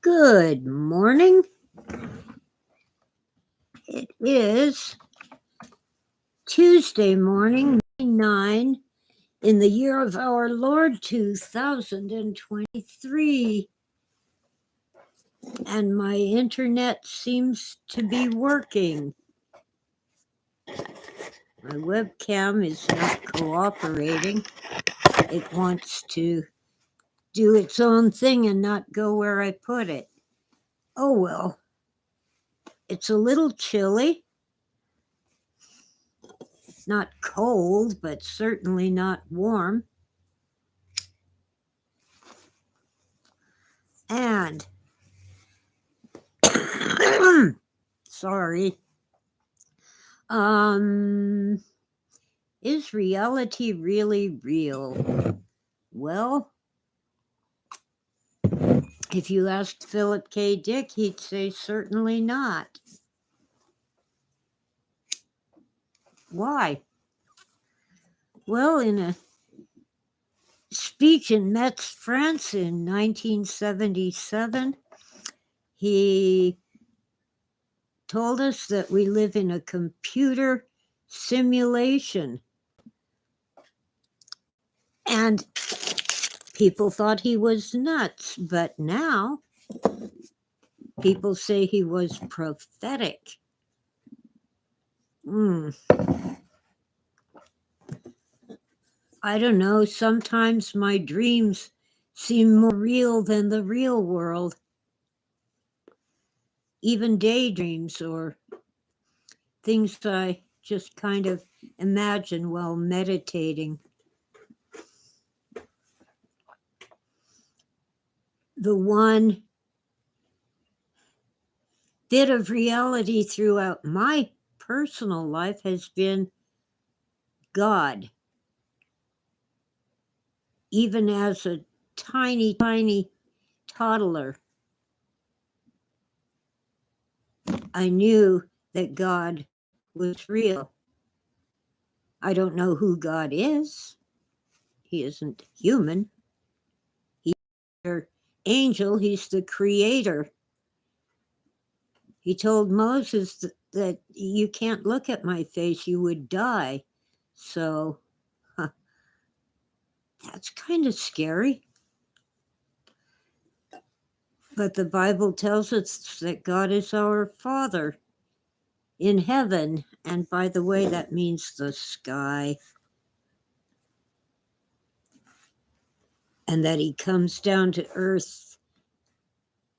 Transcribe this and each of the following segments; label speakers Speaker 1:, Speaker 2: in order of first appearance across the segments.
Speaker 1: Good morning. It is Tuesday morning, May 9, in the year of our Lord 2023. And my internet seems to be working. My webcam is not cooperating. It wants to do its own thing and not go where I put it. Oh well. It's a little chilly. Not cold, but certainly not warm. And sorry. Um, is reality really real? Well, if you asked Philip K. Dick, he'd say certainly not. Why? Well, in a speech in Metz, France in 1977, he told us that we live in a computer simulation. And people thought he was nuts, but now people say he was prophetic. I don't know, sometimes my dreams seem more real than the real world. Even daydreams or things I just kind of imagine while meditating. The one bit of reality throughout my personal life has been God. Even as a tiny, tiny toddler, I knew that God was real. I don't know who God is. He isn't human. He's an angel. He's the creator. He told Moses that you can't look at my face, you would die. So that's kind of scary. But the Bible tells us that God is our Father in heaven. And by the way, that means the sky. And that he comes down to earth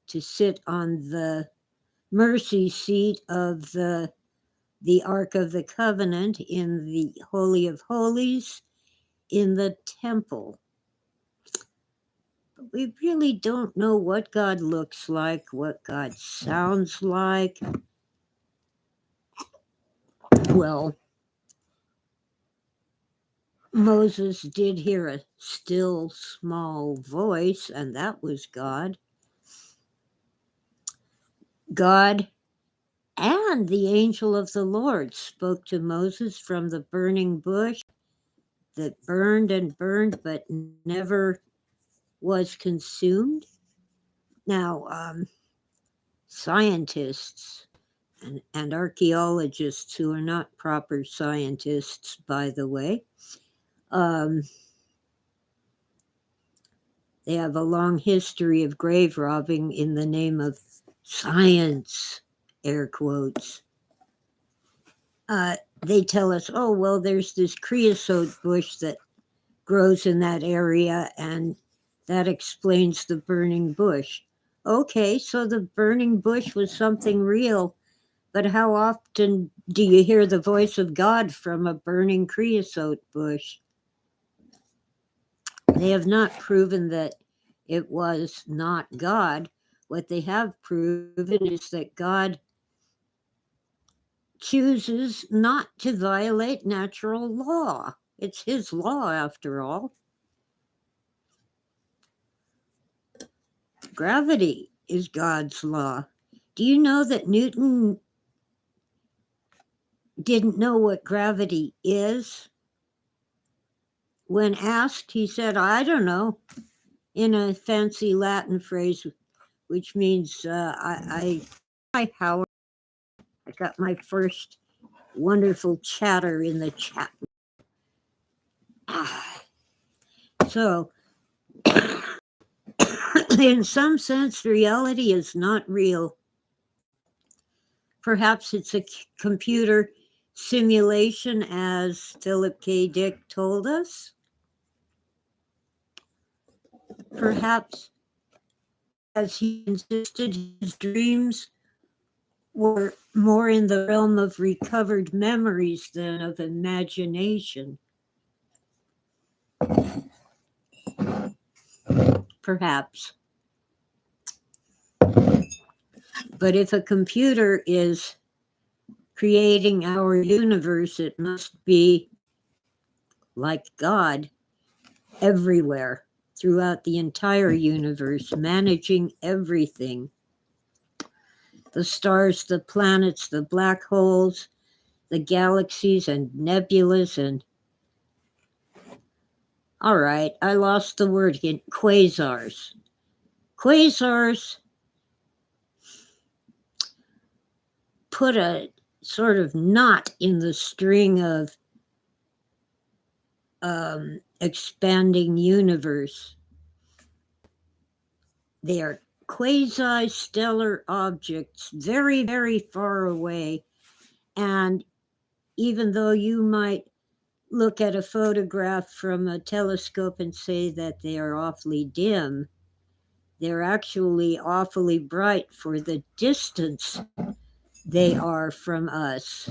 Speaker 1: to sit on the mercy seat of the Ark of the Covenant in the Holy of Holies in the temple. But we really don't know what God looks like, what God sounds like. Well, Moses did hear a still small voice, and that was God. God and the angel of the Lord spoke to Moses from the burning bush that burned and burned but never was consumed. Now, scientists and archaeologists who are not proper scientists, by the way, they have a long history of grave robbing in the name of science, air quotes. They tell us, oh, well, there's this creosote bush that grows in that area, and that explains the burning bush. Okay, so the burning bush was something real, but how often do you hear the voice of God from a burning creosote bush? They have not proven that it was not God. What they have proven is that God chooses not to violate natural law. It's his law, after all. Gravity is God's law. Do you know that Newton didn't know what gravity is? When asked, he said, I don't know, in a fancy Latin phrase, which means hi Howard. I got my first wonderful chatter in the chat. So, in some sense, reality is not real. Perhaps it's a computer simulation, as Philip K. Dick told us. Perhaps, as he insisted, his dreams were more in the realm of recovered memories than of imagination. Perhaps. But if a computer is creating our universe, it must be like God everywhere, throughout the entire universe, managing everything. The stars, the planets, the black holes, the galaxies and nebulas, and all right, I lost the word again. Quasars. Quasars put a sort of knot in the string of expanding universe. They are quasi-stellar objects, very, very far away. And even though you might look at a photograph from a telescope and say that they are awfully dim, they're actually awfully bright for the distance they are from us.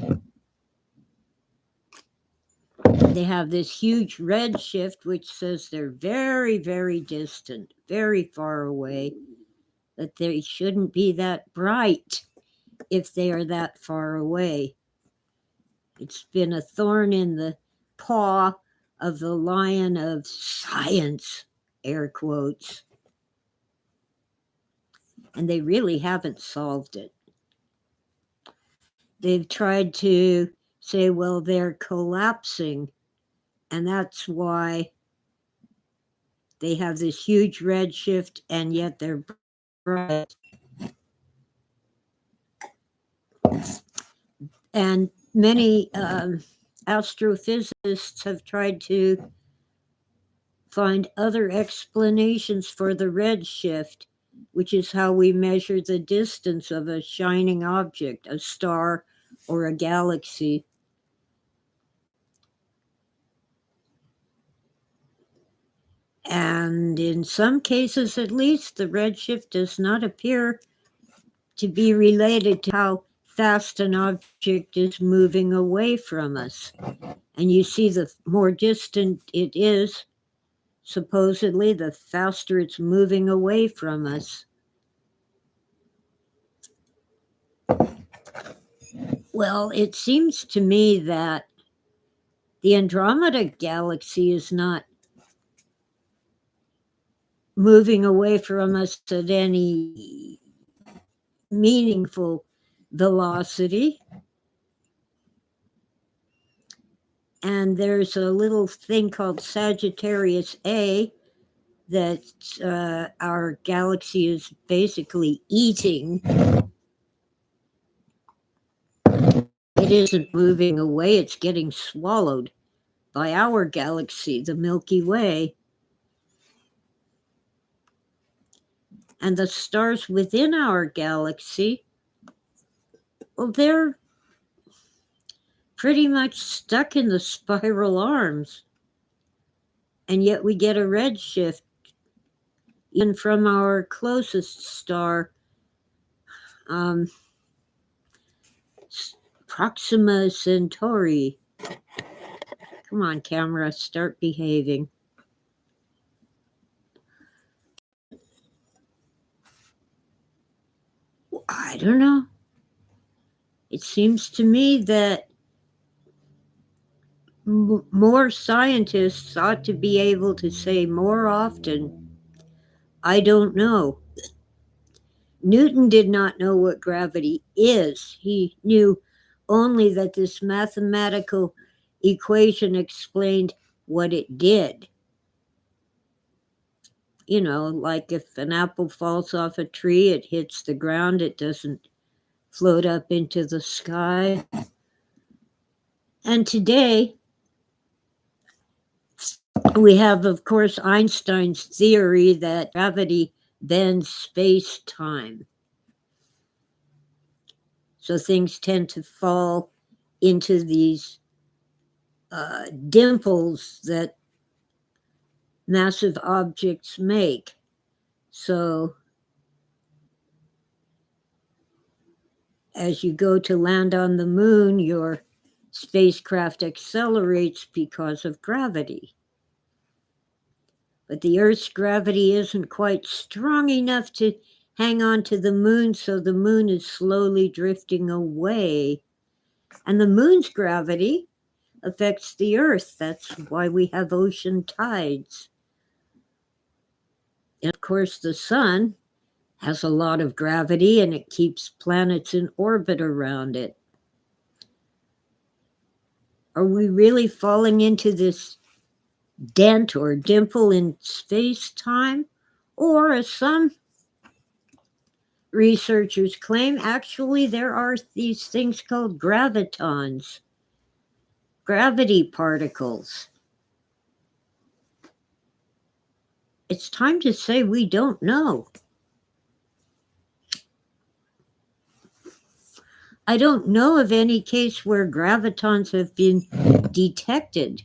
Speaker 1: They have this huge redshift, which says they're very, very distant, very far away, that they shouldn't be that bright if they are that far away. It's been a thorn in the paw of the lion of science, air quotes. And they really haven't solved it. They've tried to say, well, they're collapsing, and that's why they have this huge redshift, and yet they're bright. And many astrophysicists have tried to find other explanations for the redshift, which is how we measure the distance of a shining object, a star or a galaxy. And in some cases, at least, the redshift does not appear to be related to how fast an object is moving away from us. And you see, the more distant it is, supposedly, the faster it's moving away from us. Well, it seems to me that the Andromeda galaxy is not moving away from us at any meaningful velocity. And there's a little thing called Sagittarius A that our galaxy is basically eating. It isn't moving away, it's getting swallowed by our galaxy, the Milky Way. And the stars within our galaxy, well, they're pretty much stuck in the spiral arms. And yet we get a redshift even from our closest star, Proxima Centauri. Come on, camera, start behaving. I don't know. It seems to me that more scientists ought to be able to say more often, I don't know. Newton did not know what gravity is. He knew only that this mathematical equation explained what it did. like if an apple falls off a tree, it hits the ground, it doesn't float up into the sky. And today, we have, of course, Einstein's theory that gravity bends space-time. So things tend to fall into these dimples that massive objects make. So as you go to land on the moon, your spacecraft accelerates because of gravity. But the Earth's gravity isn't quite strong enough to hang on to the moon, so the moon is slowly drifting away. And the moon's gravity affects the Earth. That's why we have ocean tides. And of course, the sun has a lot of gravity and it keeps planets in orbit around it. Are we really falling into this dent or dimple in space-time? Or, as some researchers claim, actually there are these things called gravitons, gravity particles. It's time to say we don't know. I don't know of any case where gravitons have been detected.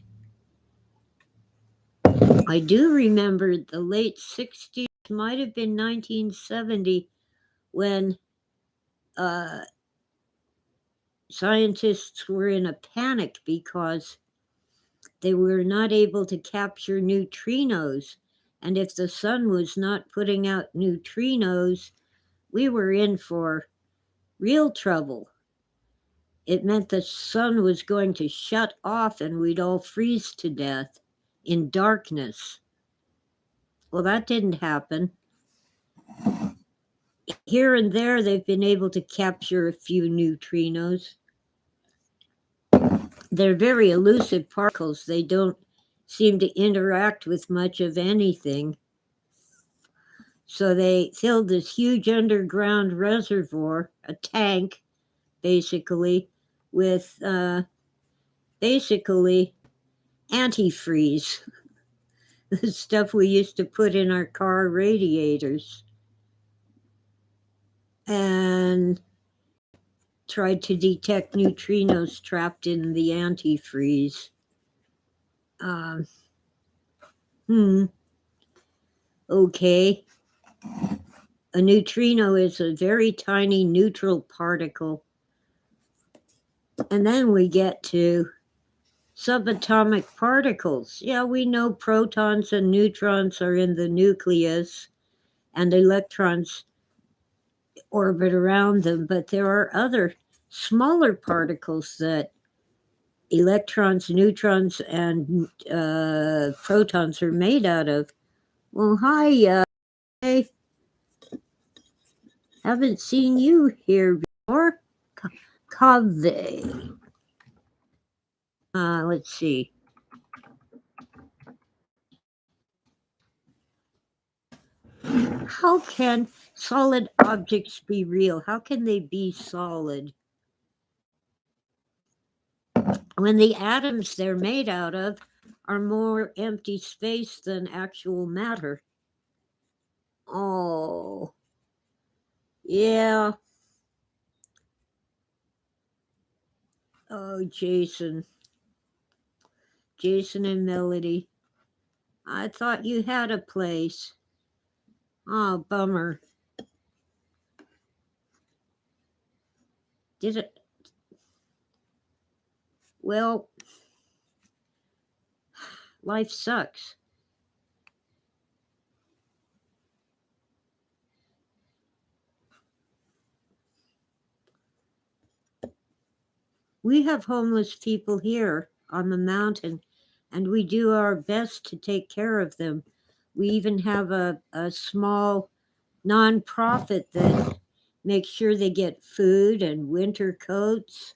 Speaker 1: I do remember the late 60s, might have been 1970, when scientists were in a panic because they were not able to capture neutrinos. And if the sun was not putting out neutrinos, we were in for real trouble. It meant the sun was going to shut off and we'd all freeze to death in darkness. Well, that didn't happen. Here and there, they've been able to capture a few neutrinos. They're very elusive particles. They don't seem to interact with much of anything. So they filled this huge underground reservoir, a tank, basically, with basically antifreeze, the stuff we used to put in our car radiators, and tried to detect neutrinos trapped in the antifreeze. Okay. A neutrino is a very tiny neutral particle. And then we get to subatomic particles. Yeah, we know protons and neutrons are in the nucleus and electrons orbit around them, but there are other smaller particles that electrons, neutrons, and protons are made out of. Well, hi, I haven't seen you here before. Kaveh. Let's see. How can solid objects be real? How can they be solid? When the atoms they're made out of are more empty space than actual matter. Oh, yeah. Oh, Jason. Jason and Melody. I thought you had a place. Oh, bummer. Did it? Well, life sucks. We have homeless people here on the mountain, and we do our best to take care of them. We even have a small nonprofit that makes sure they get food and winter coats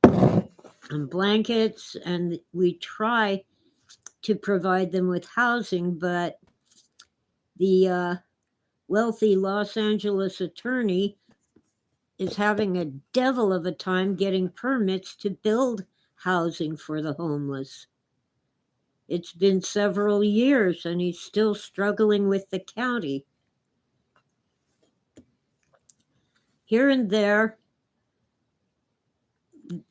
Speaker 1: and blankets, and we try to provide them with housing, but the wealthy Los Angeles attorney is having a devil of a time getting permits to build housing for the homeless. It's been several years and he's still struggling with the county. Here and there,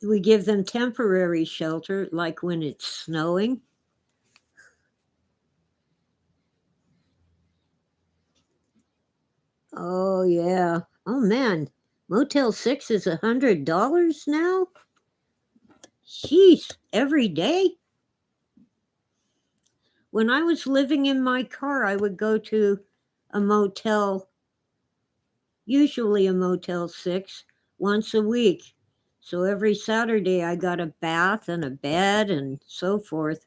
Speaker 1: we give them temporary shelter, like when it's snowing. Oh, yeah. Oh, man. Motel 6 is $100 now? Jeez, every day? When I was living in my car, I would go to a motel, usually a Motel 6, once a week. So every Saturday I got a bath and a bed and so forth.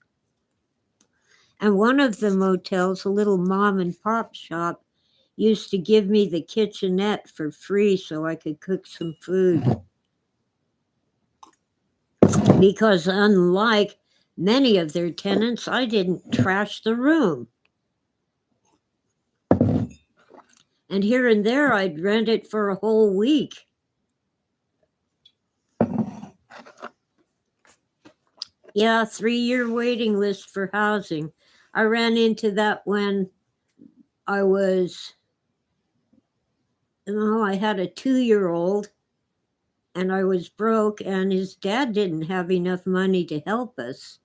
Speaker 1: And one of the motels, a little mom and pop shop, used to give me the kitchenette for free so I could cook some food. Because unlike many of their tenants, I didn't trash the room. And here and there, I'd rent it for a whole week. Yeah, 3-year waiting list for housing. I ran into that when I was, I had a 2-year-old and I was broke, and his dad didn't have enough money to help us.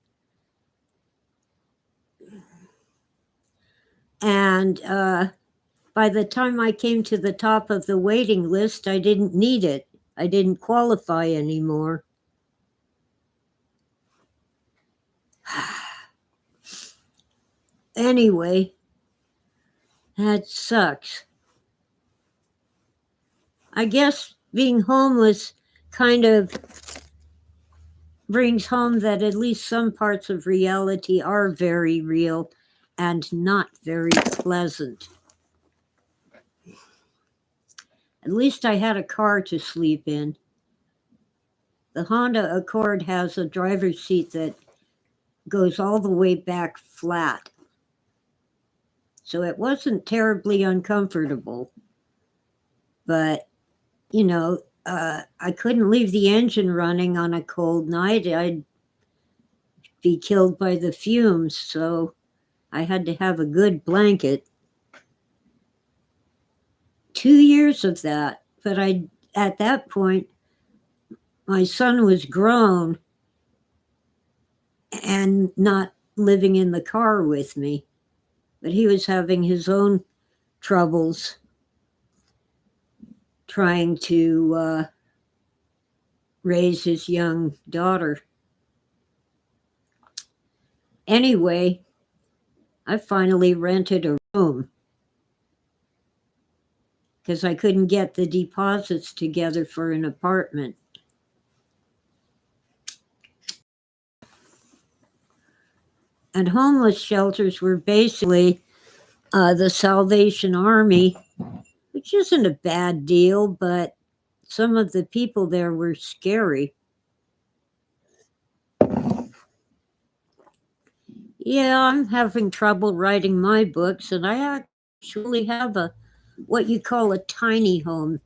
Speaker 1: And by the time I came to the top of the waiting list, I didn't need it. I didn't qualify anymore. Anyway, that sucks. I guess being homeless kind of brings home that at least some parts of reality are very real and not very pleasant. At least I had a car to sleep in. The Honda Accord has a driver's seat that goes all the way back flat. So it wasn't terribly uncomfortable. But, I couldn't leave the engine running on a cold night. I'd be killed by the fumes, so I had to have a good blanket. 2 years of that, but at that point, my son was grown and not living in the car with me, but he was having his own troubles trying to raise his young daughter. Anyway, I finally rented a room because I couldn't get the deposits together for an apartment. And homeless shelters were basically the Salvation Army, which isn't a bad deal, but some of the people there were scary. Yeah, I'm having trouble writing my books, and I actually have what you call a tiny home,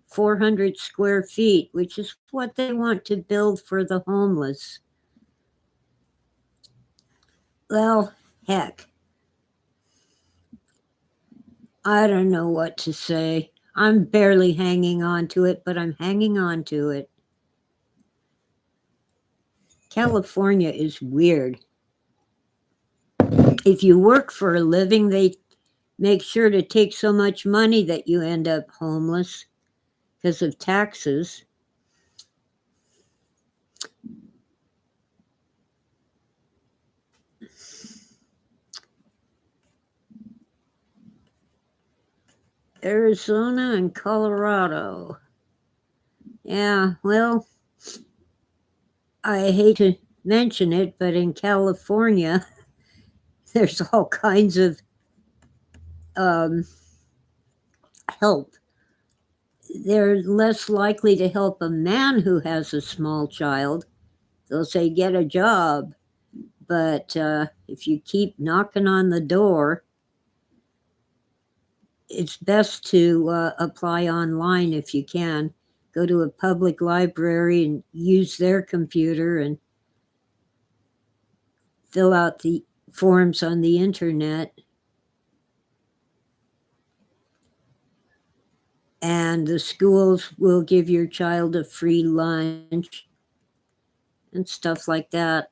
Speaker 1: 400 square feet, which is what they want to build for the homeless. Well, heck. I don't know what to say. I'm barely hanging on to it, but I'm hanging on to it. California is weird. If you work for a living, they make sure to take so much money that you end up homeless because of taxes. Arizona and Colorado. Yeah, well, I hate to mention it, but in California, there's all kinds of help. They're less likely to help a man who has a small child. They'll say, get a job. But if you keep knocking on the door, it's best to apply online if you can. Go to a public library and use their computer and fill out the forms on the internet. And the schools will give your child a free lunch and stuff like that.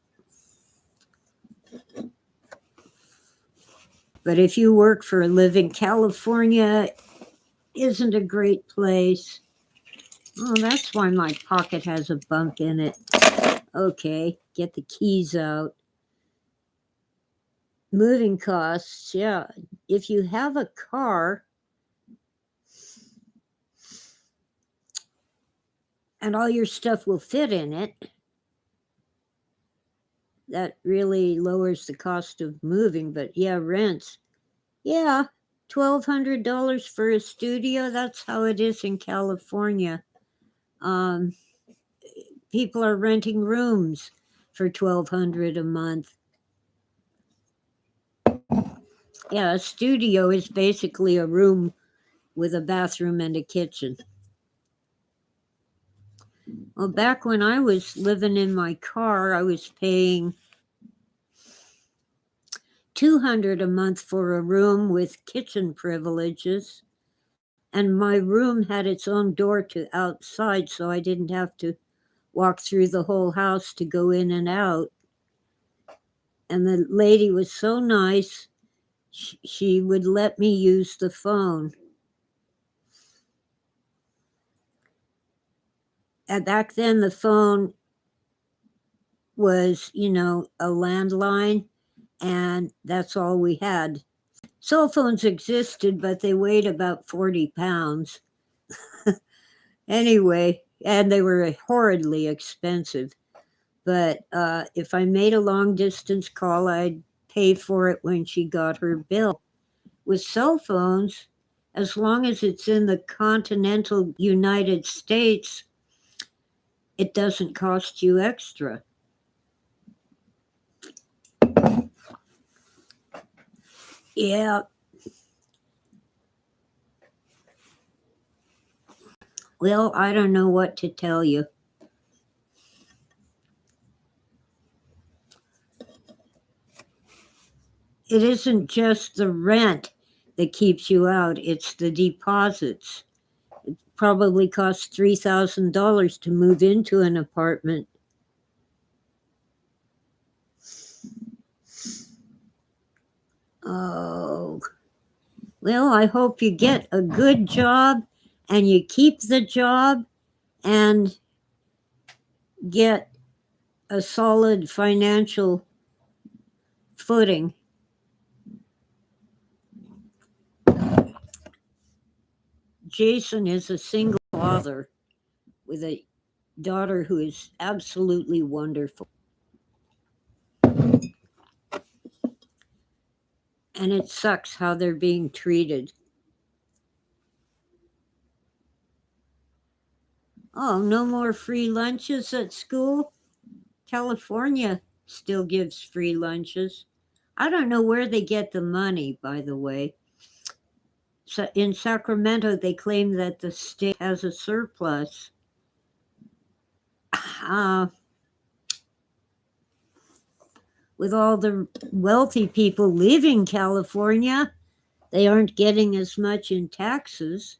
Speaker 1: But if you work for a living, California isn't a great place. Oh, that's why my pocket has a bump in it. Okay, get the keys out. Moving costs, yeah. If you have a car and all your stuff will fit in it, that really lowers the cost of moving. But yeah, rents. Yeah, $1,200 for a studio. That's how it is in California. Um, People are renting rooms for $1,200 a month. Yeah, a studio is basically a room with a bathroom and a kitchen. Well, back when I was living in my car, I was paying $200 a month for a room with kitchen privileges, and my room had its own door to outside, so I didn't have to walk through the whole house to go in and out. And the lady was so nice, she would let me use the phone. And back then, the phone was, a landline, and that's all we had. Cell phones existed, but they weighed about 40 pounds. Anyway, and they were horridly expensive. But if I made a long distance call, I'd pay for it when she got her bill. With cell phones, as long as it's in the continental United States, it doesn't cost you extra. Yeah. Well, I don't know what to tell you. It isn't just the rent that keeps you out, it's the deposits. It probably costs $3,000 to move into an apartment. Oh, well, I hope you get a good job and you keep the job and get a solid financial footing. Jason is a single father with a daughter who is absolutely wonderful. And it sucks how they're being treated. Oh, no more free lunches at school? California still gives free lunches. I don't know where they get the money, by the way. So in Sacramento, they claim that the state has a surplus. Uh, with all the wealthy people leaving California, they aren't getting as much in taxes.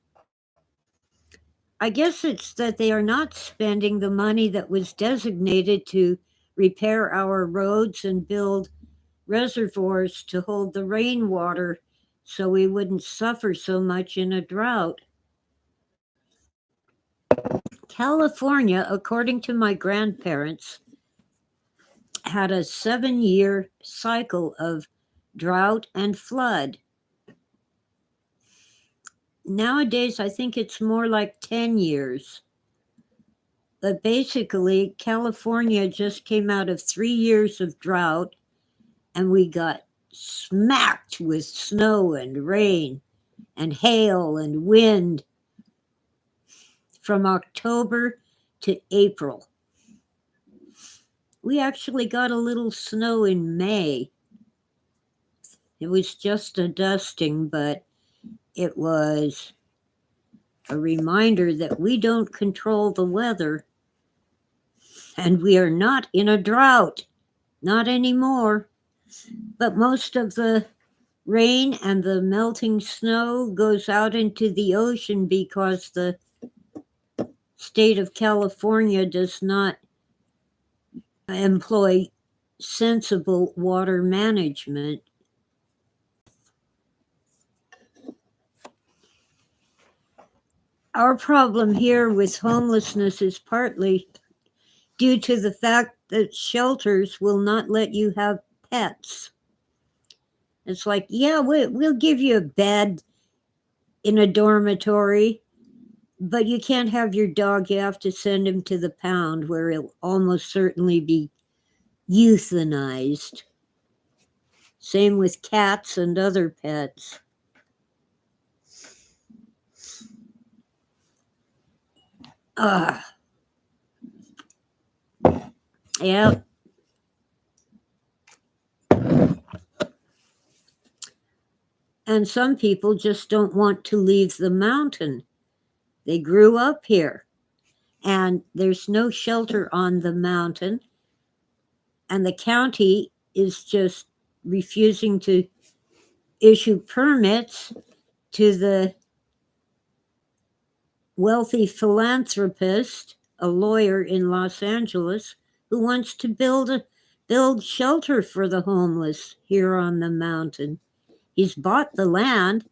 Speaker 1: I guess it's that they are not spending the money that was designated to repair our roads and build reservoirs to hold the rainwater so we wouldn't suffer so much in a drought. California, according to my grandparents, had a 7-year cycle of drought and flood. Nowadays, I think it's more like 10 years. But basically, California just came out of 3 years of drought, and we got smacked with snow and rain and hail and wind from October to April. We actually got a little snow in May. It was just a dusting, but it was a reminder that we don't control the weather and we are not in a drought. Not anymore. But most of the rain and the melting snow goes out into the ocean because the state of California does not employ sensible water management. Our problem here with homelessness is partly due to the fact that shelters will not let you have pets. It's like, yeah, we'll give you a bed in a dormitory, but you can't have your dog. You have to send him to the pound where he'll almost certainly be euthanized. Same with cats and other pets. Yeah. And some people just don't want to leave the mountain. They grew up here, and there's no shelter on the mountain, and the county is just refusing to issue permits to the wealthy philanthropist, a lawyer in Los Angeles, who wants to build shelter for the homeless here on the mountain. He's bought the land,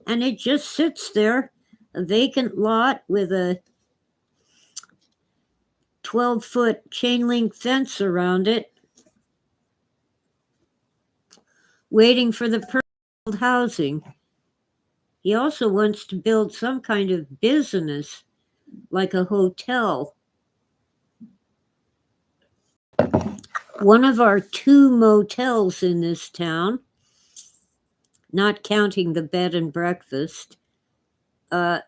Speaker 1: and it just sits there, a vacant lot with a 12-foot chain link fence around it, waiting for the permanent housing. He also wants to build some kind of business, like a hotel. One of our 2 motels in this town, not counting the bed and breakfast, the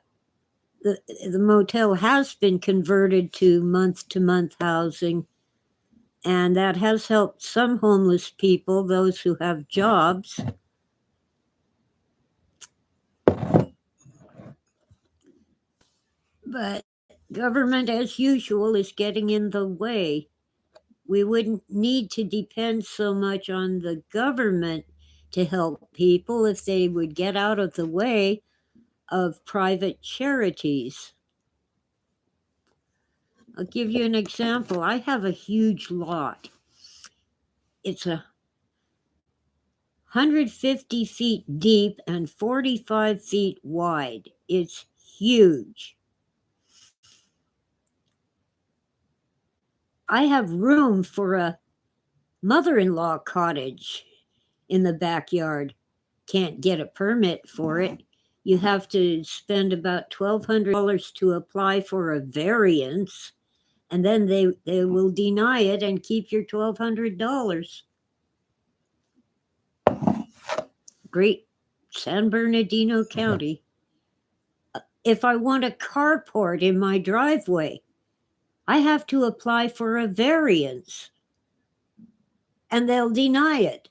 Speaker 1: motel has been converted to month housing, and that has helped some homeless people, those who have jobs. But government, as usual, is getting in the way. We wouldn't need to depend so much on the government to help people if they would get out of the way of private charities. I'll give you an example. I have a huge lot. It's 150 feet deep and 45 feet wide. It's huge. I have room for a mother-in-law cottage in the backyard. Can't get a permit for it. You have to spend about $1,200 to apply for a variance, and then they will deny it and keep your $1,200. Great San Bernardino County. If I want a carport in my driveway, I have to apply for a variance, and they'll deny it.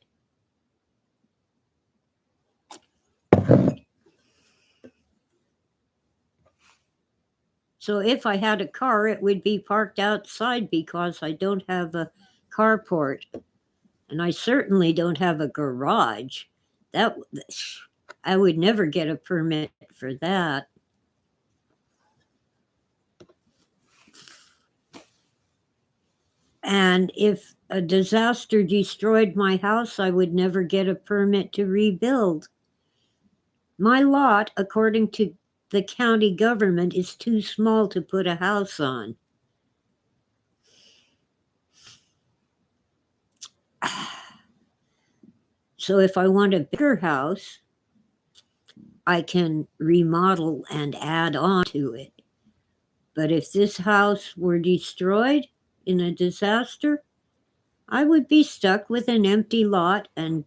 Speaker 1: So if I had a car, it would be parked outside because I don't have a carport. And I certainly don't have a garage. That I would never get a permit for that. And if a disaster destroyed my house, I would never get a permit to rebuild. My lot, according to the county government, is too small to put a house on. So if I want a bigger house, I can remodel and add on to it. But if this house were destroyed in a disaster, I would be stuck with an empty lot and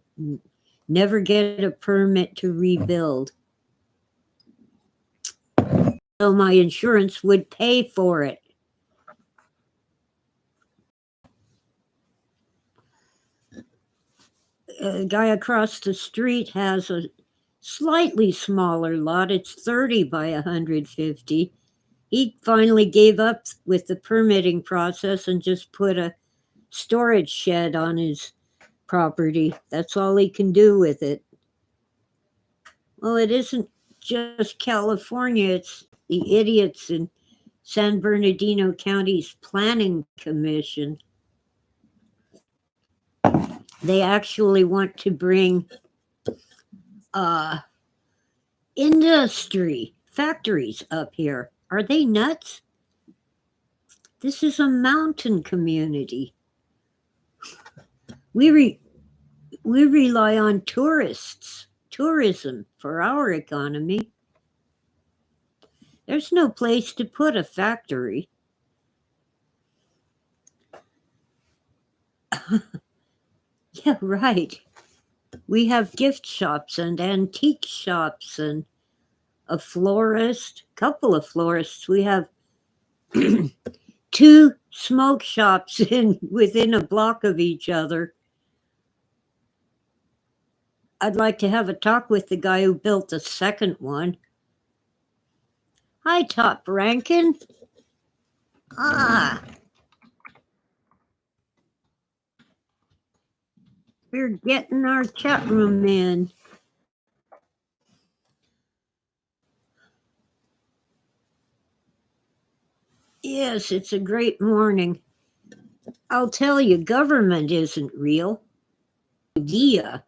Speaker 1: never get a permit to rebuild. So my insurance would pay for it. a guy across the street has a slightly smaller lot. It's 30 by 150. He finally gave up with the permitting process and just put a storage shed on his property. That's all he can do with it. Well, it isn't just California, it's the idiots in San Bernardino County's Planning Commission. They actually want to bring industry, factories up here. Are they nuts? This is a mountain community. We rely on tourism for our economy. There's no place to put a factory. Yeah, right. We have gift shops and antique shops and a florist, couple of florists. We have 2 smoke shops within a block of each other. I'd like to have a talk with the guy who built the second one. Hi, Top Rankin. We're getting our chat room in. Yes, it's a great morning. I'll tell you, government isn't real. Idea.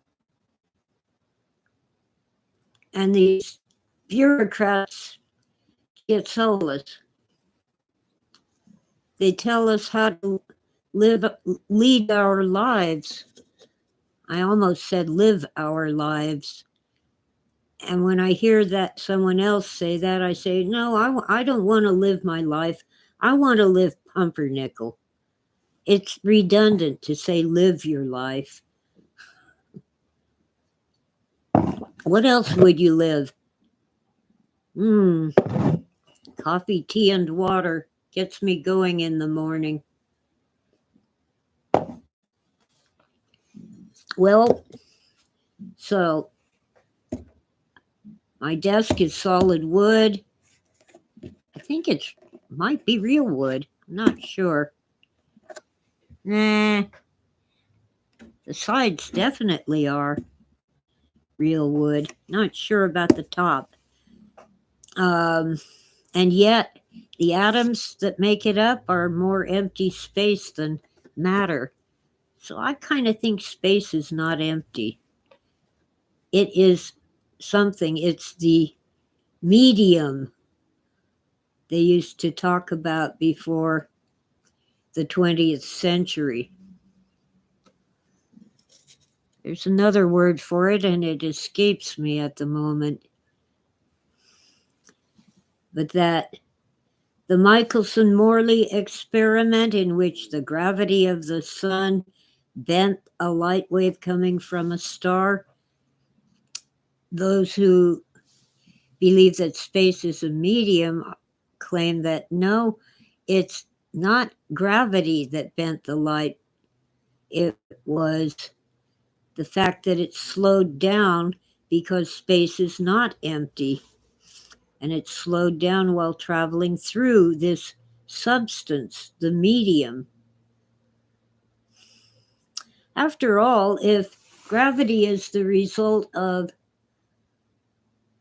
Speaker 1: And these bureaucrats get soulless. They tell us how to lead our lives. I almost said live our lives. And when I hear that someone else say that, I say, no, I don't want to live my life. I want to live pumpernickel. It's redundant to say live your life. What else would you live? Coffee, tea, and water gets me going in the morning. Well, so my desk is solid wood. I think it might be real wood. I'm not sure. Nah. The sides definitely are real wood. Not sure about the top. And yet, the atoms that make it up are more empty space than matter. So I kind of think space is not empty. It is something, it's the medium they used to talk about before the 20th century. There's another word for it, and it escapes me at the moment. But that the Michelson-Morley experiment, in which the gravity of the sun bent a light wave coming from a star, those who believe that space is a medium claim that no, it's not gravity that bent the light. It was the fact that it slowed down because space is not empty. And it slowed down while traveling through this substance, the medium. After all, if gravity is the result of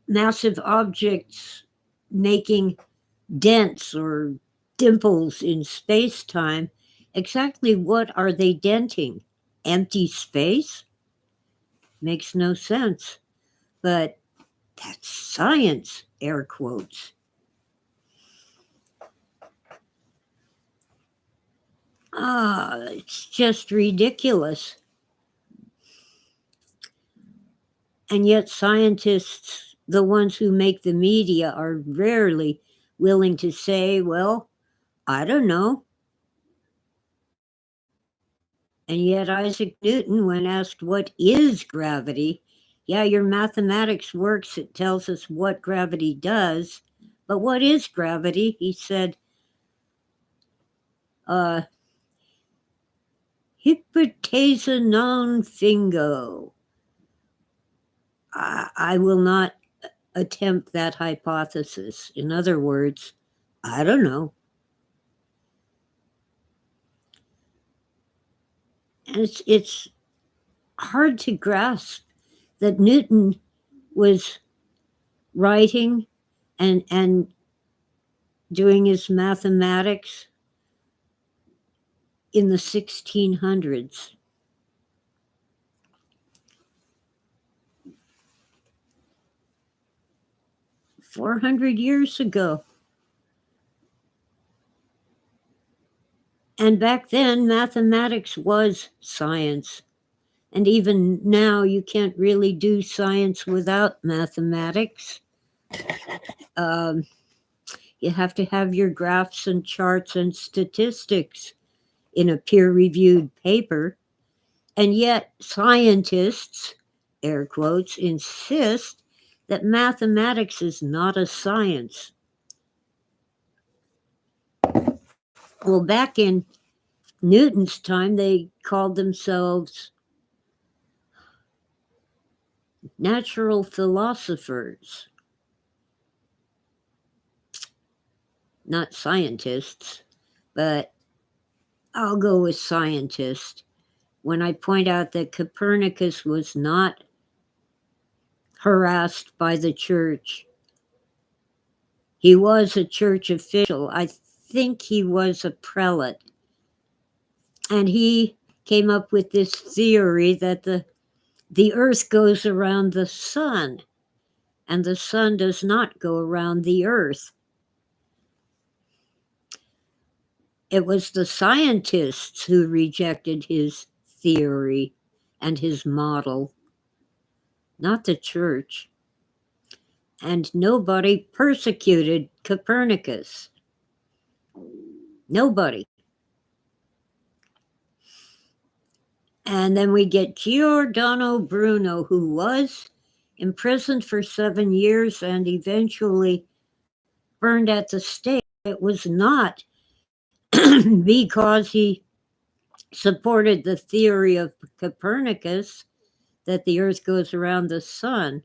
Speaker 1: massive objects making dents or dimples in space-time, exactly what are they denting? Empty space? Makes no sense. But that's science, air quotes. It's just ridiculous. And yet scientists, the ones who make the media, are rarely willing to say, well, I don't know. And yet Isaac Newton, when asked what is gravity, yeah, your mathematics works, it tells us what gravity does, but what is gravity? He said, hypothesa non fingo. I will not attempt that hypothesis. In other words, I don't know. And it's hard to grasp that Newton was writing and doing his mathematics in the 1600s. $400 ago. And back then, mathematics was science. And even now, you can't really do science without mathematics. You have to have your graphs and charts and statistics in a peer-reviewed paper. And yet, scientists, air quotes, insist that mathematics is not a science. Well, back in Newton's time, they called themselves natural philosophers, not scientists, but I'll go with scientist when I point out that Copernicus was not harassed by the church. He was a church official. I think he was a prelate. And he came up with this theory that the earth goes around the sun and the sun does not go around the earth. It was the scientists who rejected his theory and his model, not the church. And nobody persecuted Copernicus. Nobody. And then we get Giordano Bruno, who was imprisoned for 7 years and eventually burned at the stake. It was not because he supported the theory of Copernicus that the earth goes around the sun.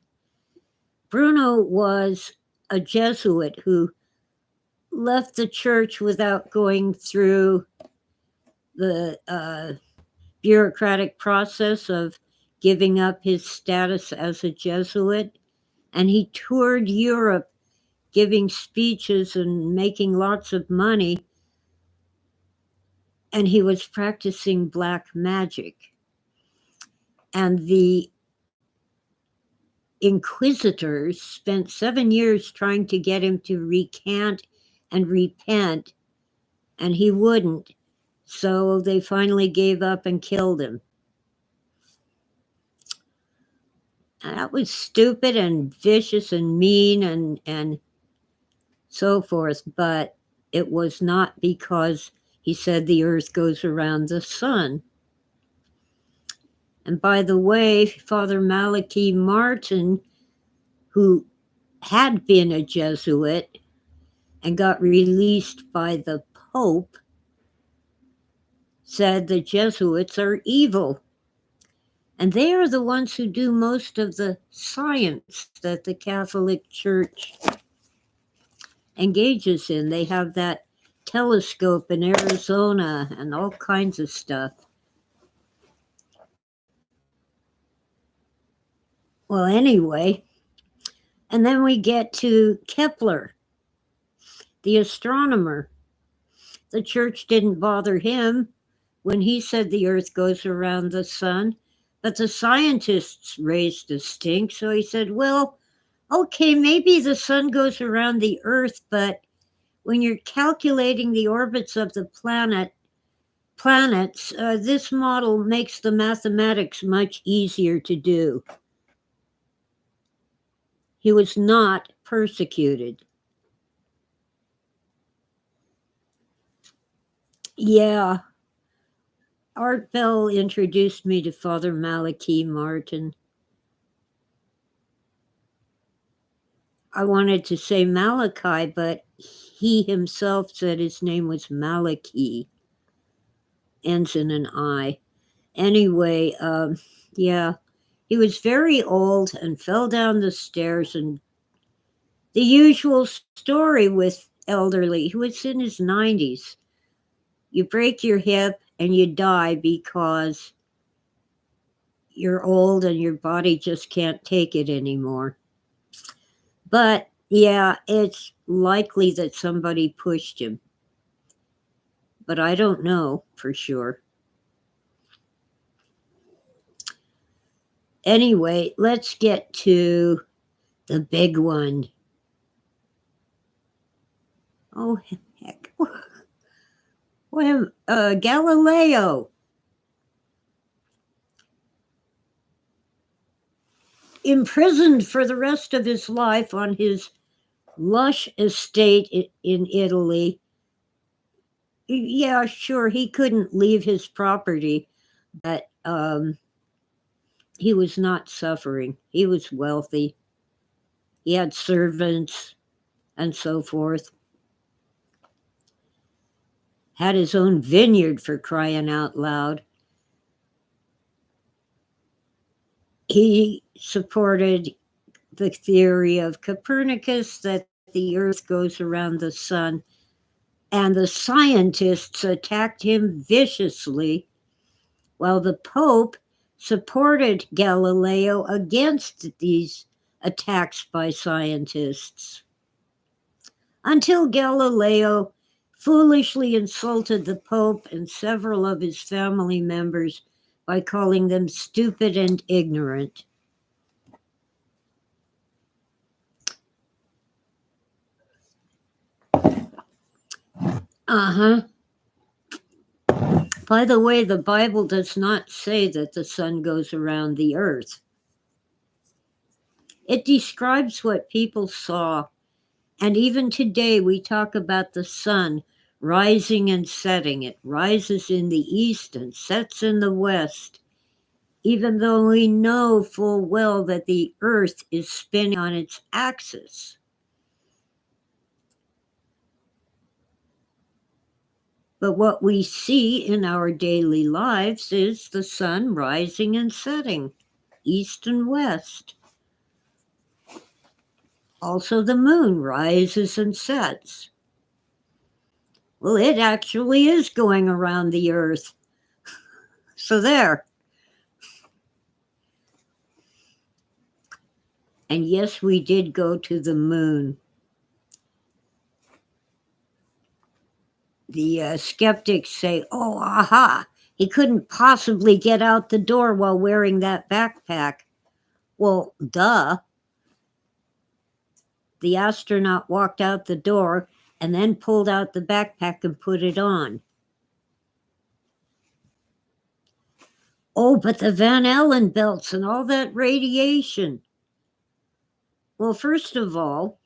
Speaker 1: Bruno was a Jesuit who left the church without going through the bureaucratic process of giving up his status as a Jesuit. And he toured Europe giving speeches and making lots of money. And he was practicing black magic. And the inquisitors spent 7 years trying to get him to recant and repent, and he wouldn't. So they finally gave up and killed him. And that was stupid and vicious and mean and so forth, but it was not because he said the earth goes around the sun. And by the way, Father Malachi Martin, who had been a Jesuit and got released by the Pope, said the Jesuits are evil. And they are the ones who do most of the science that the Catholic Church engages in. They have that telescope in Arizona and all kinds of stuff. Well, anyway, and then we get to Kepler, the astronomer. The church didn't bother him when he said the earth goes around the sun, but the scientists raised a stink. So he said, well, okay, maybe the sun goes around the earth, but when you're calculating the orbits of the planets, this model makes the mathematics much easier to do. He was not persecuted. Yeah. Art Bell introduced me to Father Malachi Martin. I wanted to say Malachi, but he himself said his name was Malachi. Ends in an I. Anyway, yeah, he was very old and fell down the stairs, and the usual story with elderly. He was in his 90s. You break your hip and you die because you're old and your body just can't take it anymore. But yeah, it's likely that somebody pushed him. But I don't know for sure. Anyway, let's get to the big one. Oh, heck. Galileo. Imprisoned for the rest of his life on his lush estate in Italy. Yeah, sure, he couldn't leave his property, but he was not suffering. He was wealthy. He had servants and so forth. Had his own vineyard, for crying out loud. He supported the theory of Copernicus that the earth goes around the sun, and the scientists attacked him viciously, while the Pope supported Galileo against these attacks by scientists. Until Galileo foolishly insulted the Pope and several of his family members by calling them stupid and ignorant. Uh-huh. By the way, the Bible does not say that the sun goes around the earth. It describes what people saw, and even today we talk about the sun rising and setting. It rises in the east and sets in the west, even though we know full well that the earth is spinning on its axis. But what we see in our daily lives is the sun rising and setting, east and west. Also, the moon rises and sets. Well, it actually is going around the earth. So, there. And yes, we did go to the moon. The skeptics say, oh, aha, he couldn't possibly get out the door while wearing that backpack. Well, duh. The astronaut walked out the door and then pulled out the backpack and put it on. Oh, but the Van Allen belts and all that radiation. Well, first of all,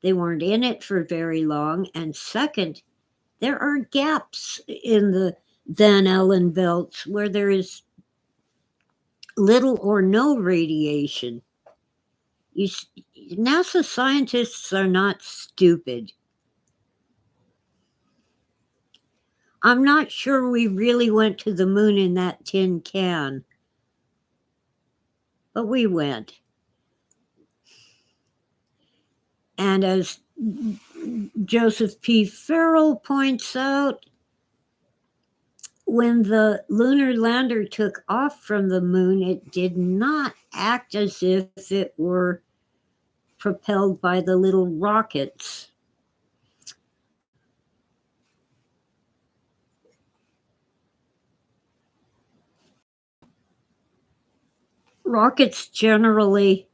Speaker 1: they weren't in it for very long. And second, there are gaps in the Van Allen belts where there is little or no radiation. NASA scientists are not stupid. I'm not sure we really went to the moon in that tin can, but we went. And as Joseph P. Farrell points out, when the lunar lander took off from the moon, it did not act as if it were propelled by the little rockets. Rockets generally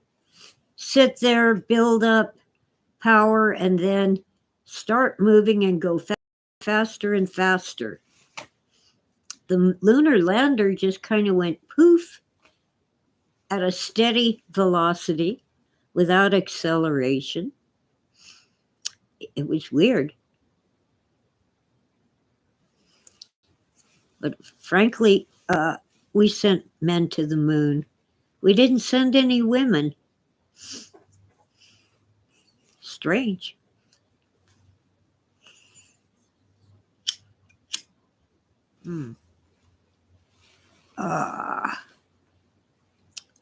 Speaker 1: sit there, build up power, and then start moving and go faster and faster. The lunar lander just kind of went poof at a steady velocity without acceleration. It was weird. But frankly, we sent men to the moon. We didn't send any women. Strange. Hmm.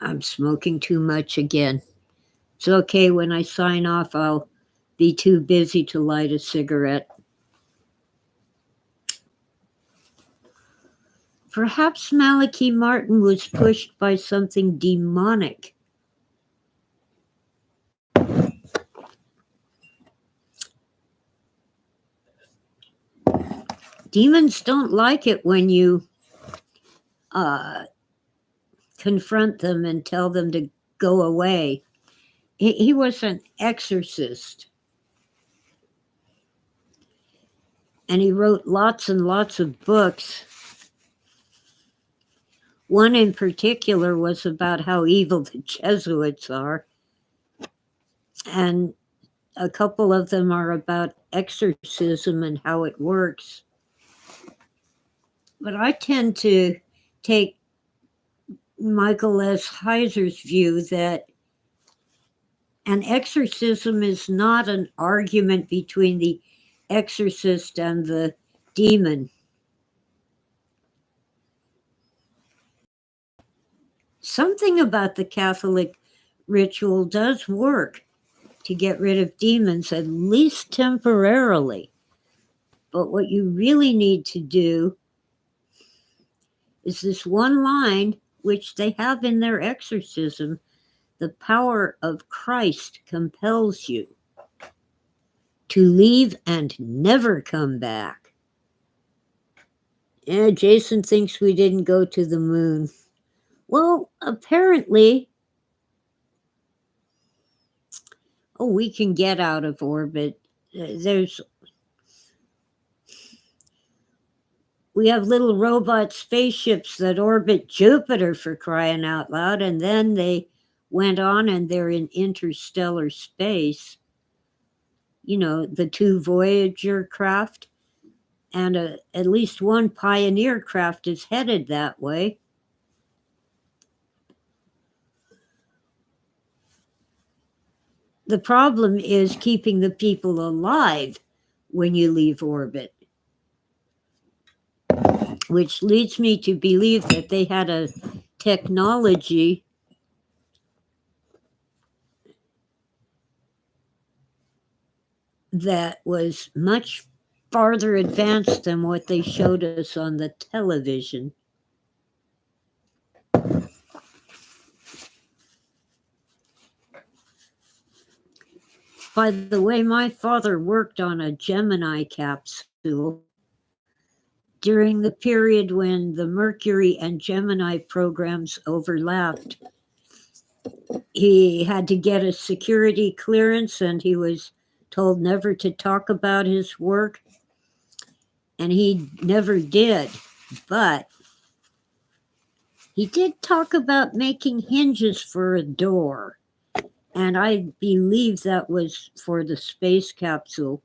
Speaker 1: I'm smoking too much again. It's okay, when I sign off, I'll be too busy to light a cigarette. Perhaps Malachi Martin was pushed by something demonic. Demons don't like it when you confront them and tell them to go away. He was an exorcist. And he wrote lots and lots of books. One in particular was about how evil the Jesuits are. And a couple of them are about exorcism and how it works. But I tend to take Michael S. Heiser's view that an exorcism is not an argument between the exorcist and the demon. Something about the Catholic ritual does work to get rid of demons, at least temporarily. But what you really need to do is this one line, which they have in their exorcism: the power of Christ compels you to leave and never come back. Yeah, Jason thinks we didn't go to the moon. Well, apparently, we can get out of orbit. We have little robot spaceships that orbit Jupiter, for crying out loud, and then they went on and they're in interstellar space. You know, the 2 Voyager craft, and at least one Pioneer craft is headed that way. The problem is keeping the people alive when you leave orbit, which leads me to believe that they had a technology that was much farther advanced than what they showed us on the television. By the way, my father worked on a Gemini capsule during the period when the Mercury and Gemini programs overlapped. He had to get a security clearance, and he was told never to talk about his work, and he never did. But he did talk about making hinges for a door, and I believe that was for the space capsule.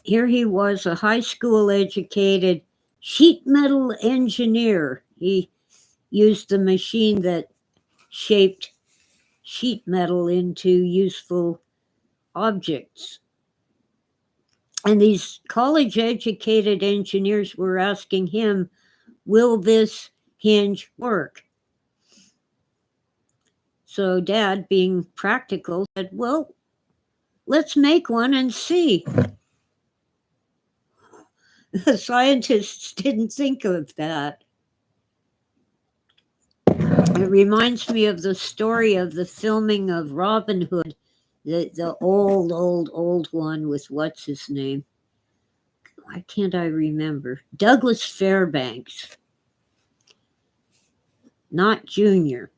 Speaker 1: Here he was, a high school educated sheet metal engineer. He used the machine that shaped sheet metal into useful objects. And these college educated engineers were asking him, will this hinge work? So Dad, being practical, said, well, let's make one and see. The scientists didn't think of that. It reminds me of the story of the filming of Robin Hood, the old one with what's his name? Why can't I remember? Douglas Fairbanks, not Junior.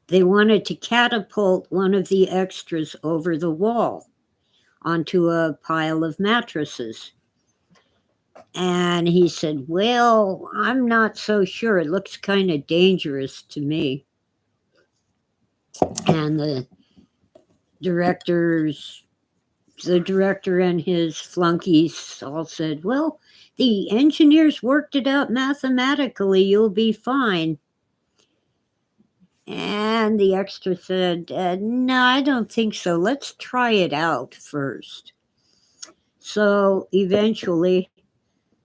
Speaker 1: They wanted to catapult one of the extras over the wall onto a pile of mattresses. And he said, well, I'm not so sure. It looks kind of dangerous to me. And the director and his flunkies all said, well, the engineers worked it out mathematically. You'll be fine. And the extra said, no, I don't think so. Let's try it out first. So eventually,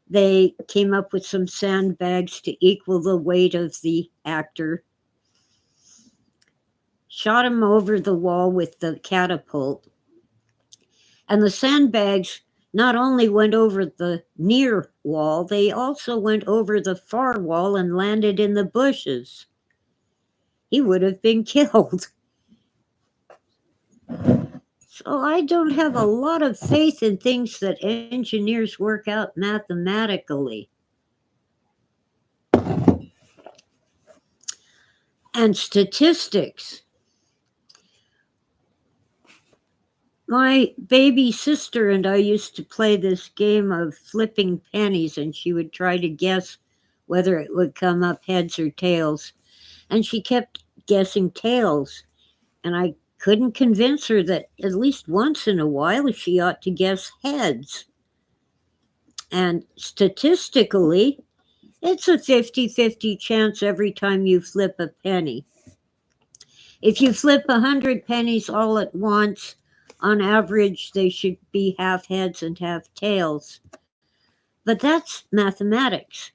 Speaker 1: they came up with some sandbags to equal the weight of the actor, shot him over the wall with the catapult, and the sandbags not only went over the near wall, they also went over the far wall and landed in the bushes. He would have been killed. So I don't have a lot of faith in things that engineers work out mathematically. And statistics. My baby sister and I used to play this game of flipping pennies, and she would try to guess whether it would come up heads or tails. And she kept guessing tails. And I couldn't convince her that at least once in a while she ought to guess heads. And statistically, it's a 50-50 chance every time you flip a penny. If you flip 100 pennies all at once, on average, they should be half heads and half tails. But that's mathematics.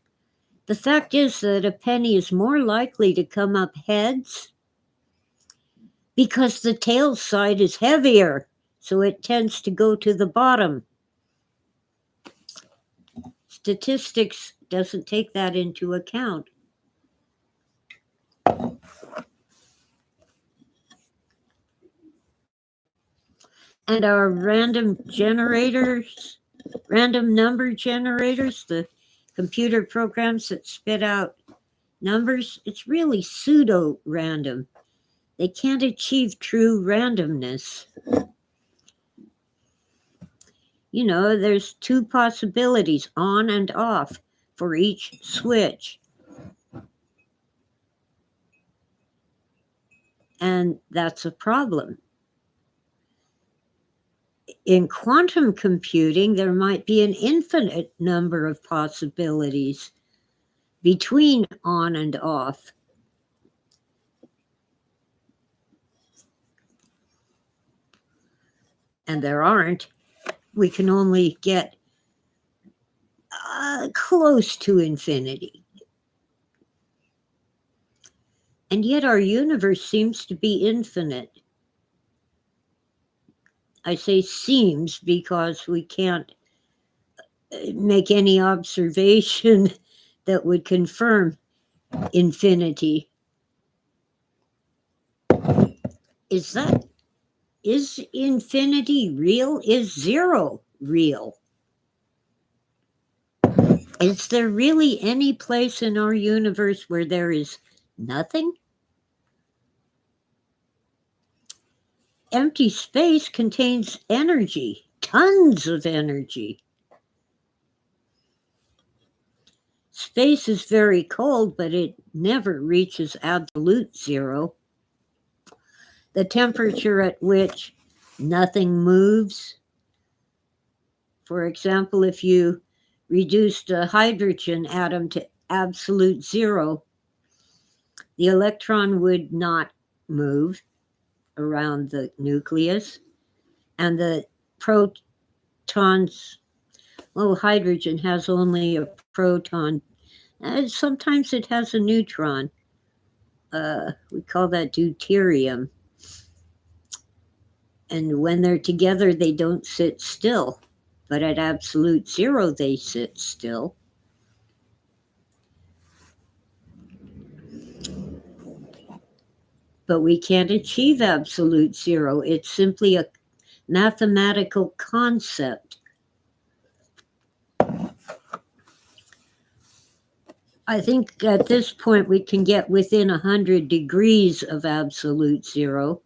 Speaker 1: The fact is that a penny is more likely to come up heads because the tail side is heavier, so it tends to go to the bottom. Statistics doesn't take that into account. And our random number generators, the computer programs that spit out numbers, it's really pseudo random. They can't achieve true randomness. You know, there's two possibilities, on and off, for each switch. And that's a problem. In quantum computing, there might be an infinite number of possibilities between on and off. And there aren't. We can only get close to infinity. And yet our universe seems to be infinite. I say seems because we can't make any observation that would confirm infinity. Is infinity real? Is zero real? Is there really any place in our universe where there is nothing? Empty space contains energy, tons of energy. Space is very cold, but it never reaches absolute zero. The temperature at which nothing moves. For example, if you reduced a hydrogen atom to absolute zero, the electron would not move around the nucleus, and the protons, well, hydrogen has only a proton, and sometimes it has a neutron. We call that deuterium. And when they're together, they don't sit still, but at absolute zero, they sit still. But we can't achieve absolute zero. It's simply a mathematical concept. I think at this point we can get within 100 degrees of absolute zero.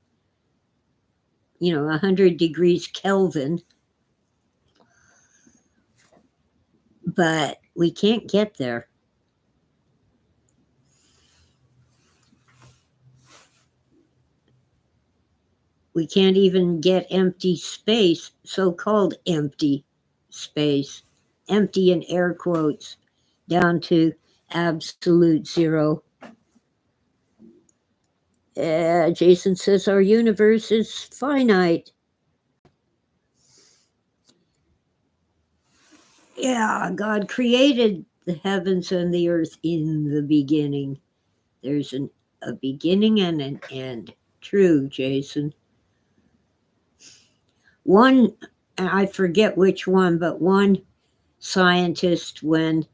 Speaker 1: 100 degrees Kelvin. But we can't get there. We can't even get empty space, so-called empty space, empty in air quotes, down to absolute zero. Jason says our universe is finite. Yeah, God created the heavens and the earth in the beginning. There's a beginning and an end. True, Jason. One, I forget which one, but one scientist, when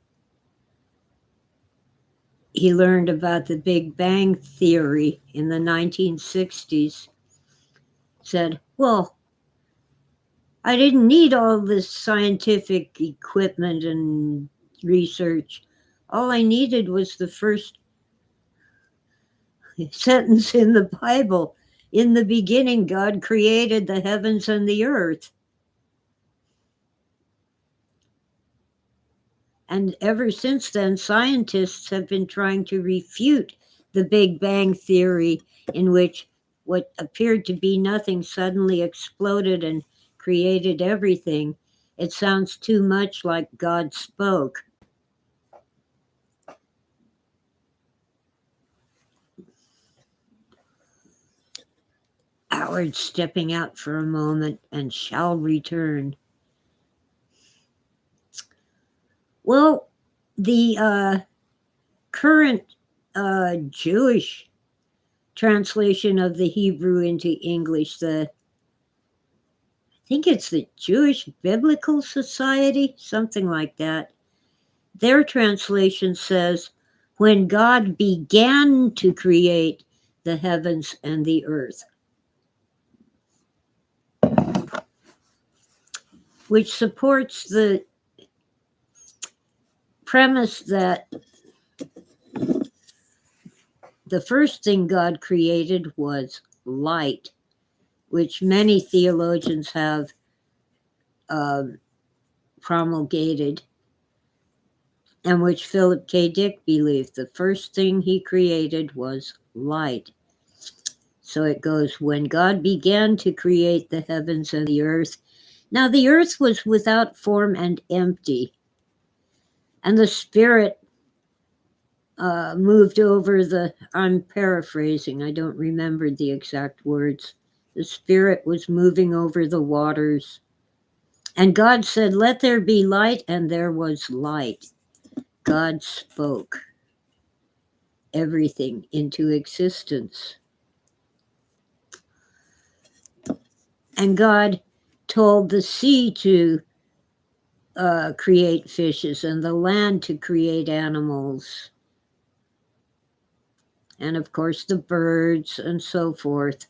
Speaker 1: he learned about the Big Bang Theory in the 1960s, said, well, I didn't need all this scientific equipment and research. All I needed was the first sentence in the Bible. In the beginning, God created the heavens and the earth. And ever since then, scientists have been trying to refute the Big Bang Theory, in which what appeared to be nothing suddenly exploded and created everything. It sounds too much like God spoke. Howard stepping out for a moment and shall return. Well, the current Jewish translation of the Hebrew into English, I think it's the Jewish Biblical Society, something like that. Their translation says, when God began to create the heavens and the earth, which supports the premise that the first thing God created was light, which many theologians have promulgated, and which Philip K. Dick believed. The first thing he created was light. So it goes, when God began to create the heavens and the earth. Now the earth was without form and empty, and the Spirit moved over I'm paraphrasing, I don't remember the exact words. The Spirit was moving over the waters. And God said, let there be light, and there was light. God spoke everything into existence. And God told the sea to create fishes and the land to create animals. And of course, the birds and so forth.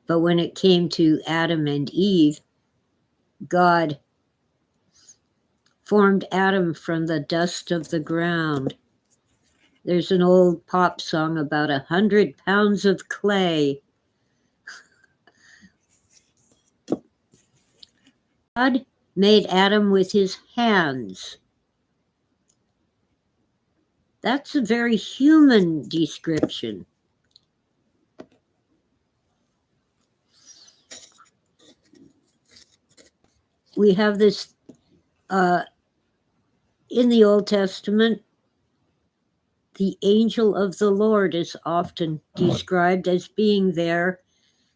Speaker 1: But when it came to Adam and Eve, God formed Adam from the dust of the ground. There's an old pop song about 100 pounds of clay. God made Adam with his hands. That's a very human description. We have this in the Old Testament. The angel of the Lord is often described as being there,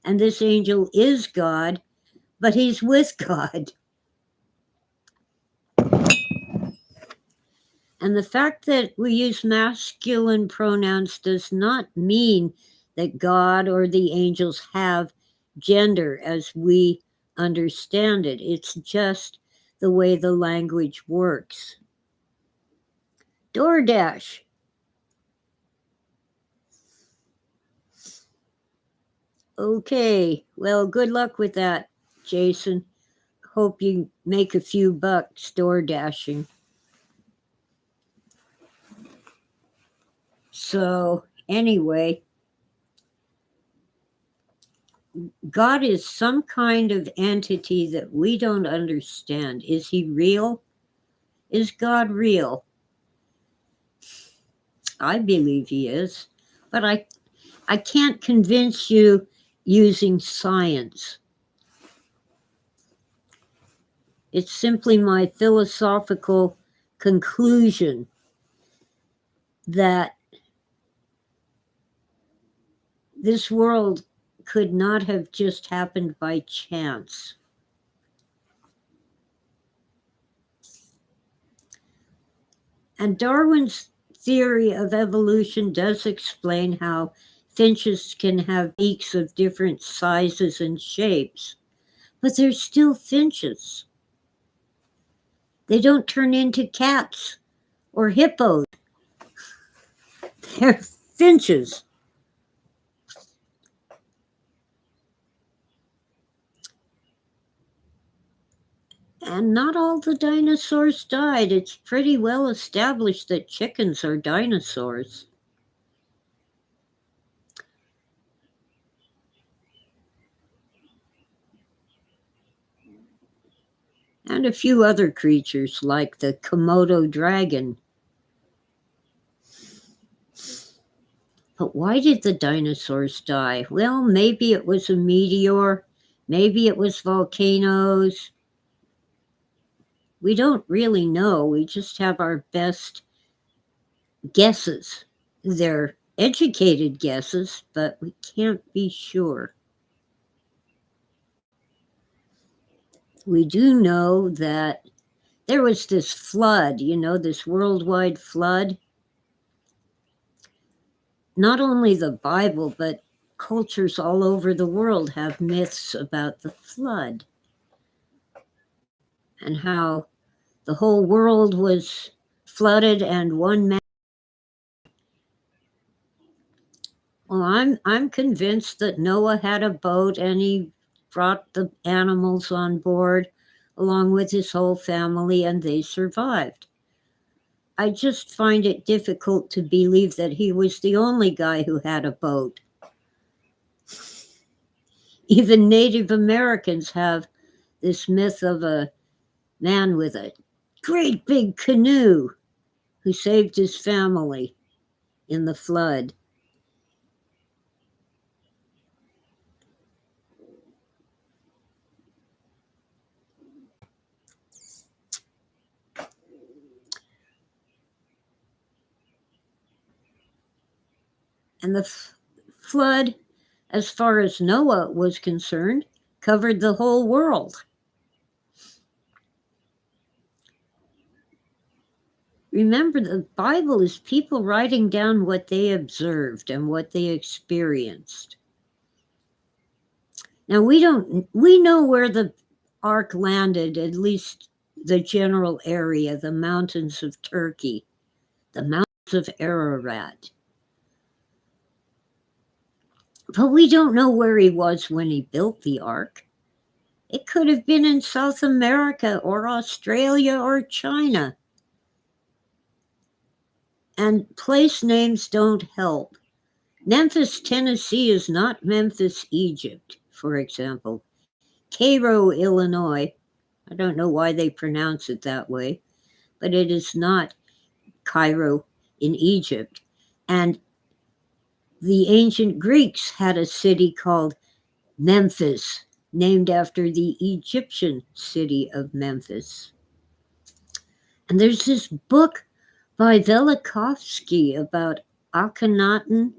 Speaker 1: and this angel is God, but he's with God. And the fact that we use masculine pronouns does not mean that God or the angels have gender as we understand it. It's just the way the language works. DoorDash. Okay, well, good luck with that, Jason. Hope you make a few bucks door dashing. So, anyway, God is some kind of entity that we don't understand. Is he real? Is God real? I believe he is, but I can't convince you using science. It's simply my philosophical conclusion that this world could not have just happened by chance. And Darwin's theory of evolution does explain how finches can have beaks of different sizes and shapes, but they're still finches. They don't turn into cats or hippos. They're finches. And not all the dinosaurs died. It's pretty well established that chickens are dinosaurs. And a few other creatures like the Komodo dragon. But why did the dinosaurs die? Well, maybe it was a meteor, maybe it was volcanoes. We don't really know. We just have our best guesses. They're educated guesses, but we can't be sure. We do know that there was this flood, this worldwide flood. Not only the Bible, but cultures all over the world have myths about the flood and how the whole world was flooded and one man. Well, I'm convinced that Noah had a boat and he brought the animals on board along with his whole family and they survived. I just find it difficult to believe that he was the only guy who had a boat. Even Native Americans have this myth of a man with a great big canoe who saved his family in the flood. And the flood, as far as Noah was concerned, covered the whole world. Remember, the Bible is people writing down what they observed and what they experienced. Now we know where the ark landed, at least the general area, the mountains of Turkey, the mountains of Ararat. But we don't know where he was when he built the ark. It could have been in South America or Australia or China. And place names don't help. Memphis, Tennessee is not Memphis, Egypt, for example. Cairo, Illinois, I don't know why they pronounce it that way, but it is not Cairo in Egypt. And the ancient Greeks had a city called Memphis, named after the Egyptian city of Memphis. And there's this book by Velikovsky about Akhenaten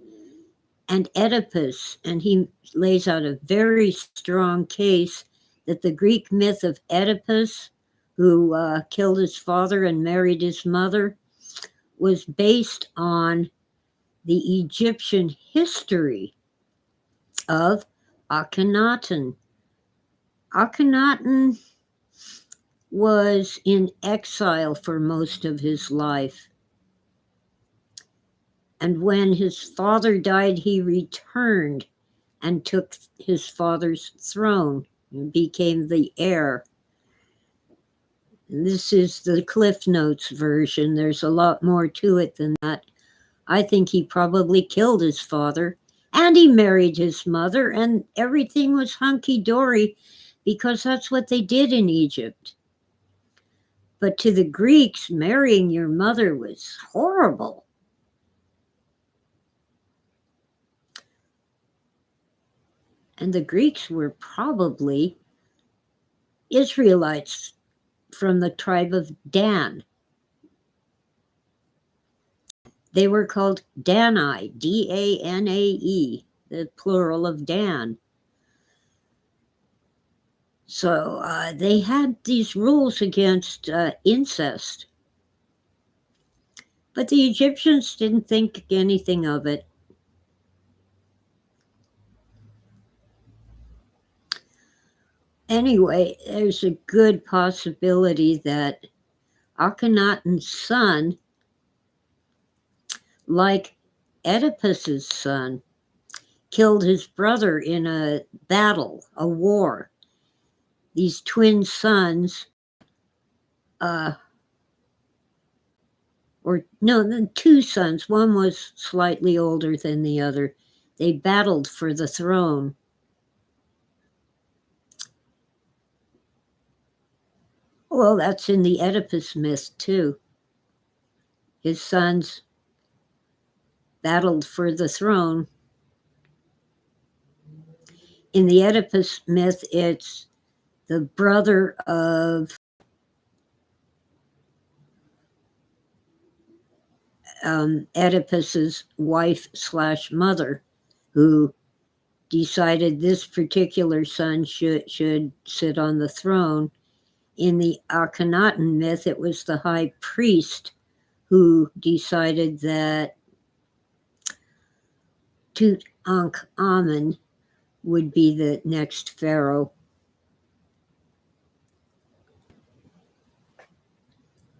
Speaker 1: and Oedipus, and he lays out a very strong case that the Greek myth of Oedipus, who killed his father and married his mother, was based on the Egyptian history of Akhenaten. Akhenaten was in exile for most of his life. And when his father died, he returned and took his father's throne and became the heir. And this is the Cliff Notes version. There's a lot more to it than that. I think he probably killed his father and he married his mother, and everything was hunky-dory because that's what they did in Egypt. But to the Greeks, marrying your mother was horrible. And the Greeks were probably Israelites from the tribe of Dan. They were called Danae, Danae, the plural of Dan. So they had these rules against incest. But the Egyptians didn't think anything of it. Anyway, there's a good possibility that Akhenaten's son, like Oedipus's son, killed his brother in a battle, a war. These twin sons, or no, the two sons, one was slightly older than the other. They battled for the throne. Well, that's in the Oedipus myth too. His sons battled for the throne. In the Oedipus myth, it's the brother of Oedipus's wife/mother, who decided this particular son should sit on the throne. In the Akhenaten myth, it was the high priest who decided that Tutankhamun would be the next pharaoh.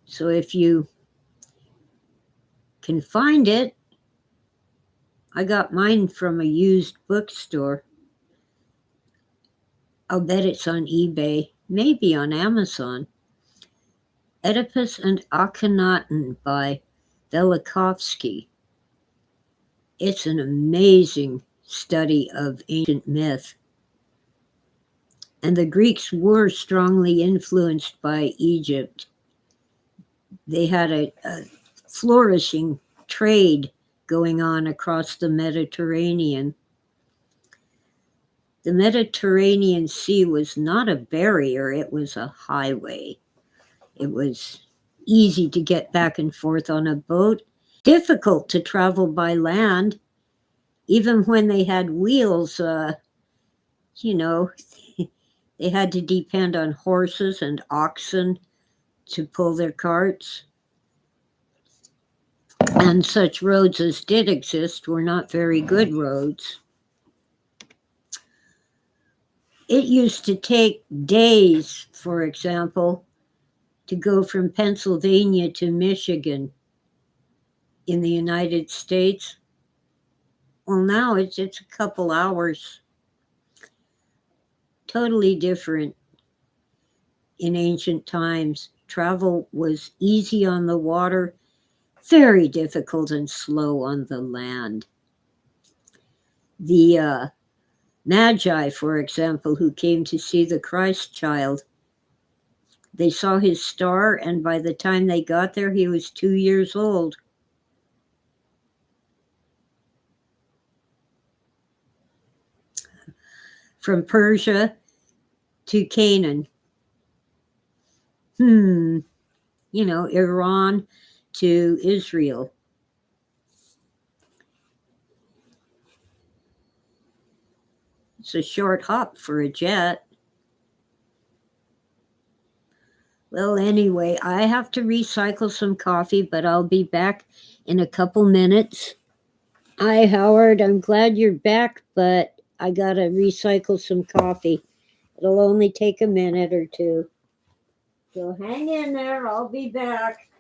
Speaker 1: So if you can find it, I got mine from a used bookstore. I'll bet it's on eBay, maybe on Amazon. Oedipus and Akhenaten by Velikovsky. It's an amazing study of ancient myth. And the Greeks were strongly influenced by Egypt. They had a flourishing trade going on across the Mediterranean. The Mediterranean Sea was not a barrier, it was a highway. It was easy to get back and forth on a boat, difficult to travel by land. Even when they had wheels, you know, they had to depend on horses and oxen to pull their carts. And such roads as did exist were not very good roads. It used to take days, for example, to go from Pennsylvania to Michigan in the United States. Well, now it's a couple hours. Totally different in ancient times. Travel was easy on the water, very difficult and slow on the land. The Magi, for example, who came to see the Christ child, they saw his star, and by the time they got there, he was 2 years old. From Persia to Canaan. Iran to Israel. It's a short hop for a jet. Well, anyway, I have to recycle some coffee, but I'll be back in a couple minutes. Hi, Howard. I'm glad you're back, but I gotta recycle some coffee. It'll only take a minute or two. So hang in there. I'll be back.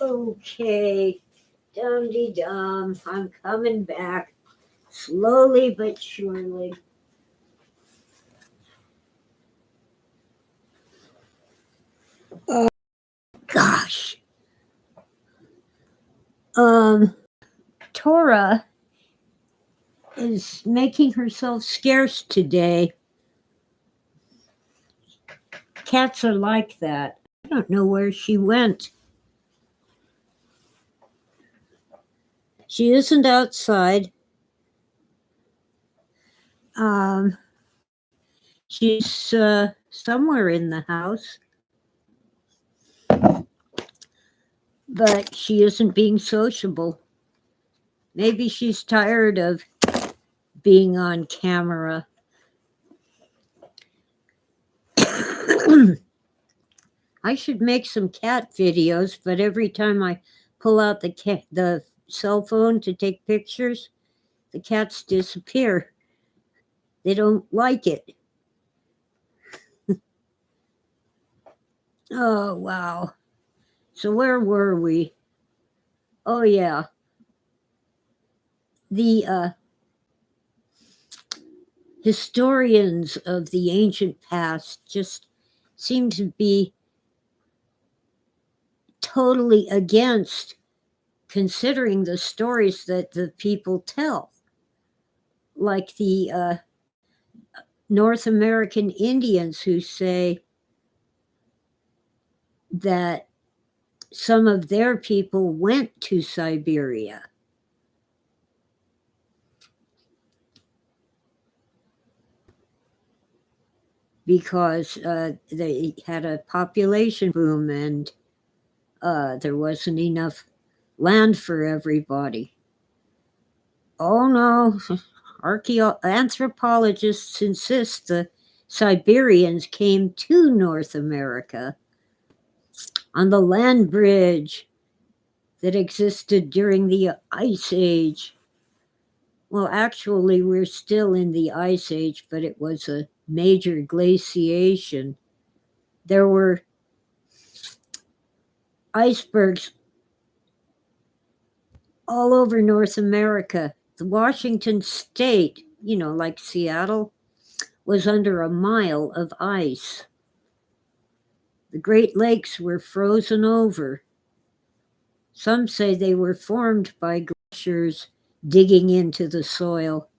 Speaker 1: Okay, dum-de-dum, I'm coming back slowly but surely. Oh, gosh. Tora is making herself scarce today. Cats are like that. I don't know where she went. She isn't outside. She's somewhere in the house, but she isn't being sociable. Maybe she's tired of being on camera. I should make some cat videos, but every time I pull out the cell phone to take pictures, the cats disappear. They don't like it. Oh, wow. So where were we? Oh, yeah. The historians of the ancient past just seem to be totally against considering the stories that the people tell. Like the North American Indians who say that some of their people went to Siberia. Because they had a population boom and there wasn't enough land for everybody. Oh no, anthropologists insist the Siberians came to North America on the land bridge that existed during the Ice Age. Well, actually, we're still in the Ice Age, but it was a major glaciation. There were icebergs all over North America. The Washington state, like Seattle, was under a mile of ice. The Great Lakes were frozen over. Some say they were formed by glaciers digging into the soil.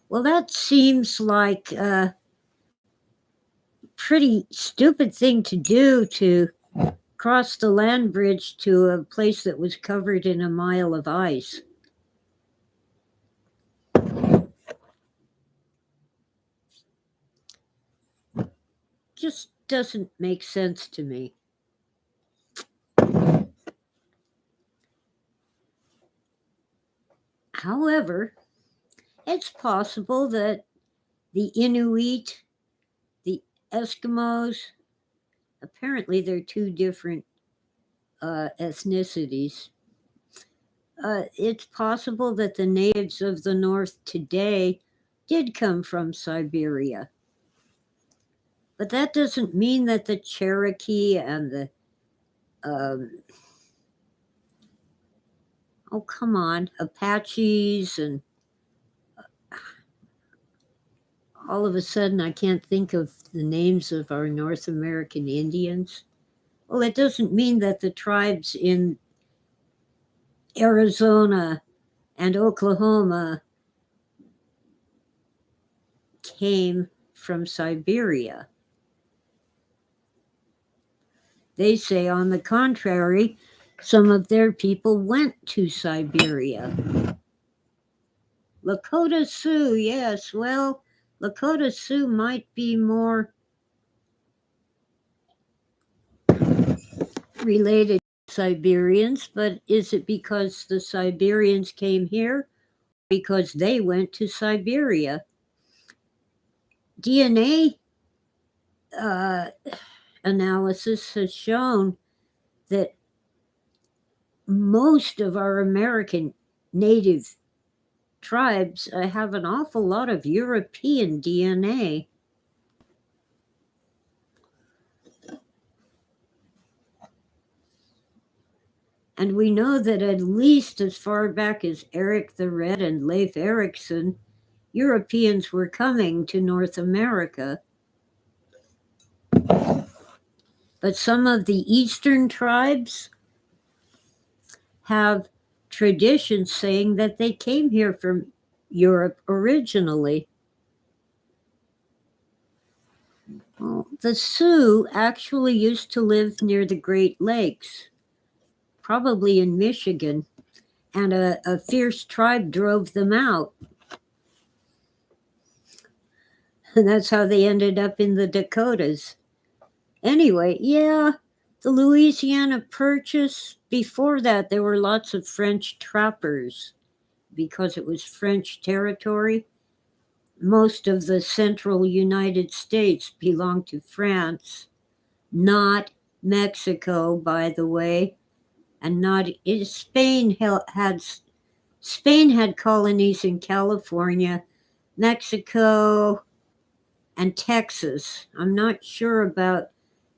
Speaker 1: Well, that seems like a pretty stupid thing to do, to cross the land bridge to a place that was covered in a mile of ice. Just doesn't make sense to me. However, it's possible that the Inuit, the Eskimos, apparently they're two different ethnicities. It's possible that the natives of the North today did come from Siberia. But that doesn't mean that the Cherokee and the oh, come on, Apaches, and all of a sudden I can't think of the names of our North American Indians. Well, it doesn't mean that the tribes in Arizona and Oklahoma came from Siberia. They say, on the contrary, some of their people went to Siberia. Lakota Sioux, yes. Well, Lakota Sioux might be more related to Siberians, but is it because the Siberians came here? Because they went to Siberia? DNA analysis has shown that most of our American native tribes have an awful lot of European DNA. And we know that at least as far back as Eric the Red and Leif Erikson, Europeans were coming to North America. But some of the eastern tribes have traditions saying that they came here from Europe originally. Well, the Sioux actually used to live near the Great Lakes, probably in Michigan, and a fierce tribe drove them out. And that's how they ended up in the Dakotas. Anyway, yeah, the Louisiana Purchase, before that, there were lots of French trappers because it was French territory. Most of the central United States belonged to France, not Mexico, by the way, and not Spain had colonies in California, Mexico, and Texas. I'm not sure about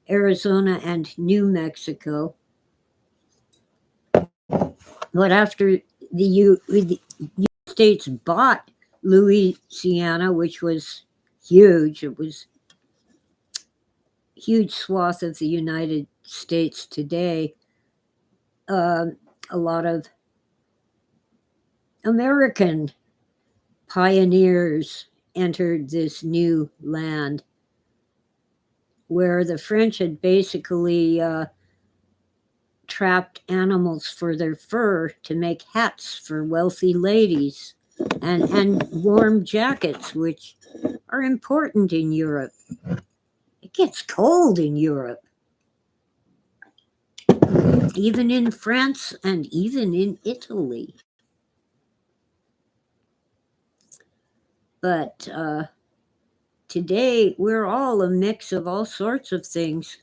Speaker 1: Arizona and New Mexico. But after the United States bought Louisiana, which was huge, it was a huge swath of the United States today. A lot of American pioneers entered this new land where the French had basically trapped animals for their fur to make hats for wealthy ladies and warm jackets, which are important in Europe. It gets cold in Europe, even in France and even in Italy. But today, we're all a mix of all sorts of things.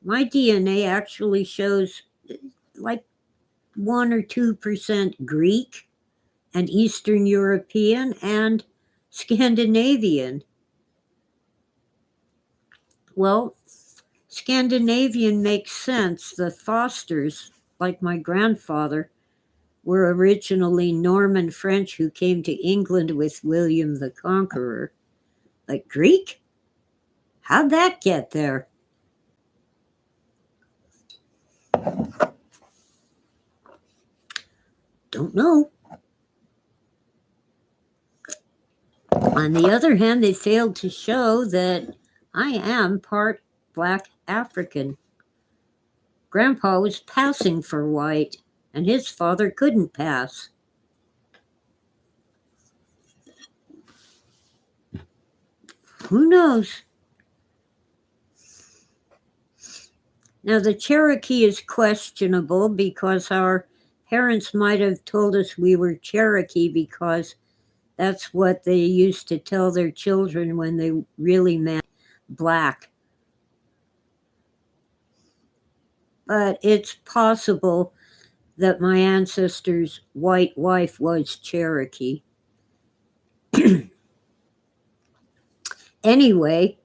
Speaker 1: My DNA actually shows like 1 or 2% Greek and Eastern European and Scandinavian. Well, Scandinavian makes sense. The Fosters, like my grandfather, were originally Norman French who came to England with William the Conqueror. But Greek? How'd that get there? Don't know. On the other hand, they failed to show that I am part Black African. Grandpa was passing for white, and his father couldn't pass. Who knows? Now, the Cherokee is questionable because our parents might have told us we were Cherokee because that's what they used to tell their children when they really meant black. But it's possible that my ancestor's white wife was Cherokee. Anyway,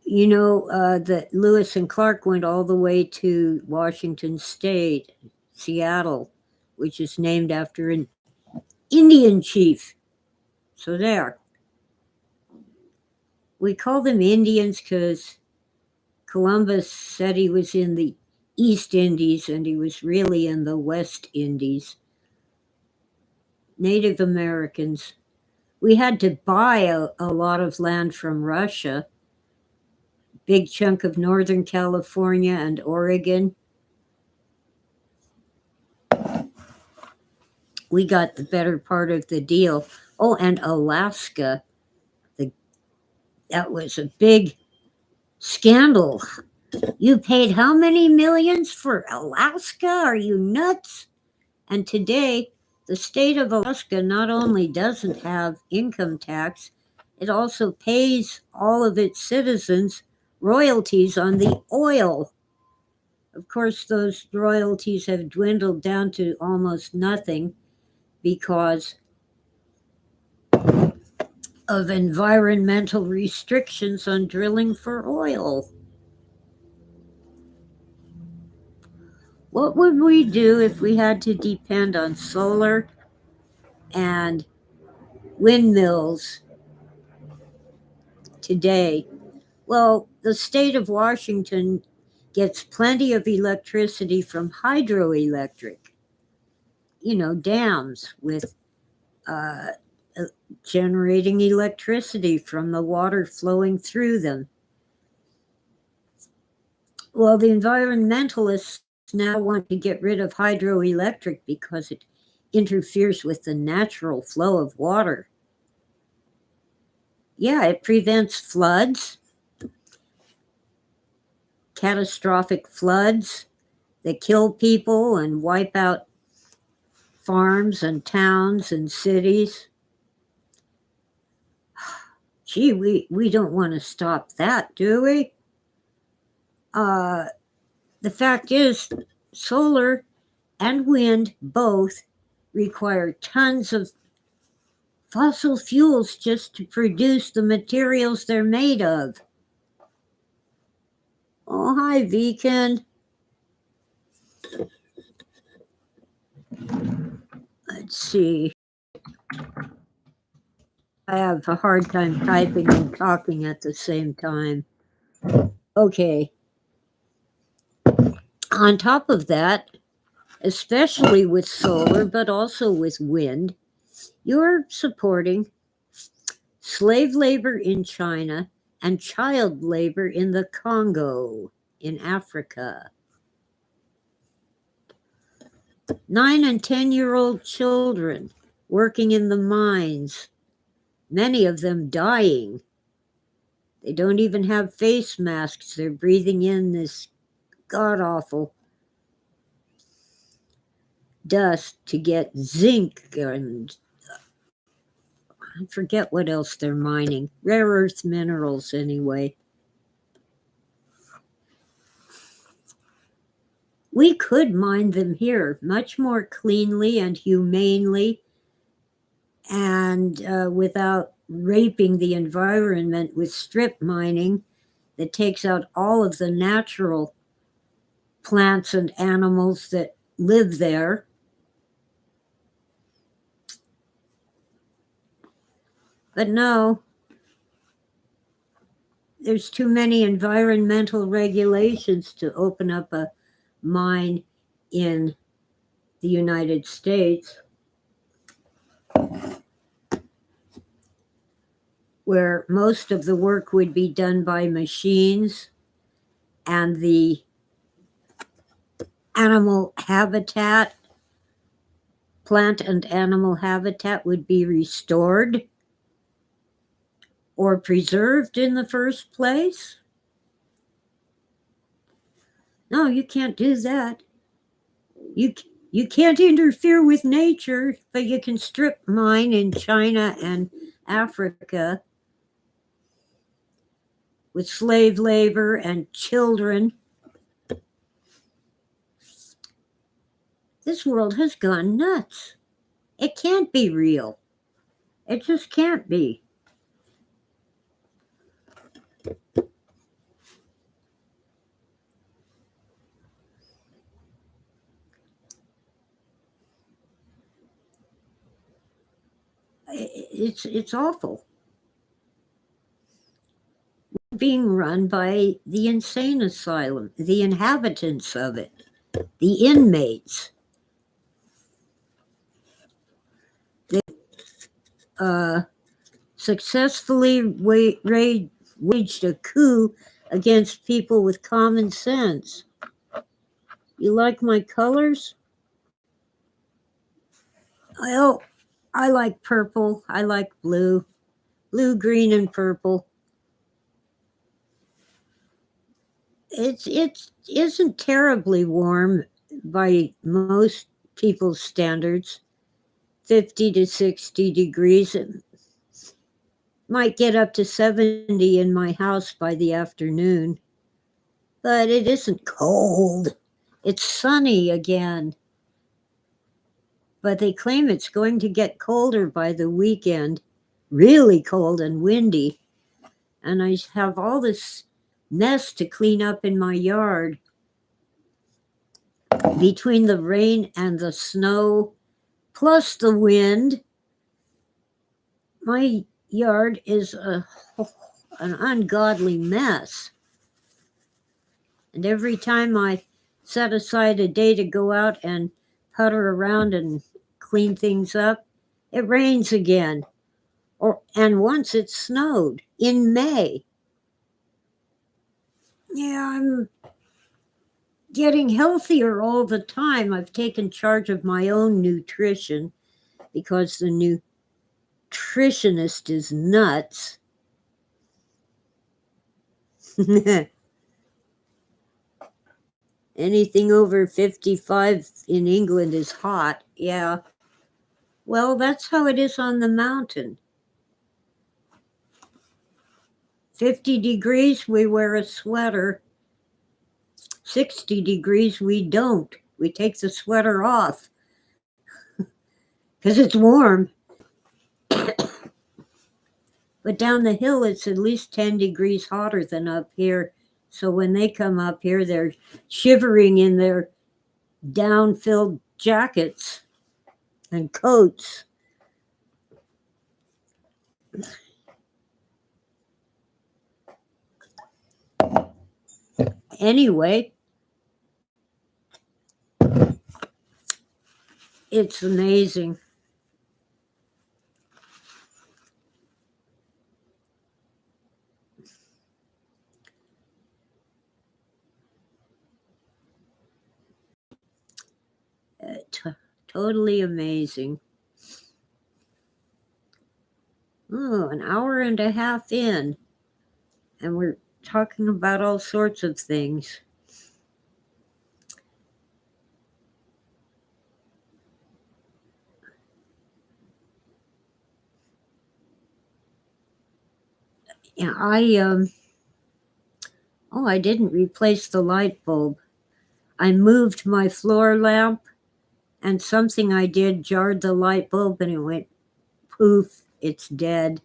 Speaker 1: you know that Lewis and Clark went all the way to Washington State, Seattle, which is named after an Indian chief. So there. We call them Indians because Columbus said he was in the East Indies and he was really in the West Indies. Native Americans. We had to buy a lot of land from Russia, big chunk of Northern California and Oregon. We got the better part of the deal. Oh, and Alaska. That was a big scandal. You paid how many millions for Alaska? Are you nuts? And today, the state of Alaska not only doesn't have income tax, it also pays all of its citizens royalties on the oil. Of course, those royalties have dwindled down to almost nothing because of environmental restrictions on drilling for oil. What would we do if we had to depend on solar and windmills today? Well, the state of Washington gets plenty of electricity from hydroelectric, dams with uh, generating electricity from the water flowing through them. Well, the environmentalists now want to get rid of hydroelectric because it interferes with the natural flow of water. Yeah, it prevents floods, catastrophic floods that kill people and wipe out farms and towns and cities. Gee, we don't want to stop that, do we? The fact is, solar and wind both require tons of fossil fuels just to produce the materials they're made of. Oh, hi, Viken. Let's see. I have a hard time typing and talking at the same time. Okay. On top of that, especially with solar, but also with wind, you're supporting slave labor in China and child labor in the Congo in Africa. 9 and 10-year-old children working in the mines, many of them dying. They don't even have face masks. They're breathing in this god-awful dust to get zinc and I forget what else they're mining. Rare earth minerals, anyway. We could mine them here much more cleanly and humanely and without raping the environment with strip mining that takes out all of the natural plants and animals that live there. But no, there's too many environmental regulations to open up a mine in the United States, where most of the work would be done by machines and the animal habitat, plant and animal habitat would be restored or preserved in the first place. No, you can't do that. You can't interfere with nature, but you can strip mine in China and Africa with slave labor and children. This world has gone nuts. It can't be real. It just can't be. It's awful. Being run by the insane asylum, the inhabitants of it, the inmates. They successfully waged a coup against people with common sense. You like my colors? Well, I like purple. I like blue. Blue, green, and purple. It isn't terribly warm by most people's standards. 50 to 60 degrees. It might get up to 70 in my house by the afternoon. But it isn't cold. It's sunny again. But they claim it's going to get colder by the weekend. really cold and windy. And I have all this mess to clean up in my yard between the rain and the snow, plus the wind. My yard is an ungodly mess. And every time I set aside a day to go out and putter around and clean things up, it rains again. And once it snowed in May. Yeah, I'm getting healthier all the time. I've taken charge of my own nutrition because the nutritionist is nuts. Anything over 55 in England is hot. Yeah. Well, that's how it is on the mountain. 50 degrees, we wear a sweater. 60 degrees, we don't. We take the sweater off because it's warm. But down the hill, it's at least 10 degrees hotter than up here. So when they come up here, they're shivering in their down-filled jackets and coats. Anyway, it's amazing. Totally amazing. Oh, an hour and a half in, and we're talking about all sorts of things. Yeah, I didn't replace the light bulb. I moved my floor lamp, and something I did jarred the light bulb, and it went poof, it's dead.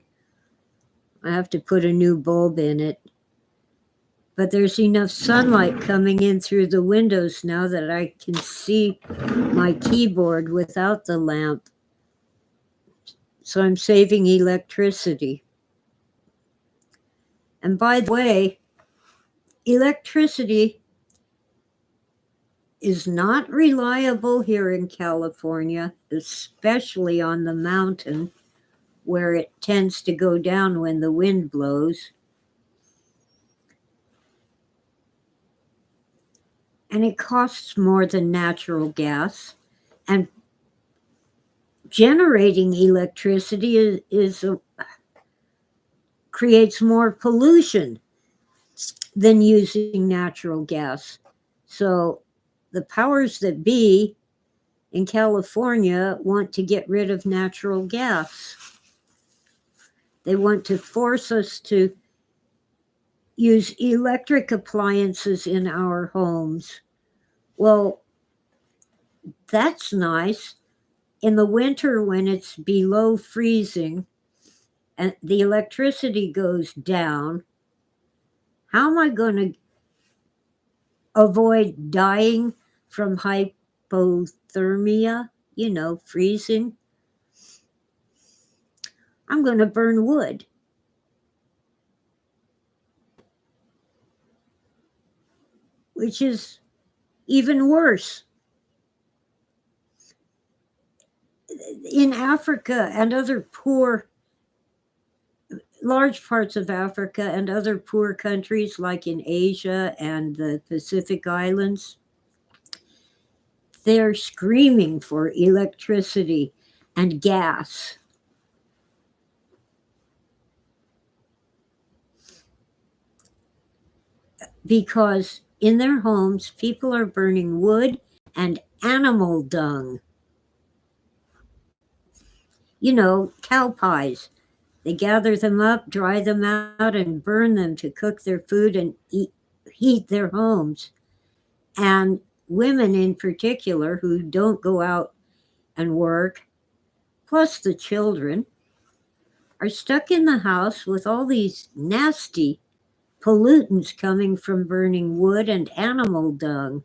Speaker 1: I have to put a new bulb in it. But there's enough sunlight coming in through the windows now that I can see my keyboard without the lamp. So I'm saving electricity. And by the way, electricity is not reliable here in California, especially on the mountain where it tends to go down when the wind blows. And it costs more than natural gas. And generating electricity creates more pollution than using natural gas. So the powers that be in California want to get rid of natural gas. They want to force us to use electric appliances in our homes. Well, that's nice. In the winter, when it's below freezing and the electricity goes down, how am I going to avoid dying from hypothermia? Freezing. I'm going to burn wood. Which is even worse. In Africa and other large parts of Africa and other poor countries like in Asia and the Pacific Islands, they're screaming for electricity and gas. Because in their homes, people are burning wood and animal dung. Cow pies. They gather them up, dry them out, and burn them to cook their food and heat their homes. And women in particular who don't go out and work, plus the children, are stuck in the house with all these nasty pollutants coming from burning wood and animal dung.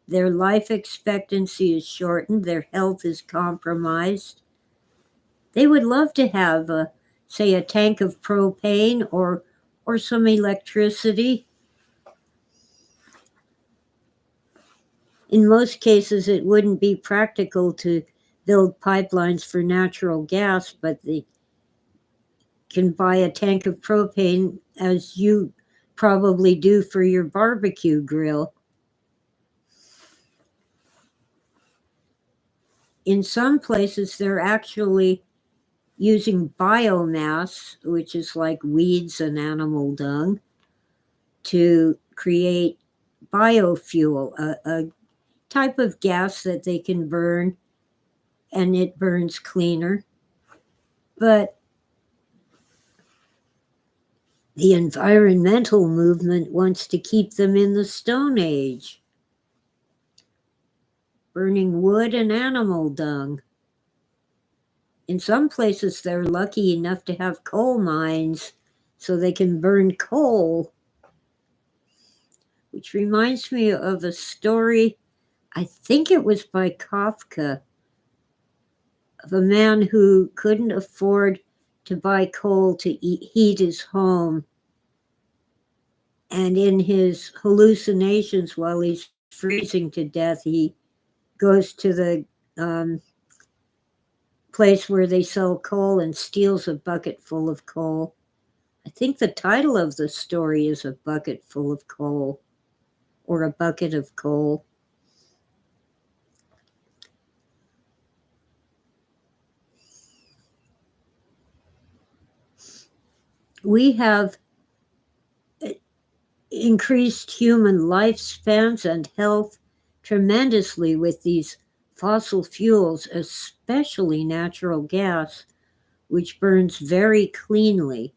Speaker 1: Their life expectancy is shortened, their health is compromised. They would love to have, say, a tank of propane or some electricity. In most cases, it wouldn't be practical to build pipelines for natural gas, but they can buy a tank of propane, as you probably do for your barbecue grill. In some places, they're actually using biomass, which is like weeds and animal dung, to create biofuel, a type of gas that they can burn, and it burns cleaner. But the environmental movement wants to keep them in the Stone Age, burning wood and animal dung. In some places, they're lucky enough to have coal mines so they can burn coal, which reminds me of a story, I think it was by Kafka, of a man who couldn't afford to buy coal to heat his home. And in his hallucinations, while he's freezing to death, he goes to the place where they sell coal and steals a bucket full of coal. I think the title of the story is A Bucket Full of Coal, or A Bucket of Coal. We have increased human lifespans and health tremendously with these fossil fuels, especially natural gas, which burns very cleanly.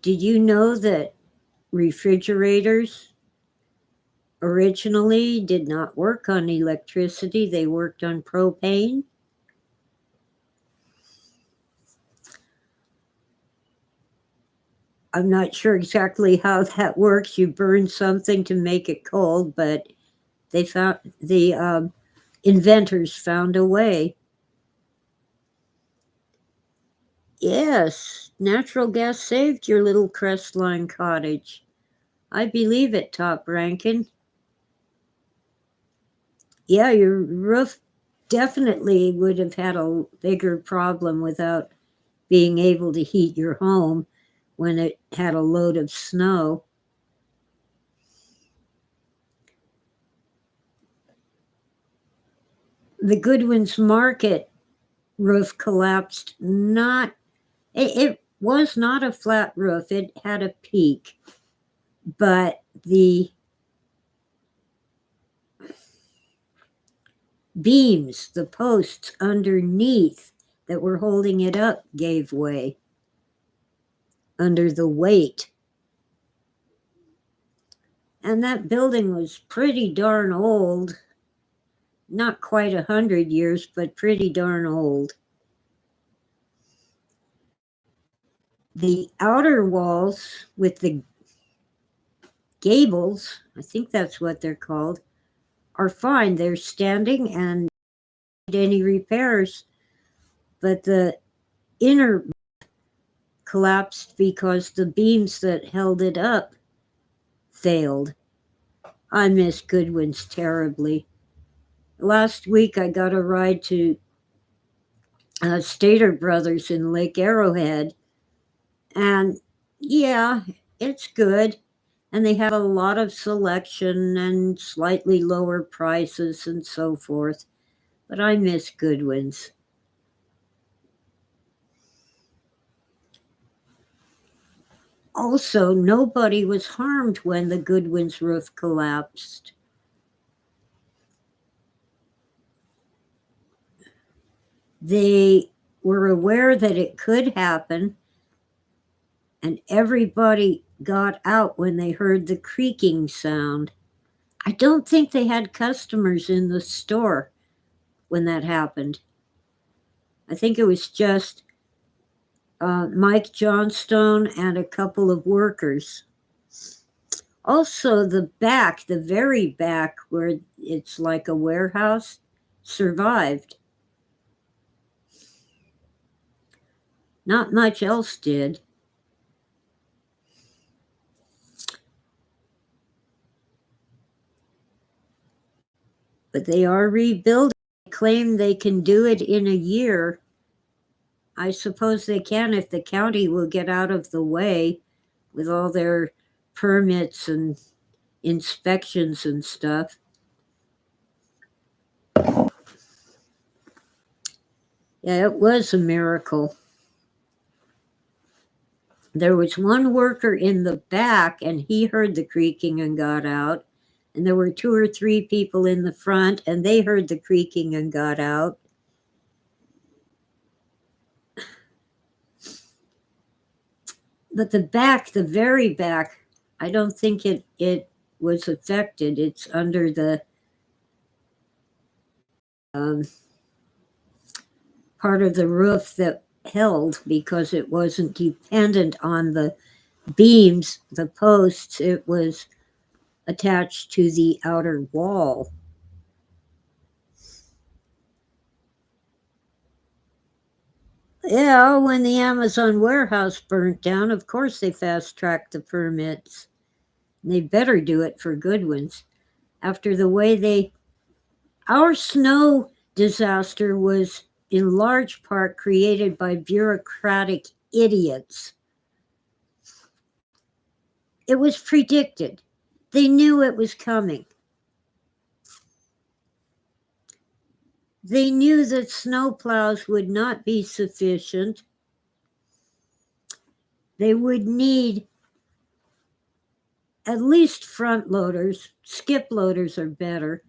Speaker 1: Did you know that refrigerators originally did not work on electricity? They worked on propane. I'm not sure exactly how that works. You burn something to make it cold, but they found the inventors found a way. Yes, natural gas saved your little Crestline cottage. I believe it, Top Rankin. Yeah, your roof definitely would have had a bigger problem without being able to heat your home when it had a load of snow. The Goodwin's Market roof collapsed. It was not a flat roof, it had a peak, but the beams, the posts underneath that were holding it up, gave way under the weight. And that building was pretty darn old. Not quite 100 years, but pretty darn old. The outer walls with the gables, I think that's what they're called, are fine. They're standing and don't need any repairs. But the inner collapsed because the beams that held it up failed. I miss Goodwin's terribly. Last week I got a ride to Stater Brothers in Lake Arrowhead, and yeah, it's good. And they have a lot of selection and slightly lower prices and so forth. But I miss Goodwin's. Also, nobody was harmed when the Goodwin's roof collapsed. They were aware that it could happen, and everybody got out when they heard the creaking sound. I don't think they had customers in the store. when that happened. I think it was just Mike Johnstone and a couple of workers. Also, the very back, where it's like a warehouse, survived. Not much else did. But they are rebuilding. They claim they can do it in a year. I suppose they can if the county will get out of the way with all their permits and inspections and stuff. Yeah, it was a miracle. There was one worker in the back, and he heard the creaking and got out. And there were 2 or 3 people in the front, and they heard the creaking and got out. But the very back, I don't think it was affected. It's under the part of the roof that held, because it wasn't dependent on the beams, the posts. It was attached to the outer wall. Yeah, when the Amazon warehouse burnt down, of course they fast-tracked the permits. They better do it for good ones. After the way our snow disaster was in large part created by bureaucratic idiots. It was predicted. They knew it was coming. They knew that snowplows would not be sufficient. They would need at least front loaders, skip loaders are better,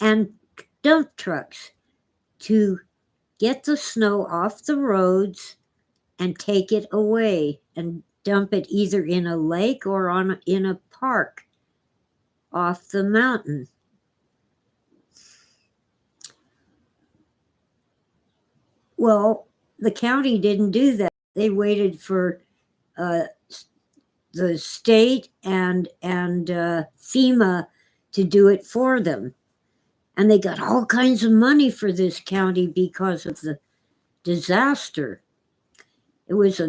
Speaker 1: and dump trucks to get the snow off the roads and take it away and dump it either in a lake or in a park off the mountain. Well, the county didn't do that. They waited for the state and FEMA to do it for them. And they got all kinds of money for this county because of the disaster. It was a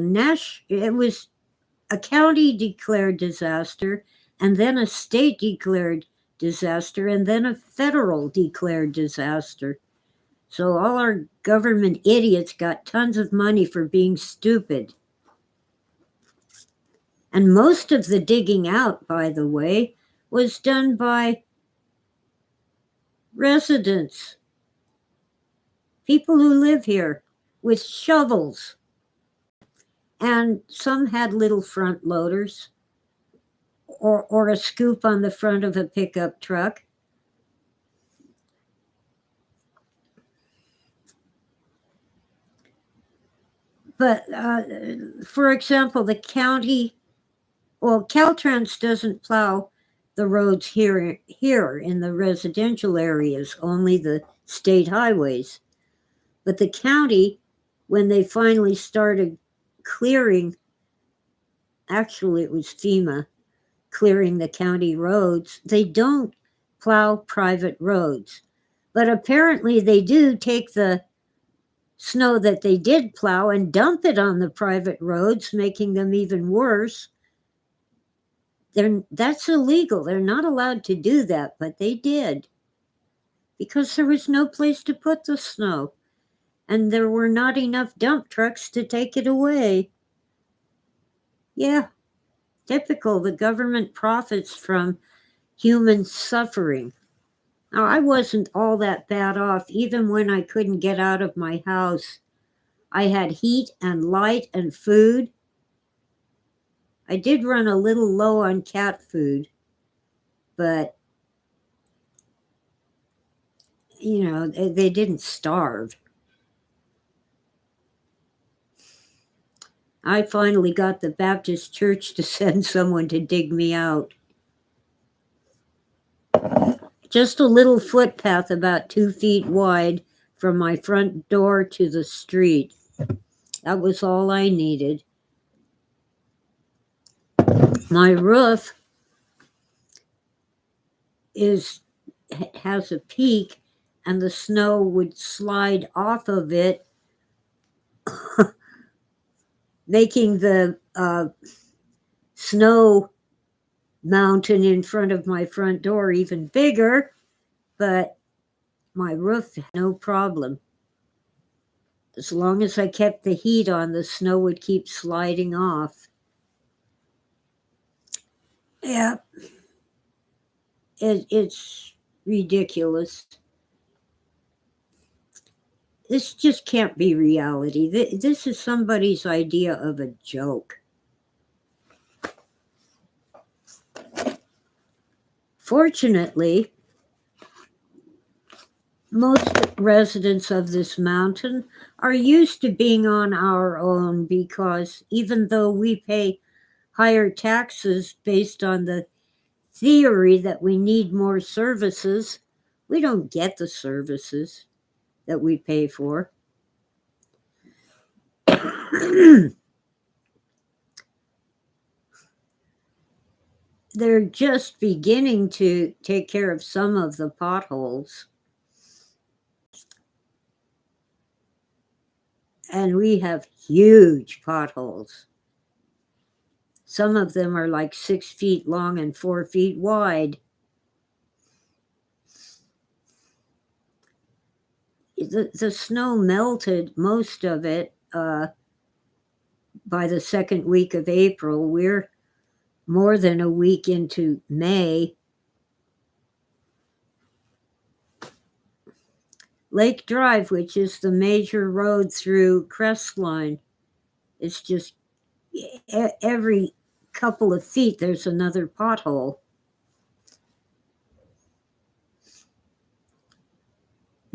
Speaker 1: county declared disaster, and then a state declared disaster, and then a federal declared disaster. So all our government idiots got tons of money for being stupid. And most of the digging out, by the way, was done by residents, people who live here, with shovels. And some had little front loaders or a scoop on the front of a pickup truck. But for example, the county, well, Caltrans doesn't plow the roads here in the residential areas, only the state highways. But the county, when they finally started clearing, actually it was FEMA clearing the county roads, they don't plow private roads. But apparently they do take the snow that they did plow and dump it on the private roads, making them even worse. That's illegal. They're not allowed to do that, but they did, because there was no place to put the snow, and there were not enough dump trucks to take it away. Yeah, typical. The government profits from human suffering. Now, I wasn't all that bad off, even when I couldn't get out of my house. I had heat and light and food. I did run a little low on cat food, but, they didn't starve. I finally got the Baptist church to send someone to dig me out. just a little footpath about 2 feet wide from my front door to the street. That was all I needed. My roof has a peak, and the snow would slide off of it, making the snow mountain in front of my front door even bigger, but my roof had no problem. As long as I kept the heat on, the snow would keep sliding off. Yeah, it's ridiculous. This just can't be reality. This is somebody's idea of a joke. Fortunately, most residents of this mountain are used to being on our own, because even though we pay higher taxes based on the theory that we need more services, we don't get the services that we pay for. They're just beginning to take care of some of the potholes. And we have huge potholes. Some of them are like 6 feet long and 4 feet wide. The snow melted, most of it, by the second week of April. We're more than a week into May. Lake Drive, which is the major road through Crestline, it's just every couple of feet there's another pothole.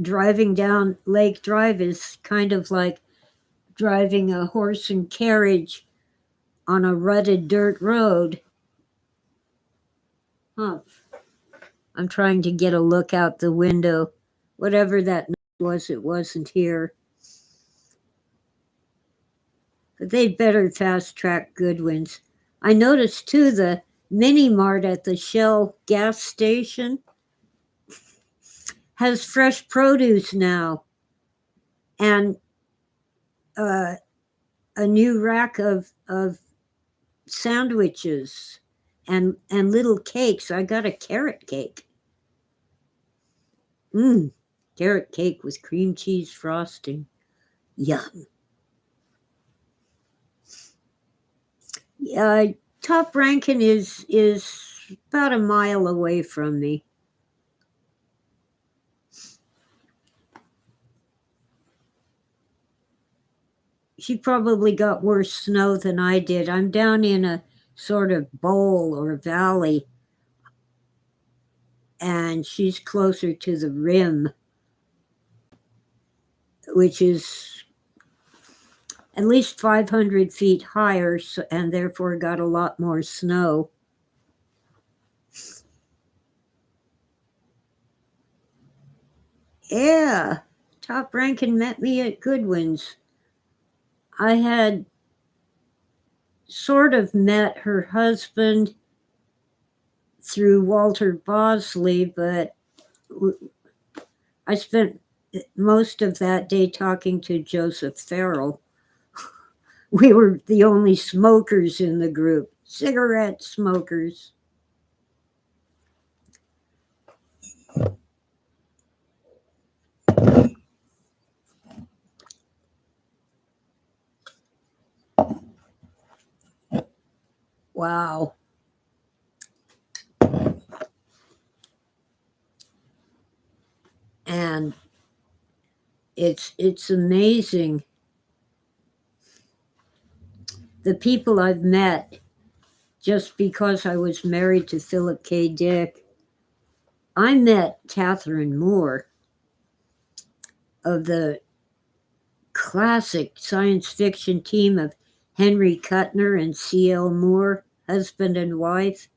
Speaker 1: Driving down Lake Drive is kind of like driving a horse and carriage on a rutted dirt road. Huh. I'm trying to get a look out the window. Whatever that was, it wasn't here. But they'd better fast track Goodwin's. I noticed too the mini mart at the Shell gas station has fresh produce now, and a new rack of sandwiches and little cakes. I got a carrot cake. Carrot cake with cream cheese frosting. Yum. Top Rankin is about a mile away from me. She probably got worse snow than I did. I'm down in a sort of bowl or valley, and she's closer to the rim, which is at least 500 feet higher, and therefore got a lot more snow. Yeah, Top Rankin met me at Goodwin's. I had sort of met her husband through Walter Bosley, but I spent most of that day talking to Joseph Farrell. We were the only smokers in the group, cigarette smokers. Wow. And it's amazing the people I've met just because I was married to Philip K. Dick. I met Catherine Moore of the classic science fiction team of Henry Kuttner and C.L. Moore, husband and wife.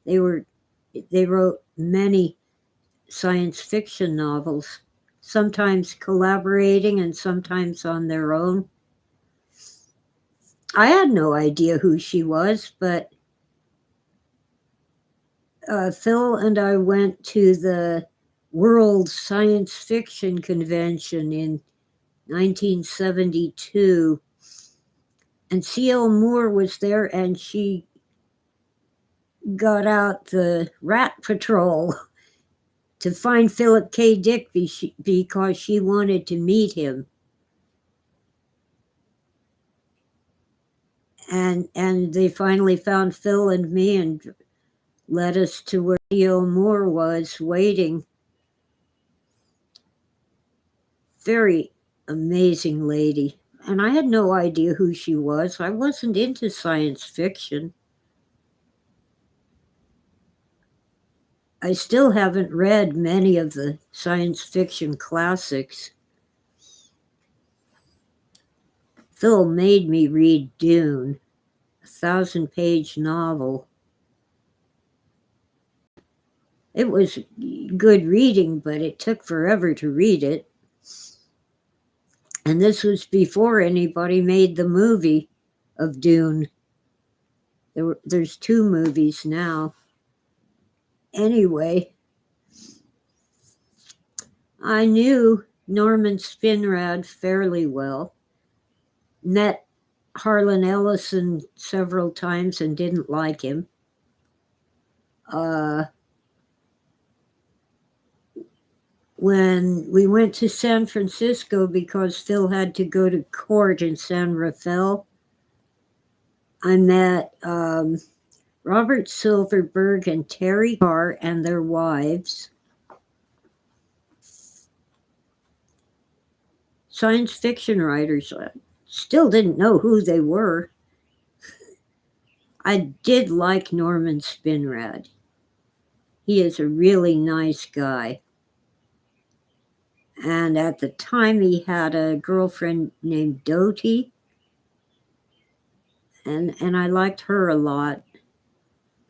Speaker 1: They wrote many science fiction novels, sometimes collaborating and sometimes on their own. I had no idea who she was, but Phil and I went to the World Science Fiction Convention in 1972, and C.L. Moore was there, and she got out the Rat Patrol to find Philip K. Dick because she wanted to meet him. And they finally found Phil and me and led us to where C.L. Moore was waiting. Very amazing lady. And I had no idea who she was. I wasn't into science fiction. I still haven't read many of the science fiction classics. Phil made me read Dune, a 1,000-page novel. It was good reading, but it took forever to read it. And this was before anybody made the movie of Dune. There's 2 movies now. Anyway, I knew Norman Spinrad fairly well. Met Harlan Ellison several times and didn't like him. When we went to San Francisco because Phil had to go to court in San Rafael, I met Robert Silverberg and Terry Carr and their wives. Science fiction writers. I still didn't know who they were. I did like Norman Spinrad. He is a really nice guy. And at the time, he had a girlfriend named Doty. And I liked her a lot.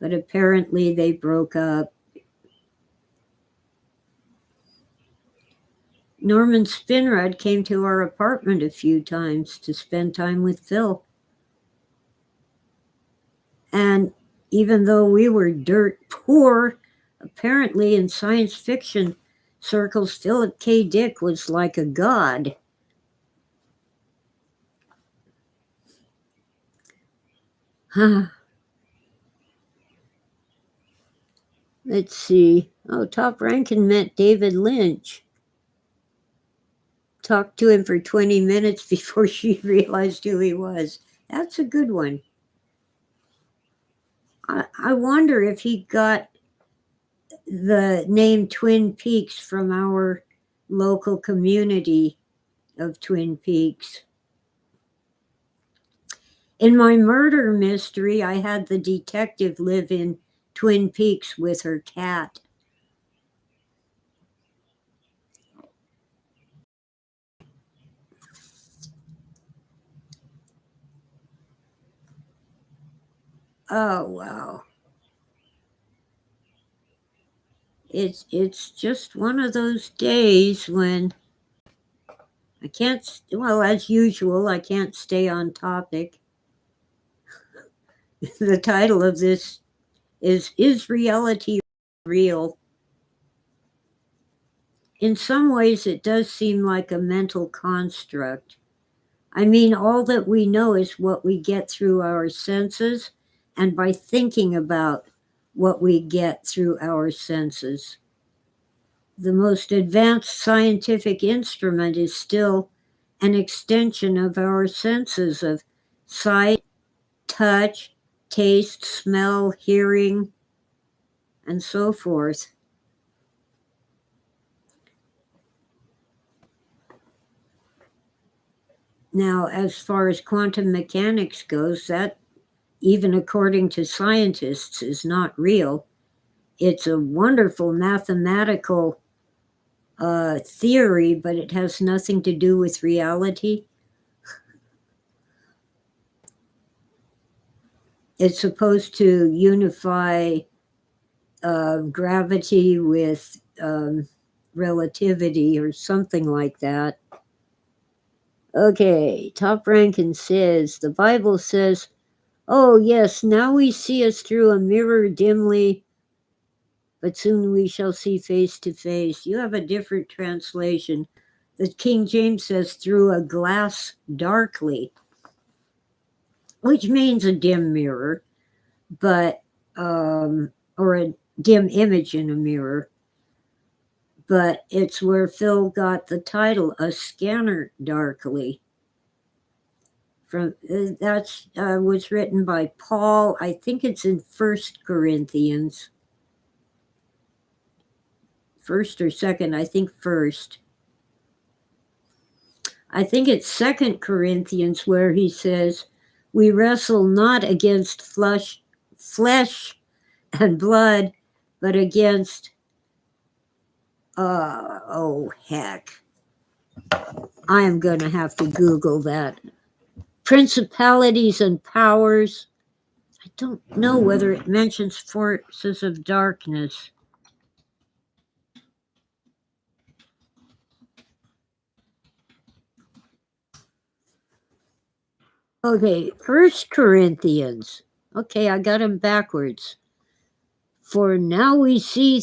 Speaker 1: But apparently they broke up. Norman Spinrad came to our apartment a few times to spend time with Phil. And even though we were dirt poor, apparently in science fiction circles, Philip K. Dick was like a god. Let's see. Oh, Top Rankin met David Lynch. Talked to him for 20 minutes before she realized who he was. That's a good one. I wonder if he got the name Twin Peaks from our local community of Twin Peaks. In my murder mystery, I had the detective live in Twin Peaks with her cat. Oh, wow. It's just one of those days when I can't, well, as usual, I can't stay on topic. The title of this is reality real? In some ways, it does seem like a mental construct. I mean, all that we know is what we get through our senses and by thinking about what we get through our senses. The most advanced scientific instrument is still an extension of our senses of sight, touch, taste, smell, hearing, and so forth. Now, as far as quantum mechanics goes, that, even according to scientists, is not real. It's a wonderful mathematical theory, but it has nothing to do with reality. It's supposed to unify gravity with relativity or something like that. Okay, Top Rankin says, the Bible says, oh yes, now we see us through a mirror dimly, but soon we shall see face to face. You have a different translation. The King James says through a glass darkly, which means a dim mirror, but or a dim image in a mirror. But it's where Phil got the title, A Scanner Darkly. From that's was written by Paul. I think it's in 1 Corinthians. First or second, I think first. I think it's 2 Corinthians where he says, we wrestle not against flesh and blood, but against, oh heck. I am going to have to Google that. Principalities and powers. I don't know whether it mentions forces of darkness. Okay, 1 Corinthians. Okay, I got them backwards. For now we see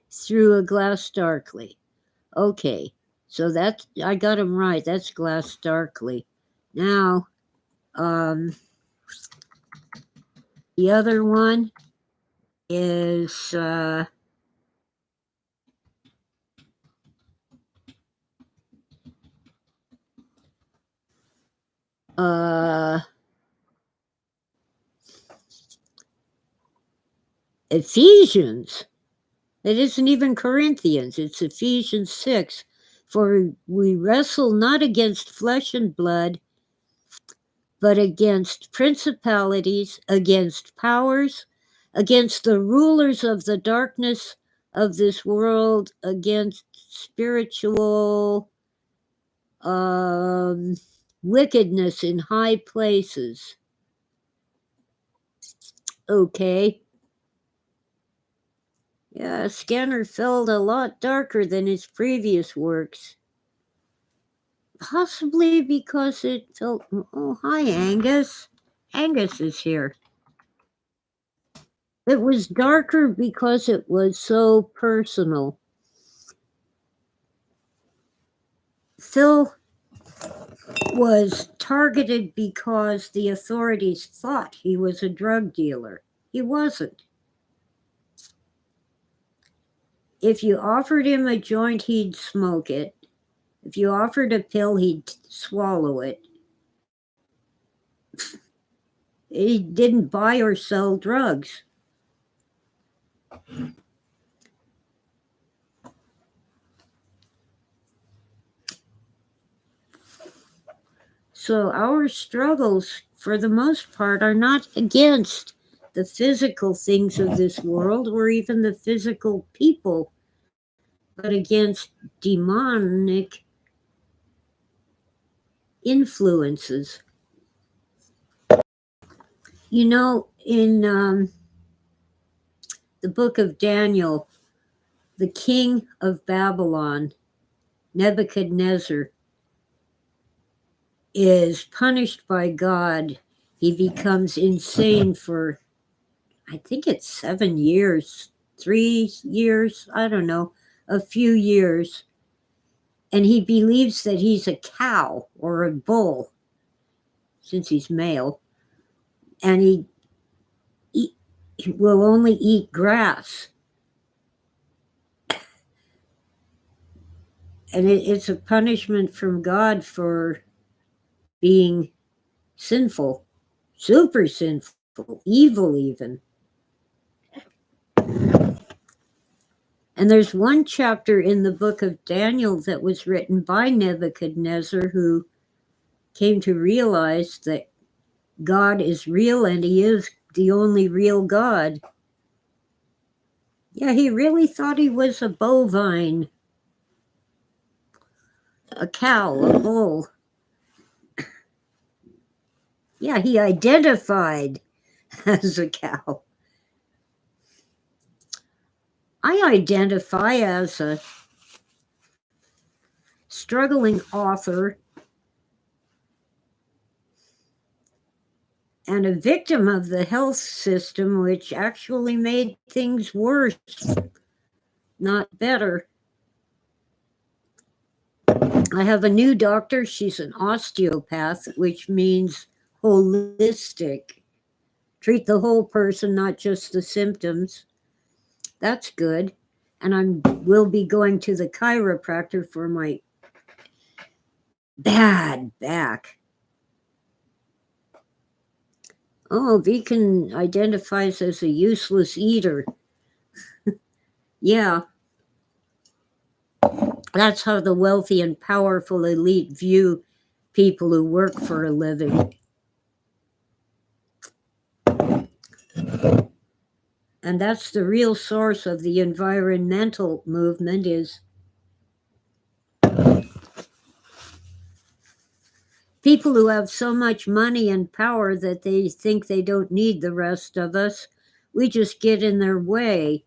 Speaker 1: through a glass darkly. Okay, so that I got them right. That's glass darkly. Now, the other one is Ephesians. It isn't even Corinthians, it's Ephesians 6. For we wrestle not against flesh and blood, but against principalities, against powers, against the rulers of the darkness of this world, against spiritual wickedness in high places. Okay. Yeah, Scanner felt a lot darker than his previous works. Possibly because it felt. Oh, hi, Angus. Angus is here. It was darker because it was so personal. Phil was targeted because the authorities thought he was a drug dealer. He wasn't. If you offered him a joint, he'd smoke it. If you offered a pill, he'd swallow it. He didn't buy or sell drugs. So our struggles, for the most part, are not against the physical things of this world or even the physical people, but against demonic influences. You know, in the book of Daniel, the king of Babylon, Nebuchadnezzar, is punished by God. He becomes insane for, I think it's 7 years, 3 years, I don't know, a few years. And he believes that he's a cow or a bull, since he's male, and he will only eat grass. And it's a punishment from God for being sinful, super sinful, evil even. And there's one chapter in the book of Daniel that was written by Nebuchadnezzar, who came to realize that God is real and he is the only real God. Yeah, he really thought he was a bovine, a cow, a bull. Yeah, he identified as a cow. I identify as a struggling author and a victim of the health system, which actually made things worse, not better. I have a new doctor. She's an osteopath, which means holistic. Treat the whole person, not just the symptoms. That's good. And I will be going to the chiropractor for my bad back. Oh, Beacon identifies as a useless eater. Yeah. That's how the wealthy and powerful elite view people who work for a living. And that's the real source of the environmental movement is people who have so much money and power that they think they don't need the rest of us. We just get in their way.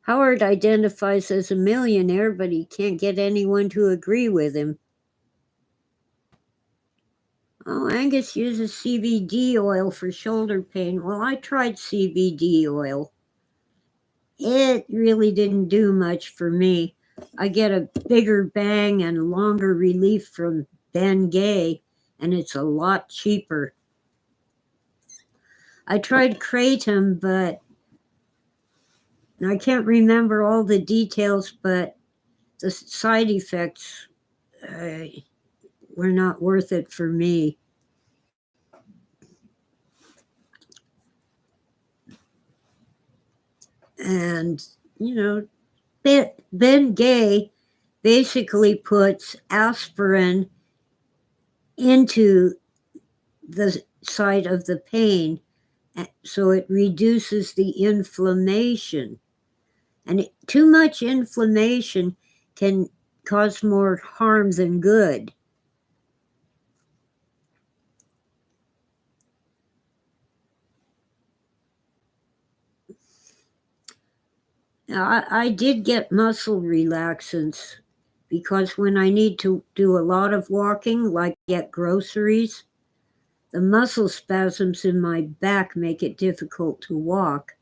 Speaker 1: Howard identifies as a millionaire, but he can't get anyone to agree with him. Oh, Angus uses CBD oil for shoulder pain. Well, I tried CBD oil. It really didn't do much for me. I get a bigger bang and longer relief from Bengay, and it's a lot cheaper. I tried Kratom, but I can't remember all the details, but the side effects were not worth it for me. And, Bengay basically puts aspirin into the site of the pain, so it reduces the inflammation. And too much inflammation can cause more harm than good. Now, I did get muscle relaxants because when I need to do a lot of walking, like get groceries, the muscle spasms in my back make it difficult to walk,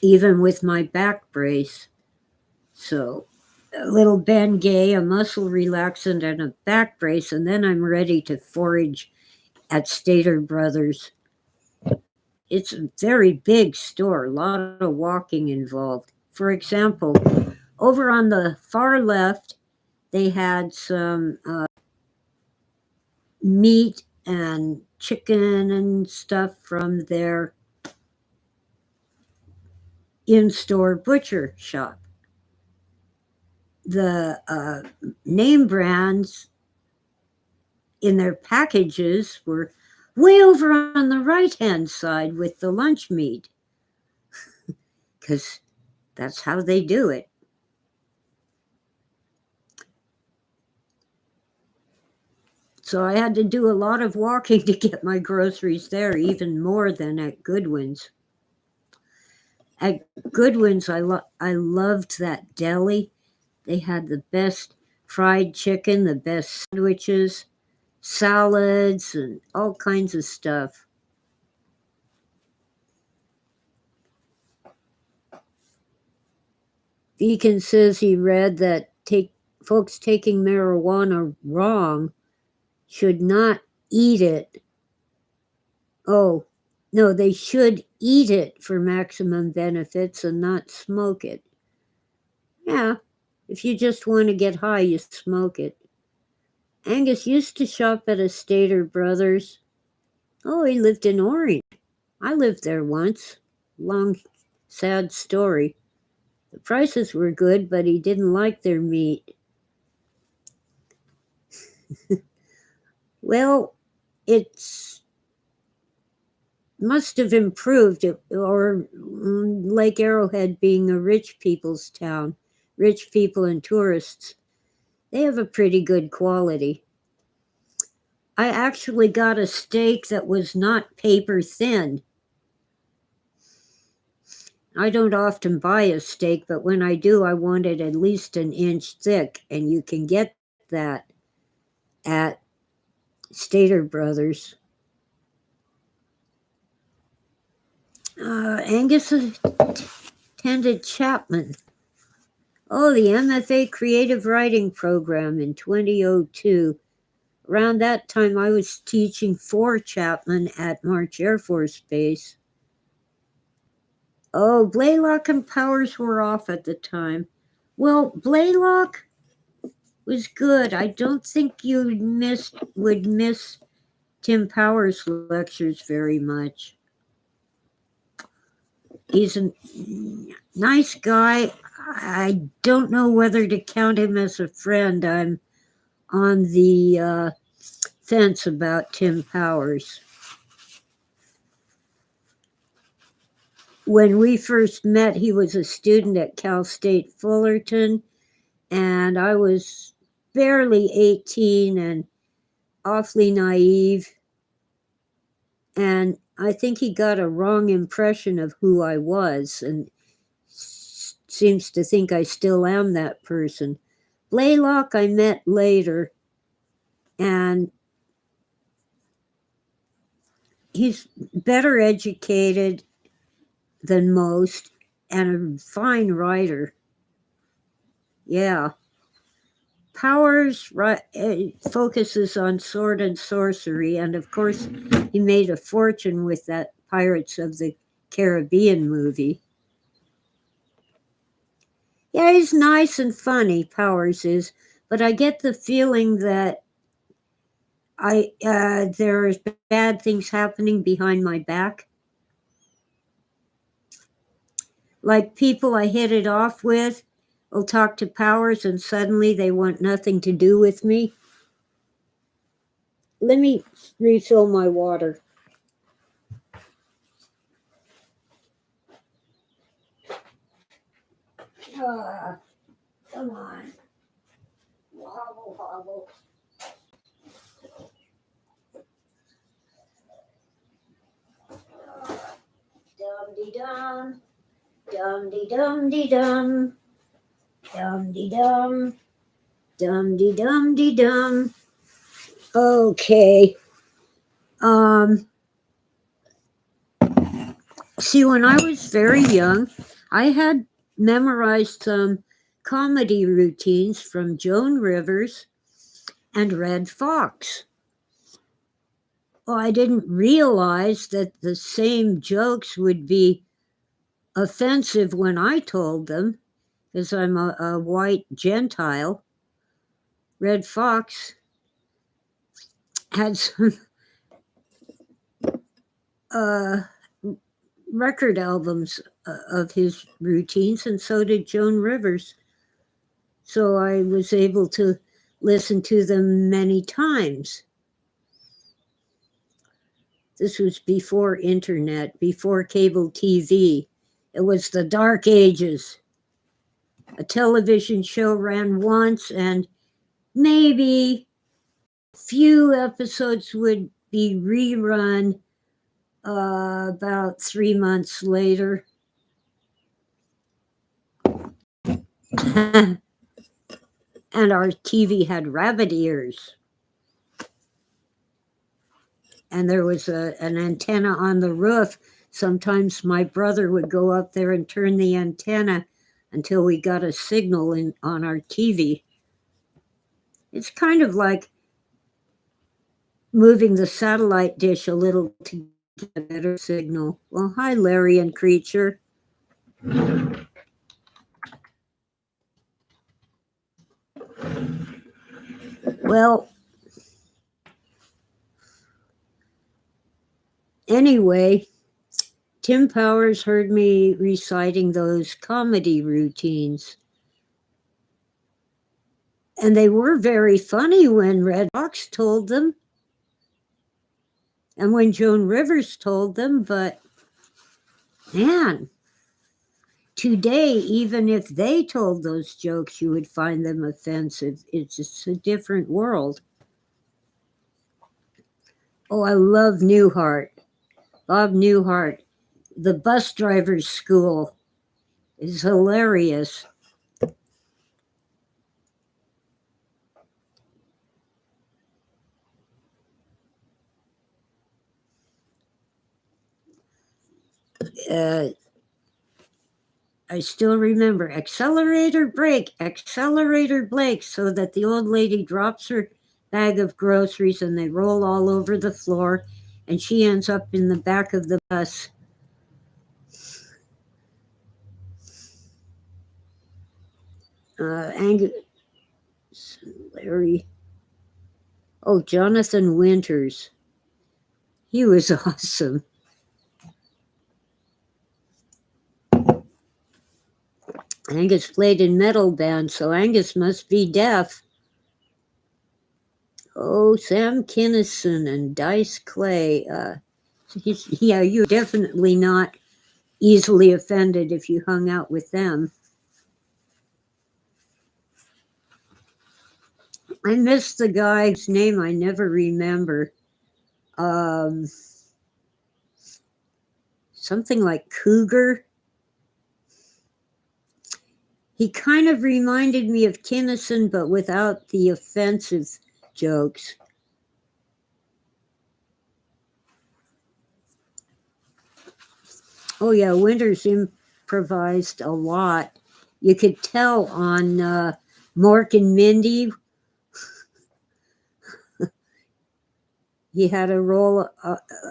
Speaker 1: even with my back brace. So a little Bengay, a muscle relaxant, and a back brace, and then I'm ready to forage at Stater Brothers. It's a very big store, a lot of walking involved. For example, over on the far left, they had some meat and chicken and stuff from their in-store butcher shop. The name brands in their packages were way over on the right-hand side with the lunch meat, because that's how they do it. So I had to do a lot of walking to get my groceries there, even more than at Goodwin's. At Goodwin's, I loved that deli. They had the best fried chicken, the best sandwiches, salads, and all kinds of stuff. Deacon says he read that folks taking marijuana wrong should not eat it. Oh, no, they should eat it for maximum benefits and not smoke it. Yeah, if you just want to get high, you smoke it. Angus used to shop at a Stater Brothers. Oh, he lived in Orange. I lived there once. Long, sad story. The prices were good, but he didn't like their meat. Well, it's must have improved, or Lake Arrowhead being a rich people's town, rich people and tourists, they have a pretty good quality. I actually got a steak that was not paper thin. I don't often buy a steak, but when I do, I want it at least an inch thick, and you can get that at Stater Brothers. Angus attended Chapman. Oh, the MFA Creative Writing Program in 2002. Around that time, I was teaching for Chapman at March Air Force Base. Oh, Blaylock and Powers were off at the time. Well, Blaylock was good. I don't think you would miss Tim Powers' lectures very much. He's a nice guy. I don't know whether to count him as a friend. I'm on the fence about Tim Powers. When we first met, he was a student at Cal State Fullerton, and I was barely 18 and awfully naive. And I think he got a wrong impression of who I was and seems to think I still am that person. Blaylock I met later, and he's better educated than most and a fine writer. Yeah. Powers focuses on sword and sorcery, and of course, he made a fortune with that Pirates of the Caribbean movie. Yeah, he's nice and funny, Powers is, but I get the feeling that there's bad things happening behind my back. Like people I hit it off with will talk to Powers and suddenly they want nothing to do with me. Let me refill my water. Come on. Wobble, wobble. Dum-de-dum. Dum-de-dum-de-dum. Dum-de-dum. Dum-de-dum-de-dum. Okay. See, when I was very young, I had memorized some comedy routines from Joan Rivers and Red Fox. Well, I didn't realize that the same jokes would be offensive when I told them, because I'm a white Gentile. Red Fox had some record albums of his routines, and so did Joan Rivers. So I was able to listen to them many times. This was before internet, before cable TV. It was the dark ages. A television show ran once, and maybe a few episodes would be rerun about 3 months later. And our TV had rabbit ears. And there was an antenna on the roof. Sometimes my brother would go up there and turn the antenna until we got a signal on our TV. It's kind of like moving the satellite dish a little to get a better signal. Well, hi, Larry and Creature. Well, anyway, Tim Powers heard me reciting those comedy routines. And they were very funny when Red Fox told them and when Joan Rivers told them, but man, today, even if they told those jokes, you would find them offensive. It's just a different world. Oh, I love Newhart. Bob Newhart. The bus driver's school is hilarious. Uh, I still remember accelerator brake, so that the old lady drops her bag of groceries and they roll all over the floor, and she ends up in the back of the bus. Angus, Larry, oh, Jonathan Winters. He was awesome. Angus played in metal bands, so Angus must be deaf. Oh, Sam Kinison and Dice Clay. Yeah, you're definitely not easily offended if you hung out with them. I miss the guy whose name I never remember. Um, Something like Cougar. He kind of reminded me of Kinison, but without the offensive jokes. Oh, yeah, Winters improvised a lot. You could tell on Mork and Mindy. He had a role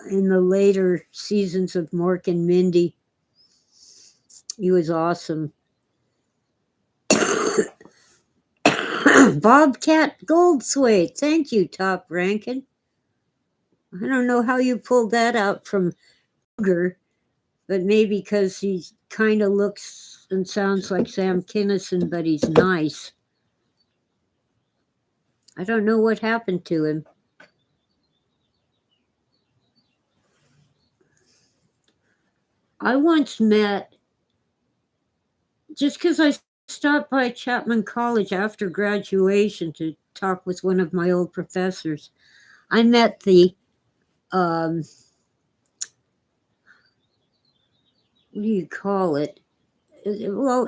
Speaker 1: in the later seasons of Mork and Mindy. He was awesome. Bobcat Goldthwait. Thank you, Top Rankin. I don't know how you pulled that out from Cougar, but maybe because he kind of looks and sounds like Sam Kinison, but he's nice. I don't know what happened to him. I once met, just because I stopped by Chapman College after graduation to talk with one of my old professors, I met the, what do you call it? Well,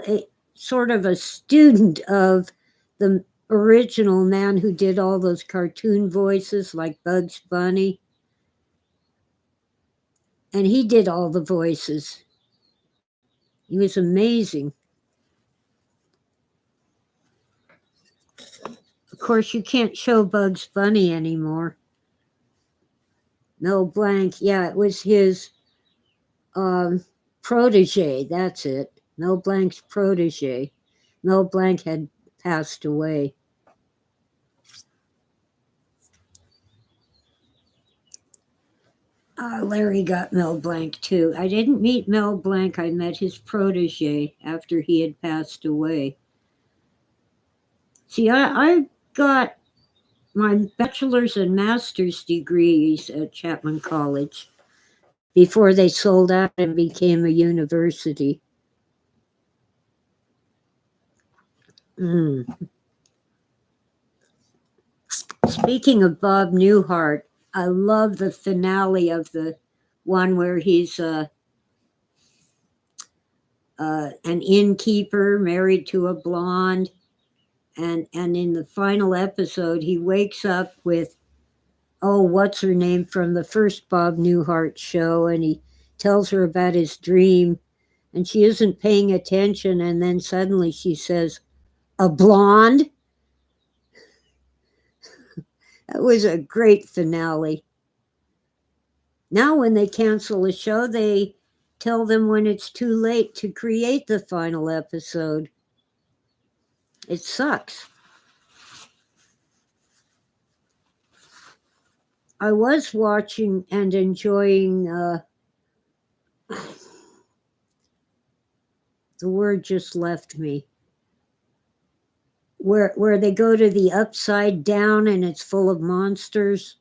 Speaker 1: sort of a student of the original man who did all those cartoon voices like Bugs Bunny. And he did all the voices. He was amazing. Of course, you can't show Bugs Bunny anymore. Mel Blanc, yeah, it was his protege. That's it. Mel Blanc's protege. Mel Blanc had passed away. Larry got Mel Blanc too. I didn't meet Mel Blanc. I met his protege after he had passed away. See, I got my bachelor's and master's degrees at Chapman College before they sold out and became a university. Mm. Speaking of Bob Newhart, I love the finale of the one where he's an innkeeper married to a blonde, and in the final episode he wakes up with, oh, what's her name from the first Bob Newhart show, and he tells her about his dream, and she isn't paying attention, and then suddenly she says, a blonde. That was a great finale. Now when they cancel a show, they tell them when it's too late to create the final episode. It sucks. I was watching and enjoying, the word just left me, where they go to the upside down and it's full of monsters.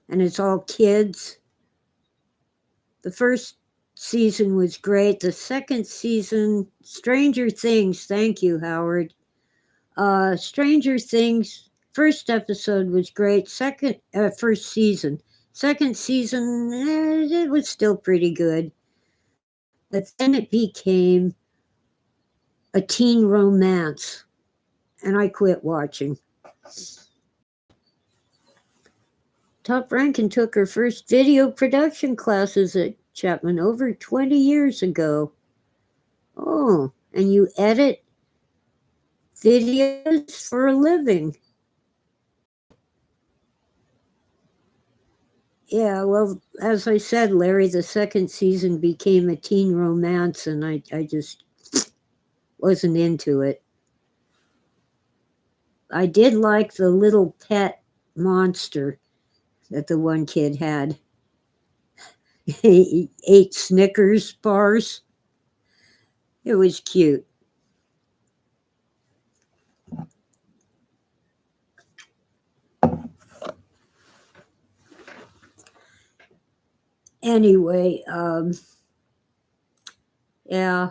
Speaker 1: And it's all kids. The first season was great. The second season, Stranger Things, thank you, Howard. Stranger Things, first episode was great. First season. Second season, it was still pretty good. But then it became a teen romance, and I quit watching. Top Rankin took her first video production classes at Chapman over 20 years ago. Oh, and you edit videos for a living. Yeah, well, as I said, Larry, the second season became a teen romance, and I just wasn't into it. I did like the little pet monster that the one kid had. He ate Snickers bars. It was cute. Anyway, yeah,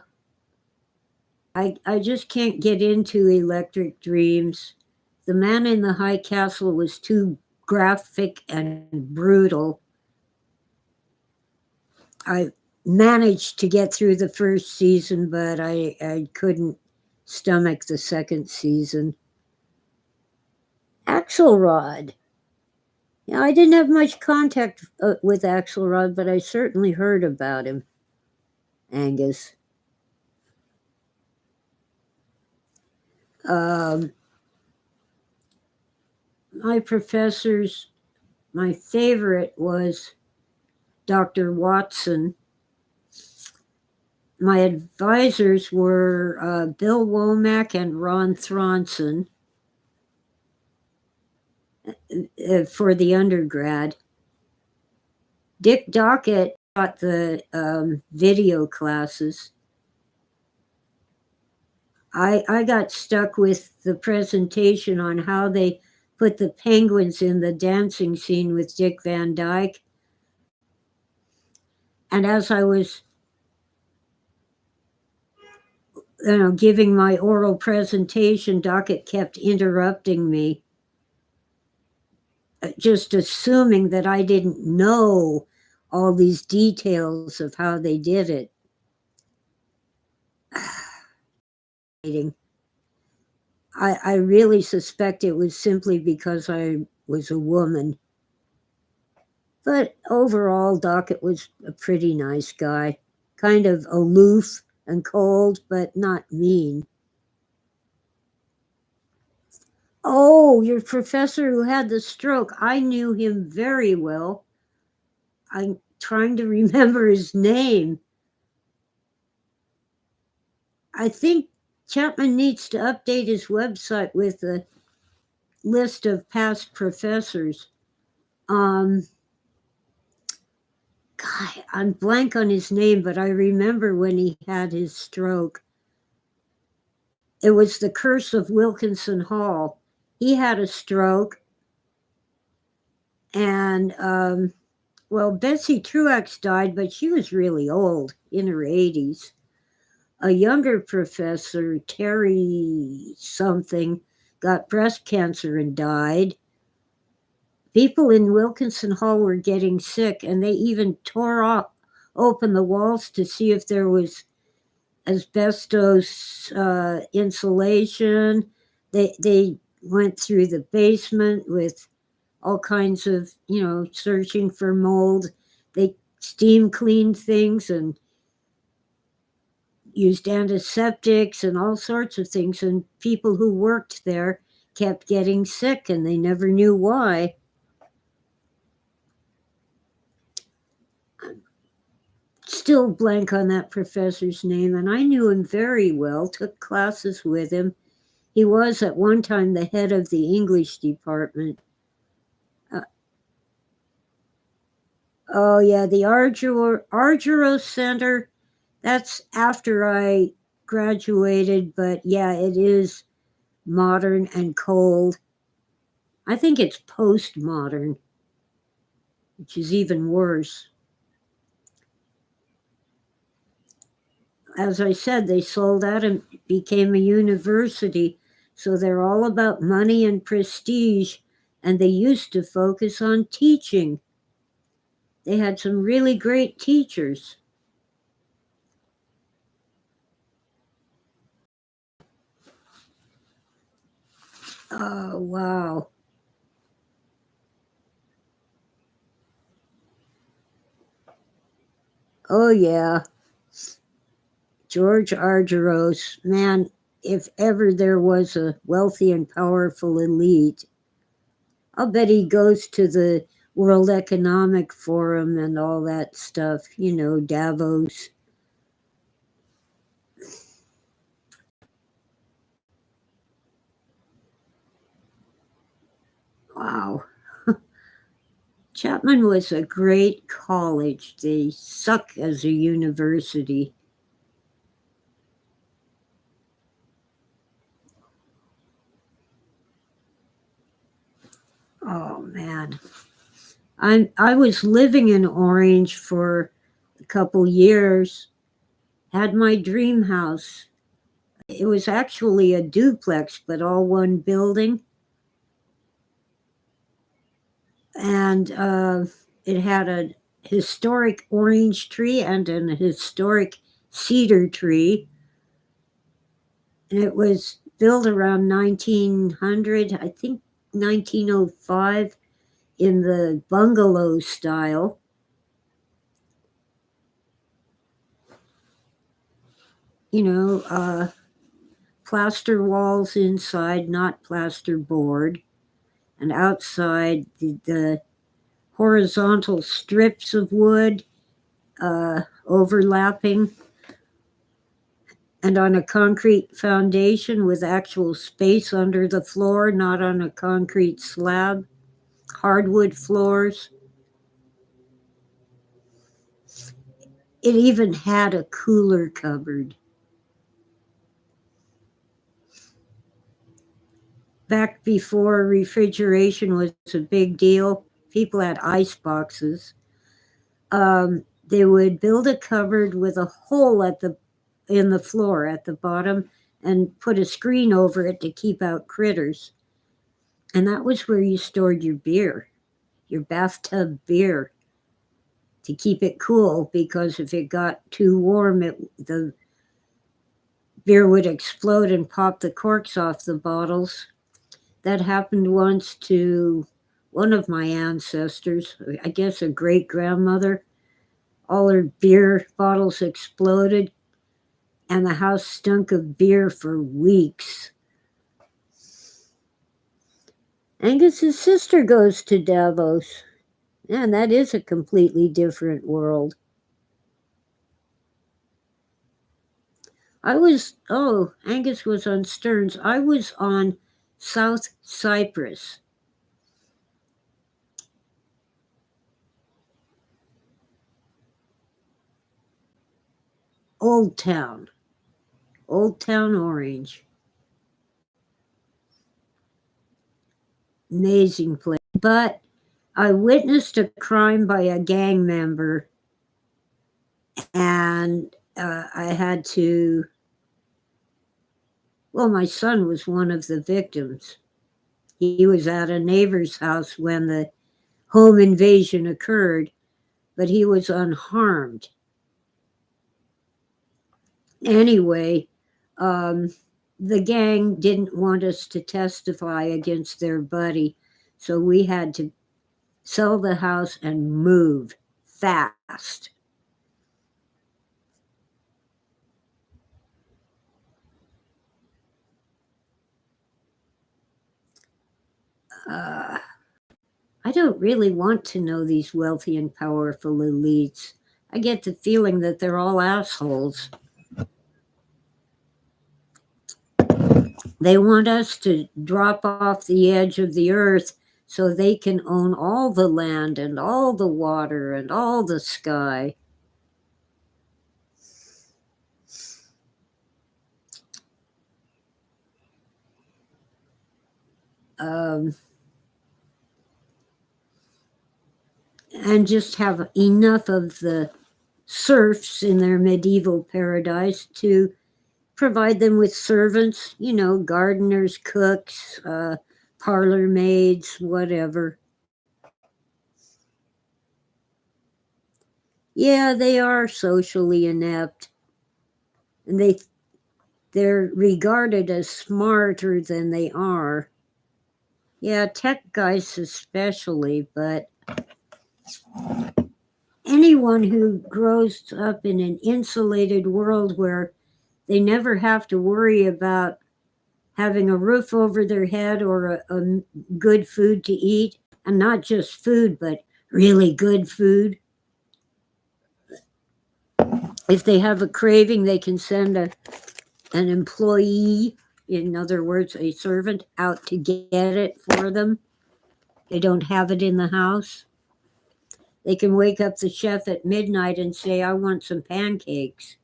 Speaker 1: I just can't get into Electric Dreams. The Man in the High Castle was too graphic and brutal. I managed to get through the first season, but I couldn't stomach the second season. Axelrod. Yeah, I didn't have much contact with Axelrod, but I certainly heard about him. Angus. My professors, my favorite was Dr. Watson. My advisors were Bill Womack and Ron Thronson for the undergrad. Dick Dockett taught the video classes. I got stuck with the presentation on how they put the penguins in the dancing scene with Dick Van Dyke. And as I was giving my oral presentation, Dockett kept interrupting me, just assuming that I didn't know all these details of how they did it. I really suspect it was simply because I was a woman. But overall, Dockett was a pretty nice guy, kind of aloof and cold, but not mean. Oh, your professor who had the stroke. I knew him very well. I'm trying to remember his name. I think Chapman needs to update his website with a list of past professors. God, I'm blank on his name, but I remember when he had his stroke. It was the curse of Wilkinson Hall. He had a stroke, and Betsy Truax died, but she was really old, in her 80s. A younger professor, Terry something, got breast cancer and died. People in Wilkinson Hall were getting sick, and they even tore open the walls to see if there was asbestos insulation. They went through the basement with all kinds of, searching for mold. They steam cleaned things and used antiseptics and all sorts of things. And people who worked there kept getting sick, and they never knew why. Still blank on that professor's name, and I knew him very well, took classes with him. He was at one time the head of the English department. The Argyro Center, that's after I graduated, but yeah, it is modern and cold. I think it's postmodern, which is even worse. As I said, they sold out and became a university. So they're all about money and prestige, and they used to focus on teaching. They had some really great teachers. Oh, wow. Oh, yeah. George Argyros, man, if ever there was a wealthy and powerful elite, I'll bet he goes to the World Economic Forum and all that stuff, Davos. Wow. Chapman was a great college. They suck as a university. Oh man. I was living in Orange for a couple years, had my dream house. It was actually a duplex, but all one building. And it had a historic orange tree and an historic cedar tree. And it was built around 1900, I think 1905, in the bungalow style. Plaster walls inside, not plasterboard. And outside, the horizontal strips of wood overlapping, and on a concrete foundation with actual space under the floor, not on a concrete slab. Hardwood floors. It even had a cooler cupboard. Back before refrigeration was a big deal, people had ice boxes. They would build a cupboard with a hole in the floor at the bottom and put a screen over it to keep out critters. And that was where you stored your beer, your bathtub beer, to keep it cool, because if it got too warm, the beer would explode and pop the corks off the bottles. That happened once to one of my ancestors, I guess a great grandmother. All her beer bottles exploded, and the house stunk of beer for weeks. Angus's sister goes to Davos. Man, that is a completely different world. Angus was on Stearns. I was on South Cyprus. Old Town. Old Town Orange. Amazing place. But I witnessed a crime by a gang member, and I had to. Well, my son was one of the victims. He was at a neighbor's house when the home invasion occurred, but he was unharmed. Anyway, the gang didn't want us to testify against their buddy, so we had to sell the house and move fast. I don't really want to know these wealthy and powerful elites. I get the feeling that they're all assholes. They want us to drop off the edge of the earth so they can own all the land and all the water and all the sky. And just have enough of the serfs in their medieval paradise to provide them with servants, gardeners, cooks, parlor maids, whatever. Yeah, they are socially inept, and they're regarded as smarter than they are. Yeah, tech guys especially, but anyone who grows up in an insulated world where they never have to worry about having a roof over their head or a good food to eat, and not just food, but really good food. If they have a craving, they can send an employee, in other words, a servant, out to get it for them. They don't have it in the house. They can wake up the chef at midnight and say, I want some pancakes.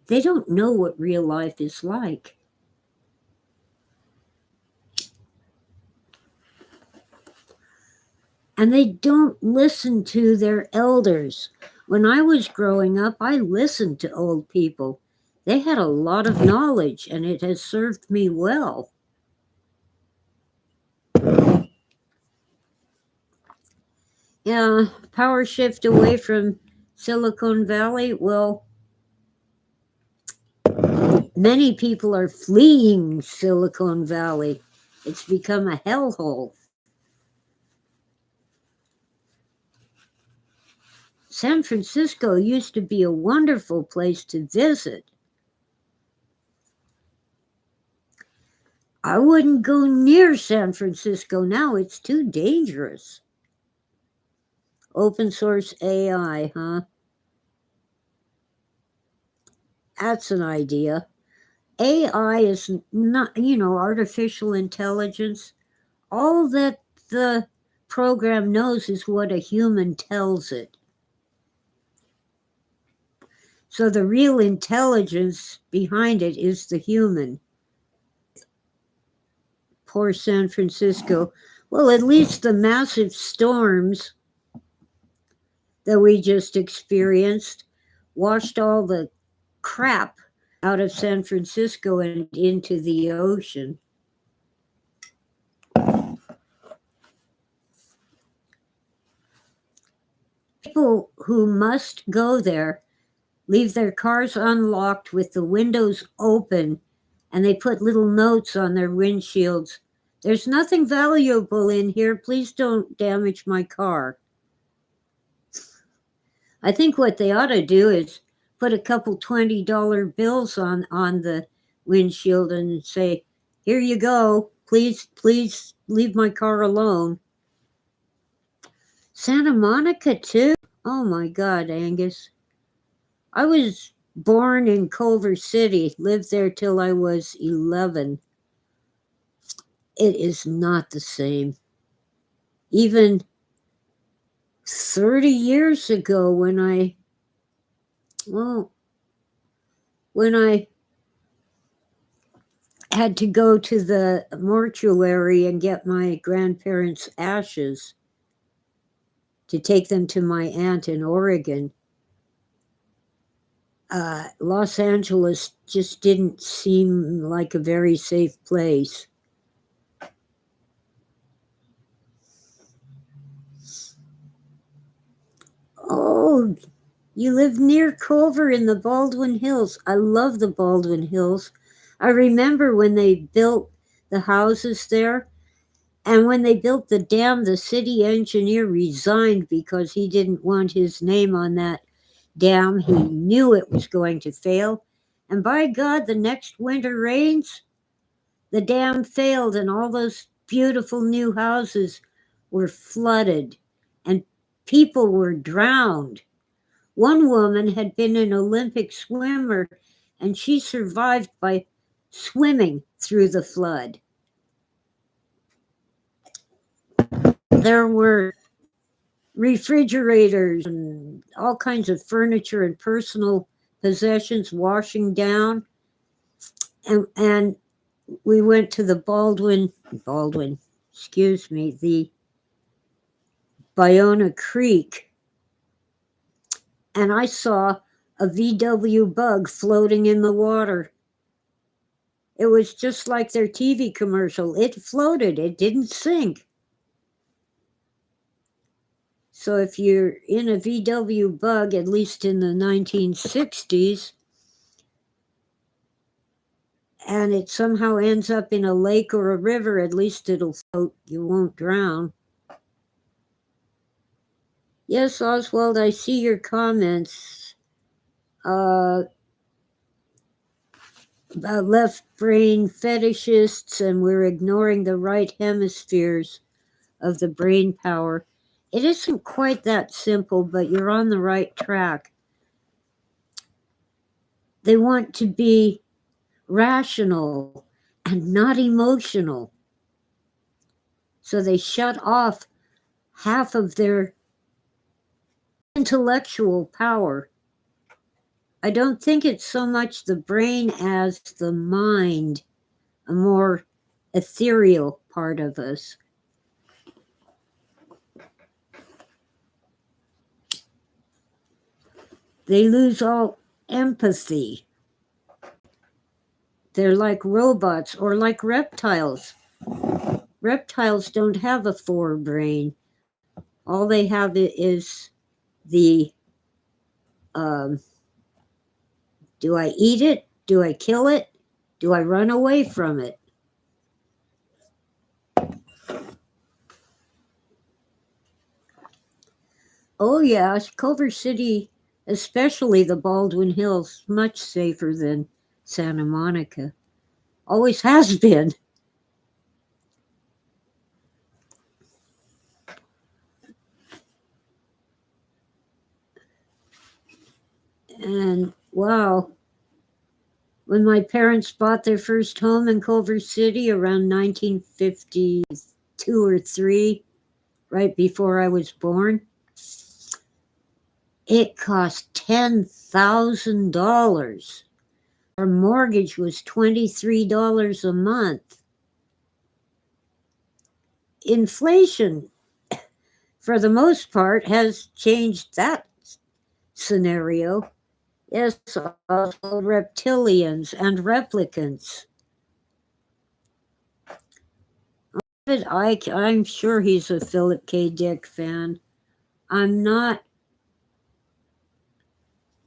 Speaker 1: They don't know what real life is like. And they don't listen to their elders. When I was growing up, I listened to old people. They had a lot of knowledge, and it has served me well. Yeah, power shift away from Silicon Valley. Well, many people are fleeing Silicon Valley. It's become a hellhole. San Francisco used to be a wonderful place to visit. I wouldn't go near San Francisco now, it's too dangerous. Open source AI, huh? That's an idea. AI is not, artificial intelligence. All that the program knows is what a human tells it. So the real intelligence behind it is the human. Poor San Francisco. Well, at least the massive storms that we just experienced washed all the crap out of San Francisco and into the ocean. People who must go there leave their cars unlocked with the windows open, and they put little notes on their windshields. There's nothing valuable in here. Please don't damage my car. I think what they ought to do is put a couple $20 bills on the windshield and say, here you go. Please leave my car alone. Santa Monica too? Oh my God, Angus. I was born in Culver City, lived there till I was 11. It is not the same. Even 30 years ago when I had to go to the mortuary and get my grandparents' ashes to take them to my aunt in Oregon. Los Angeles just didn't seem like a very safe place. Oh, you live near Culver in the Baldwin Hills. I love the Baldwin Hills. I remember when they built the houses there, and when they built the dam, the city engineer resigned because he didn't want his name on that dam. He knew it was going to fail. And by God, the next winter rains, the dam failed, and all those beautiful new houses were flooded, and people were drowned. One woman had been an Olympic swimmer, and she survived by swimming through the flood. There were refrigerators and all kinds of furniture and personal possessions washing down. And we went to the the Ballona Creek, and I saw a VW bug floating in the water. It was just like their TV commercial. It floated, it didn't sink. So if you're in a VW bug, at least in the 1960s, and it somehow ends up in a lake or a river, at least it'll float. You won't drown. Yes, Oswald, I see your comments about left brain fetishists, and we're ignoring the right hemispheres of the brain power. It isn't quite that simple, but you're on the right track. They want to be rational and not emotional. So they shut off half of their intellectual power. I don't think it's so much the brain as the mind, a more ethereal part of us. They lose all empathy. They're like robots or like reptiles. Reptiles don't have a forebrain. All they have is the do I eat it? Do I kill it? Do I run away from it? Oh, yeah, Culver City, especially the Baldwin Hills, much safer than Santa Monica. Always has been. And wow, when my parents bought their first home in Culver City around 1952 or 3, right before I was born, it cost $10,000. Our mortgage was $23 a month. Inflation, for the most part, has changed that scenario. Yes, also reptilians and replicants. David Icke, I'm sure he's a Philip K. Dick fan. I'm not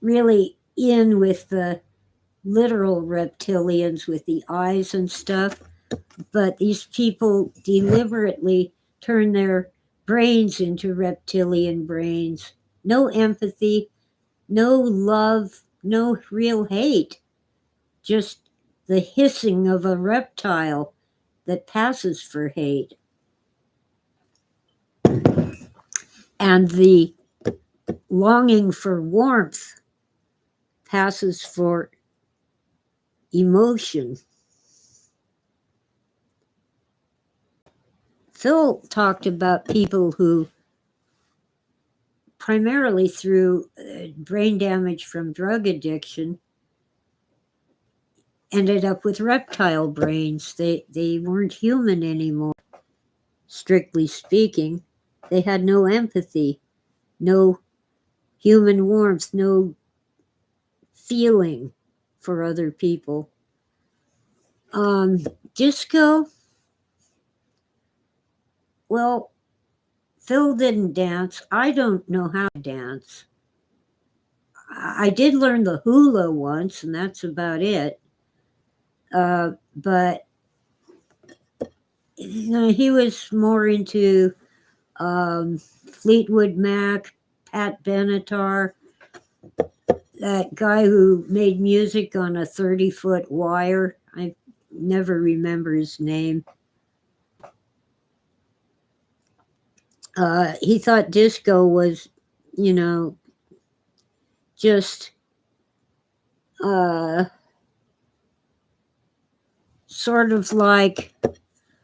Speaker 1: really in with the literal reptilians with the eyes and stuff, but these people deliberately turn their brains into reptilian brains. No empathy, no love, no real hate, just the hissing of a reptile that passes for hate. And the longing for warmth passes for emotion. Phil talked about people who, primarily through brain damage from drug addiction, ended up with reptile brains. They weren't human anymore, strictly speaking. They had no empathy, no human warmth, no feeling for other people. Disco, well, Phil didn't dance. I don't know how to dance. I did learn the hula once, and that's about it. But you know, he was more into Fleetwood Mac, Pat Benatar, that guy who made music on a 30-foot wire. I never remember his name. He thought disco was, you know, just sort of like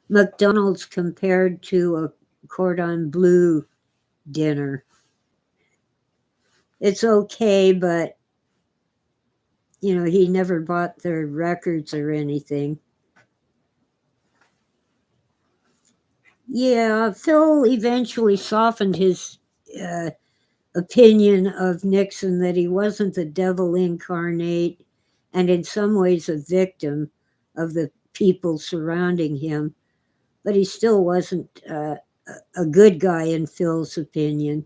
Speaker 1: McDonald's compared to a cordon bleu dinner. It's okay, but you know, he never bought their records or anything. Yeah, Phil eventually softened his opinion of Nixon that he wasn't the devil incarnate and in some ways a victim of the people surrounding him, but he still wasn't a good guy in Phil's opinion.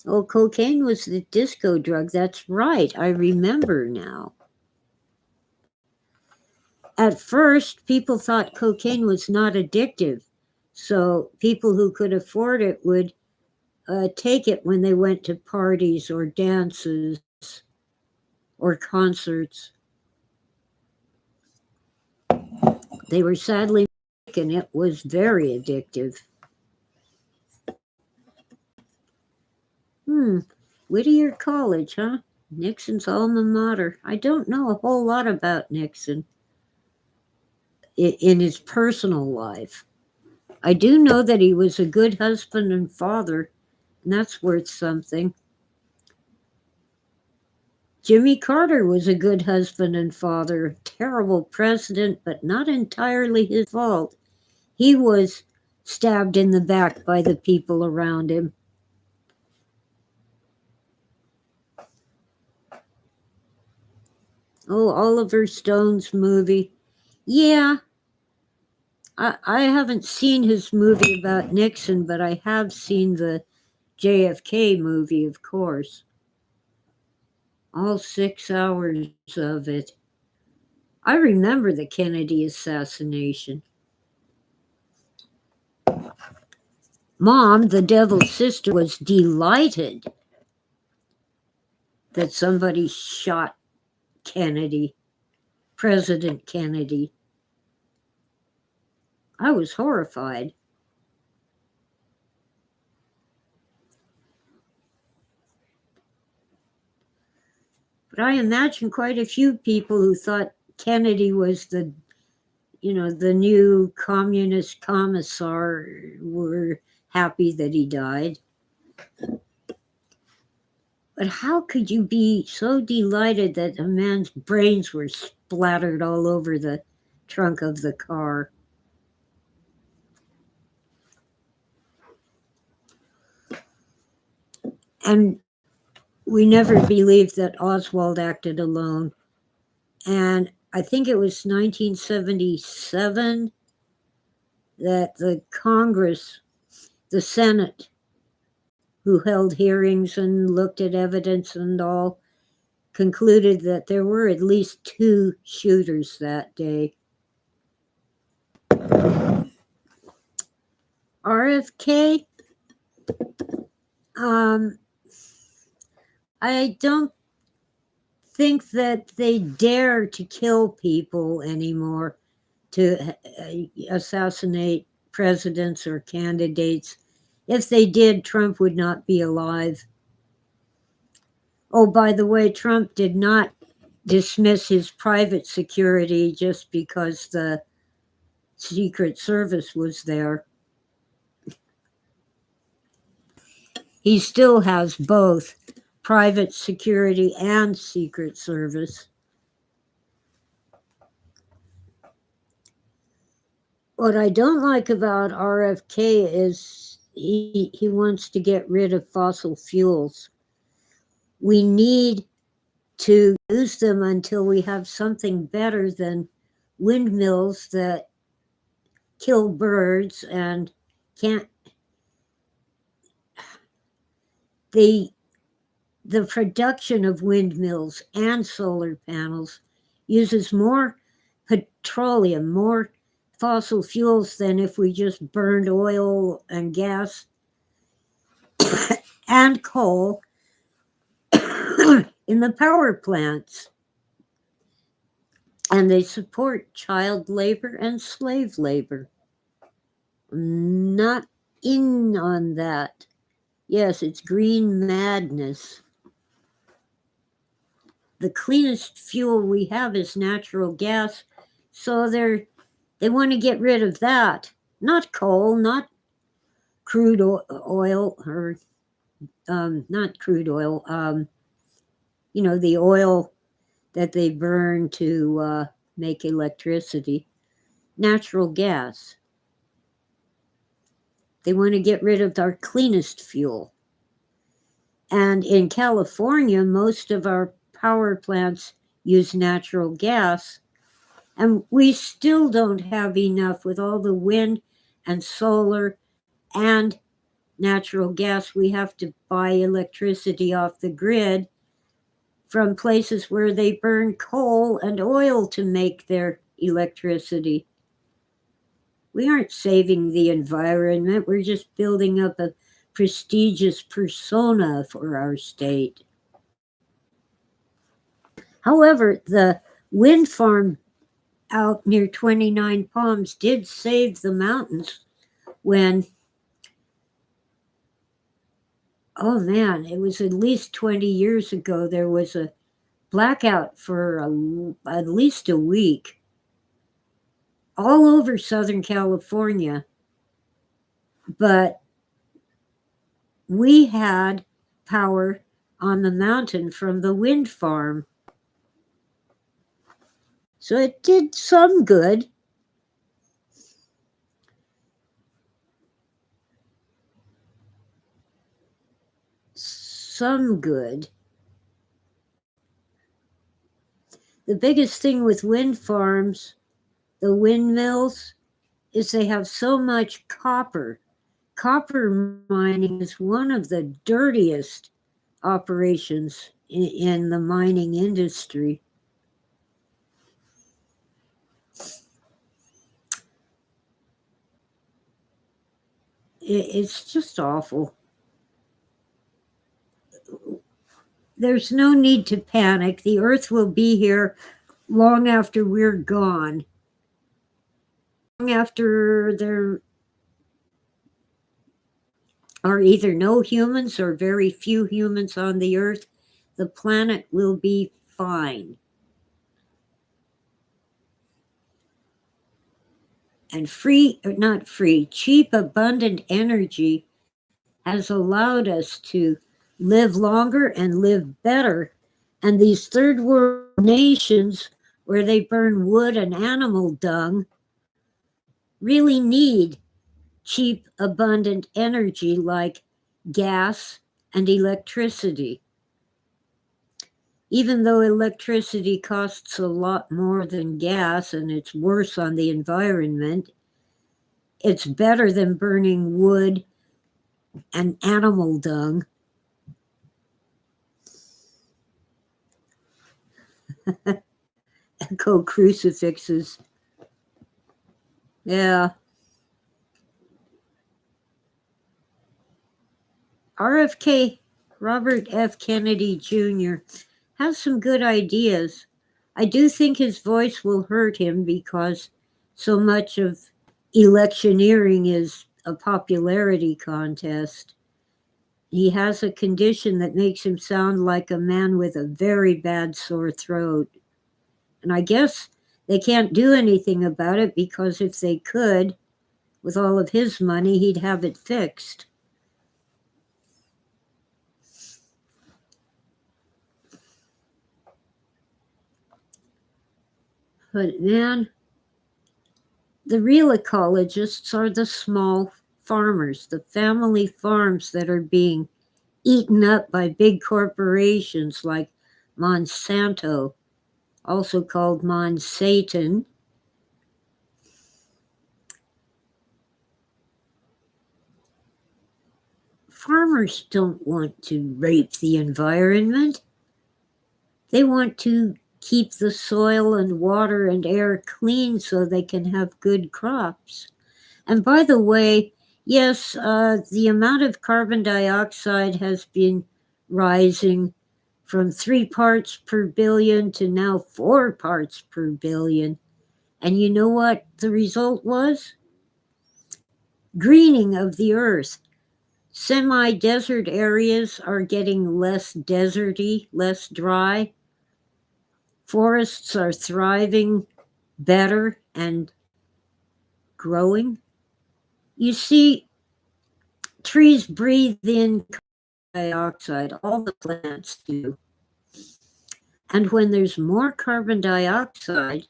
Speaker 1: Oh, cocaine was the disco drug. That's right. I remember now. At first, people thought cocaine was not addictive, so people who could afford it would take it when they went to parties or dances or concerts. They were sadly mistaken. It was very addictive. Whittier College, huh? Nixon's alma mater. I don't know a whole lot about Nixon in his personal life. I do know that he was a good husband and father, and that's worth something. Jimmy Carter was a good husband and father, terrible president, but not entirely his fault. He was stabbed in the back by the people around him. Oh, Oliver Stone's movie. Yeah, I haven't seen his movie about Nixon, but I have seen the JFK movie, of course. All 6 hours of it. I remember the Kennedy assassination. Mom, the devil's sister, was delighted that somebody shot Kennedy, President Kennedy. I was horrified. But I imagine quite a few people who thought Kennedy was the new communist commissar were happy that he died. But how could you be so delighted that a man's brains were splattered all over the trunk of the car? And we never believed that Oswald acted alone. And I think it was 1977 that the Congress, the Senate, who held hearings and looked at evidence and all, concluded that there were at least 2 shooters that day. RFK, I don't think that they dare to kill people anymore, to assassinate presidents or candidates. If they did, Trump would not be alive. Oh, by the way, Trump did not dismiss his private security just because the Secret Service was there. He still has both private security and Secret Service. What I don't like about RFK is he wants to get rid of fossil fuels. We need to use them until we have something better than windmills that kill birds and can't. The production of windmills and solar panels uses more petroleum, more fossil fuels than if we just burned oil and gas and coal in the power plants. And they support child labor and slave labor. Not in on that. Yes, it's green madness. The cleanest fuel we have is natural gas, so they want to get rid of that. Not coal, not crude oil, or not crude oil. The oil that they burn to make electricity. Natural gas. They want to get rid of our cleanest fuel. And in California, most of our power plants use natural gas. And we still don't have enough with all the wind and solar and natural gas. We have to buy electricity off the grid from places where they burn coal and oil to make their electricity. We aren't saving the environment, we're just building up a prestigious persona for our state. However, the wind farm out near 29 Palms did save the mountains when, oh man, it was at least 20 years ago, there was a blackout for at least a week all over Southern California. But we had power on the mountain from the wind farm. So it did some good. Some good. The biggest thing with wind farms, the windmills, is they have so much copper. Copper mining is one of the dirtiest operations in the mining industry. It's just awful. There's no need to panic. The earth will be here long after we're gone. Long after there are either no humans or very few humans on the earth, the planet will be fine. And cheap, abundant energy has allowed us to live longer and live better. And these third world nations where they burn wood and animal dung really need cheap, abundant energy like gas and electricity. Even though electricity costs a lot more than gas and it's worse on the environment, it's better than burning wood and animal dung. Echo crucifixes. Yeah. RFK, Robert F. Kennedy Jr., has some good ideas. I do think his voice will hurt him because so much of electioneering is a popularity contest. He has a condition that makes him sound like a man with a very bad sore throat. And I guess they can't do anything about it because if they could, with all of his money, he'd have it fixed. But man, the real ecologists are the small farmers, the family farms that are being eaten up by big corporations like Monsanto, also called Monsatan. Farmers don't want to rape the environment. They want to keep the soil and water and air clean so they can have good crops. And by the way, yes, the amount of carbon dioxide has been rising from 3 parts per billion to now 4 parts per billion. And you know what the result was? Greening of the earth. Semi-desert areas are getting less deserty, less dry. Forests are thriving better and growing. You see, trees breathe in carbon dioxide, all the plants do. And when there's more carbon dioxide,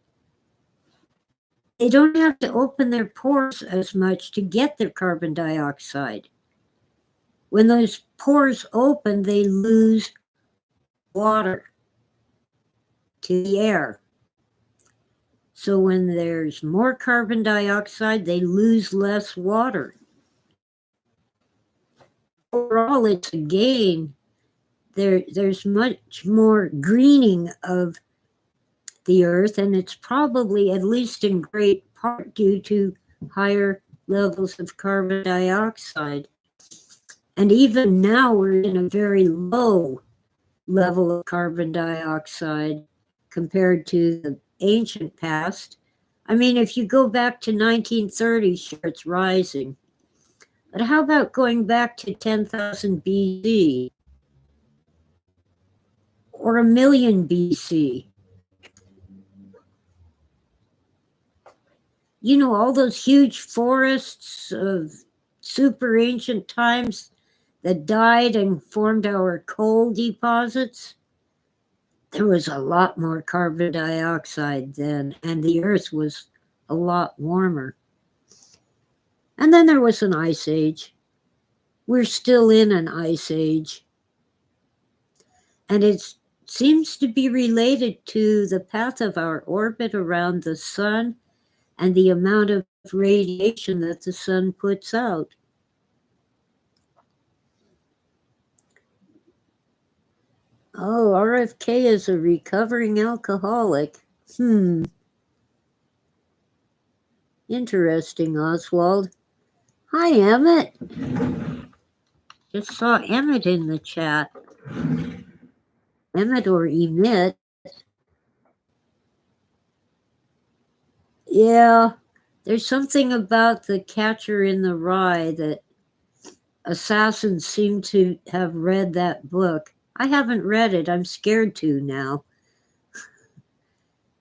Speaker 1: they don't have to open their pores as much to get their carbon dioxide. When those pores open, they lose water to the air. So when there's more carbon dioxide, they lose less water. Overall, it's a gain. There's much more greening of the earth, and it's probably, at least in great part, due to higher levels of carbon dioxide. And even now, we're in a very low level of carbon dioxide compared to the ancient past. I mean, if you go back to 1930, sure, it's rising. But how about going back to 10,000 BC or a million BC? You know, all those huge forests of super ancient times that died and formed our coal deposits? There was a lot more carbon dioxide then, and the earth was a lot warmer. And then there was an ice age. We're still in an ice age. And it seems to be related to the path of our orbit around the sun and the amount of radiation that the sun puts out. Oh, RFK is a recovering alcoholic. Interesting, Oswald. Hi, Emmett. Just saw Emmett in the chat. Emmett or Emit. Yeah, there's something about The Catcher in the Rye that assassins seem to have read that book. I haven't read it. I'm scared to now.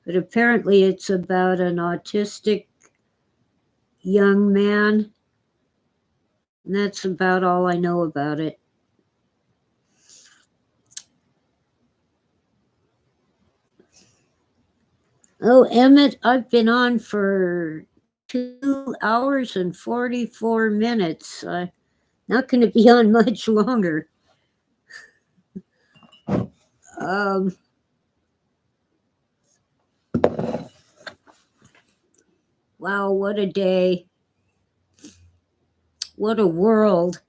Speaker 1: But apparently it's about an autistic young man. And that's about all I know about it. Oh, Emmett, I've been on for 2 hours and 44 minutes. I'm not going to be on much longer. Wow, what a day. What a world.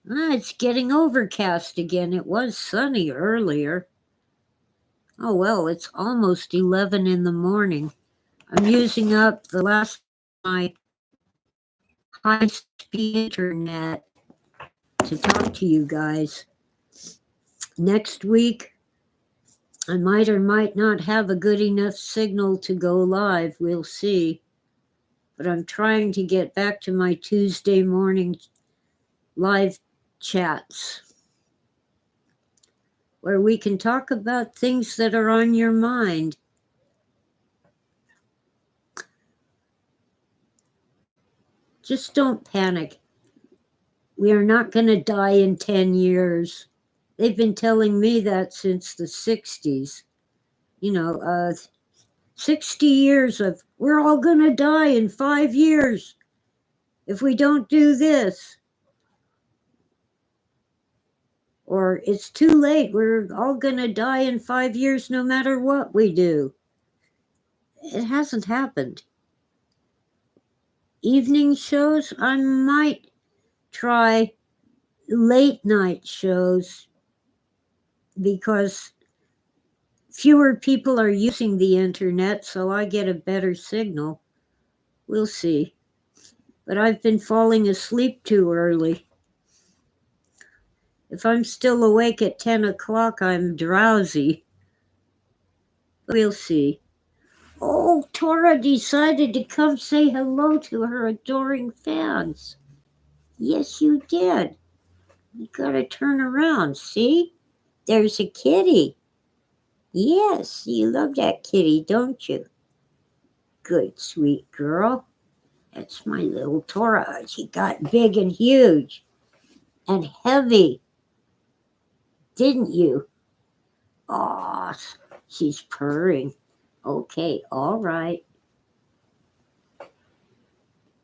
Speaker 1: It's getting overcast again. It was sunny earlier. Oh, well, it's almost 11 in the morning. I'm using up the last of my high-speed internet to talk to you guys. Next week, I might or might not have a good enough signal to go live. We'll see. But I'm trying to get back to my Tuesday morning live chats where we can talk about things that are on your mind. Just don't panic. We are not going to die in 10 years. They've been telling me that since the 60s. 60 years of, we're all going to die in 5 years if we don't do this. Or it's too late, we're all going to die in 5 years no matter what we do. It hasn't happened. Evening shows, I might try late night shows because fewer people are using the internet, so I get a better signal. We'll see. But I've been falling asleep too early. If I'm still awake at 10 o'clock, I'm drowsy. We'll see. Oh, Tora decided to come say hello to her adoring fans. Yes, you did. You gotta turn around, see? There's a kitty. Yes, you love that kitty, don't you? Good, sweet girl. That's my little Tora. She got big and huge and heavy, didn't you? Aw, she's purring. Okay, all right.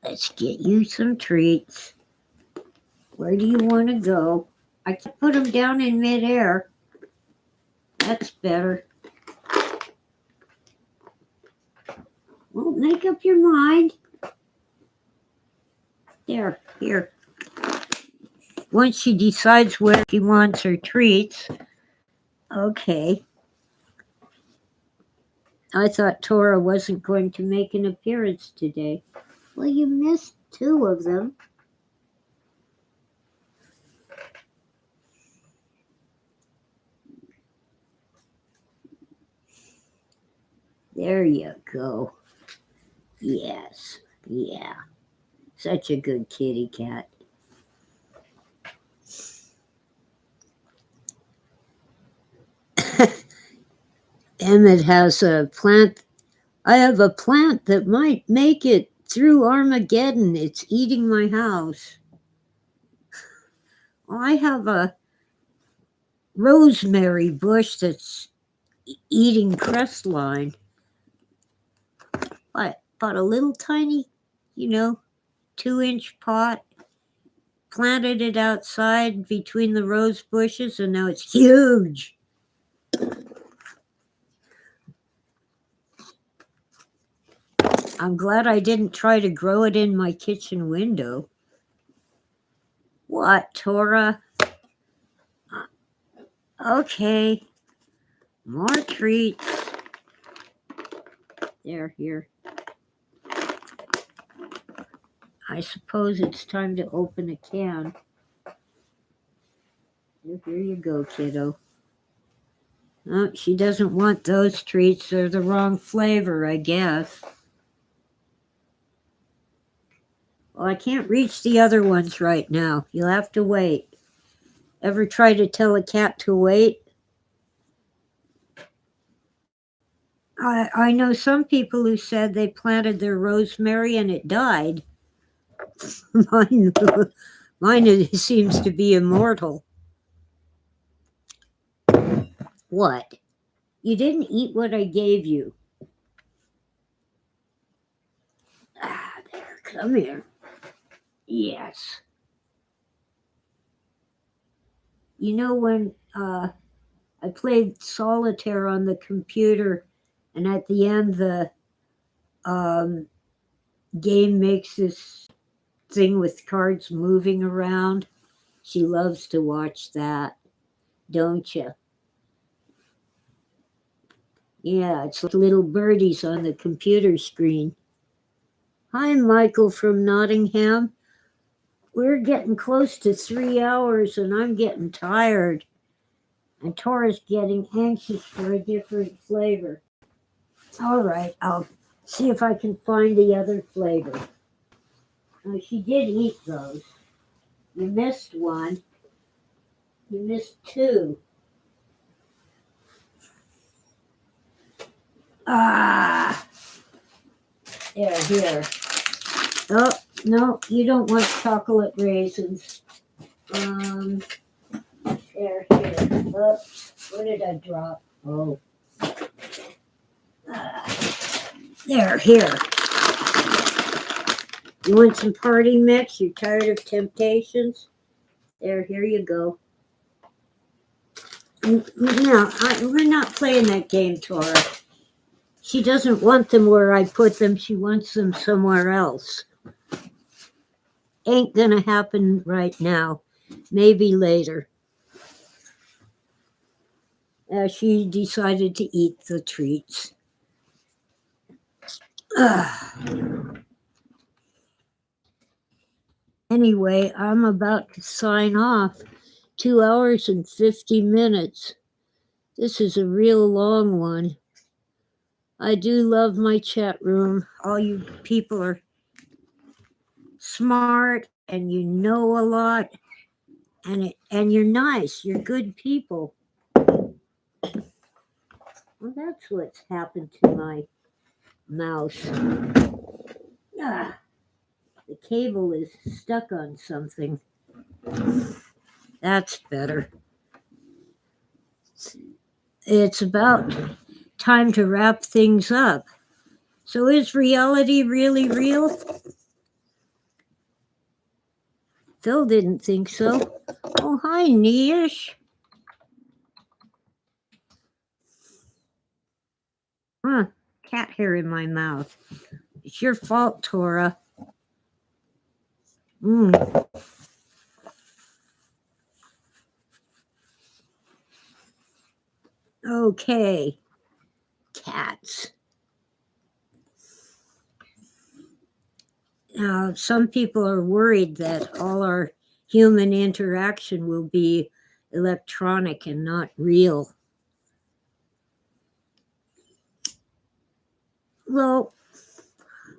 Speaker 1: Let's get you some treats. Where do you want to go? I can put them down in midair. That's better. Well, make up your mind. There, here. Once she decides where she wants her treats. Okay. I thought Tora wasn't going to make an appearance today. Well, you missed 2 of them. There you go. Yes. Yeah. Such a good kitty cat. Emmett has a plant. I have a plant that might make it through Armageddon. It's eating my house. I have a rosemary bush that's eating crestline. But a little tiny, 2-inch pot. Planted it outside between the rose bushes, and now it's huge. I'm glad I didn't try to grow it in my kitchen window. What, Tora? Okay. More treats. There, here. I suppose it's time to open a can. Here you go, kiddo. Oh, she doesn't want those treats. They're the wrong flavor, I guess. Well, I can't reach the other ones right now. You'll have to wait. Ever try to tell a cat to wait? I know some people who said they planted their rosemary and it died. Mine seems to be immortal. What? You didn't eat what I gave you. There, come here. Yes. You know when I played solitaire on the computer, and at the end the game makes this thing with cards moving around? She loves to watch that, don't you? Yeah, it's like little birdies on the computer screen. Hi, Michael from Nottingham. We're getting close to 3 hours and I'm getting tired. And Tora's getting anxious for a different flavor. All right, I'll see if I can find the other flavor. She did eat those. You missed one. You missed 2. Ah! Here. Oh, no, you don't want chocolate raisins. Here. Oops, what did I drop? Oh. Here. You want some party mix? You're tired of Temptations? Here you go. No, we're not playing that game, Tora. She doesn't want them where I put them. She wants them somewhere else. Ain't gonna happen right now. Maybe later. She decided to eat the treats. Anyway, I'm about to sign off. 2 hours and 50 minutes. This is a real long one. I do love my chat room. All you people are smart and you know a lot, and you're nice. You're good people. Well, that's what's happened to my mouse. The cable is stuck on something. That's better. It's about time to wrap things up. So is reality really real? Phil didn't think so. Oh, hi, Nish. Huh, cat hair in my mouth. It's your fault, Tora. Okay, cats. Now, some people are worried that all our human interaction will be electronic and not real. Well,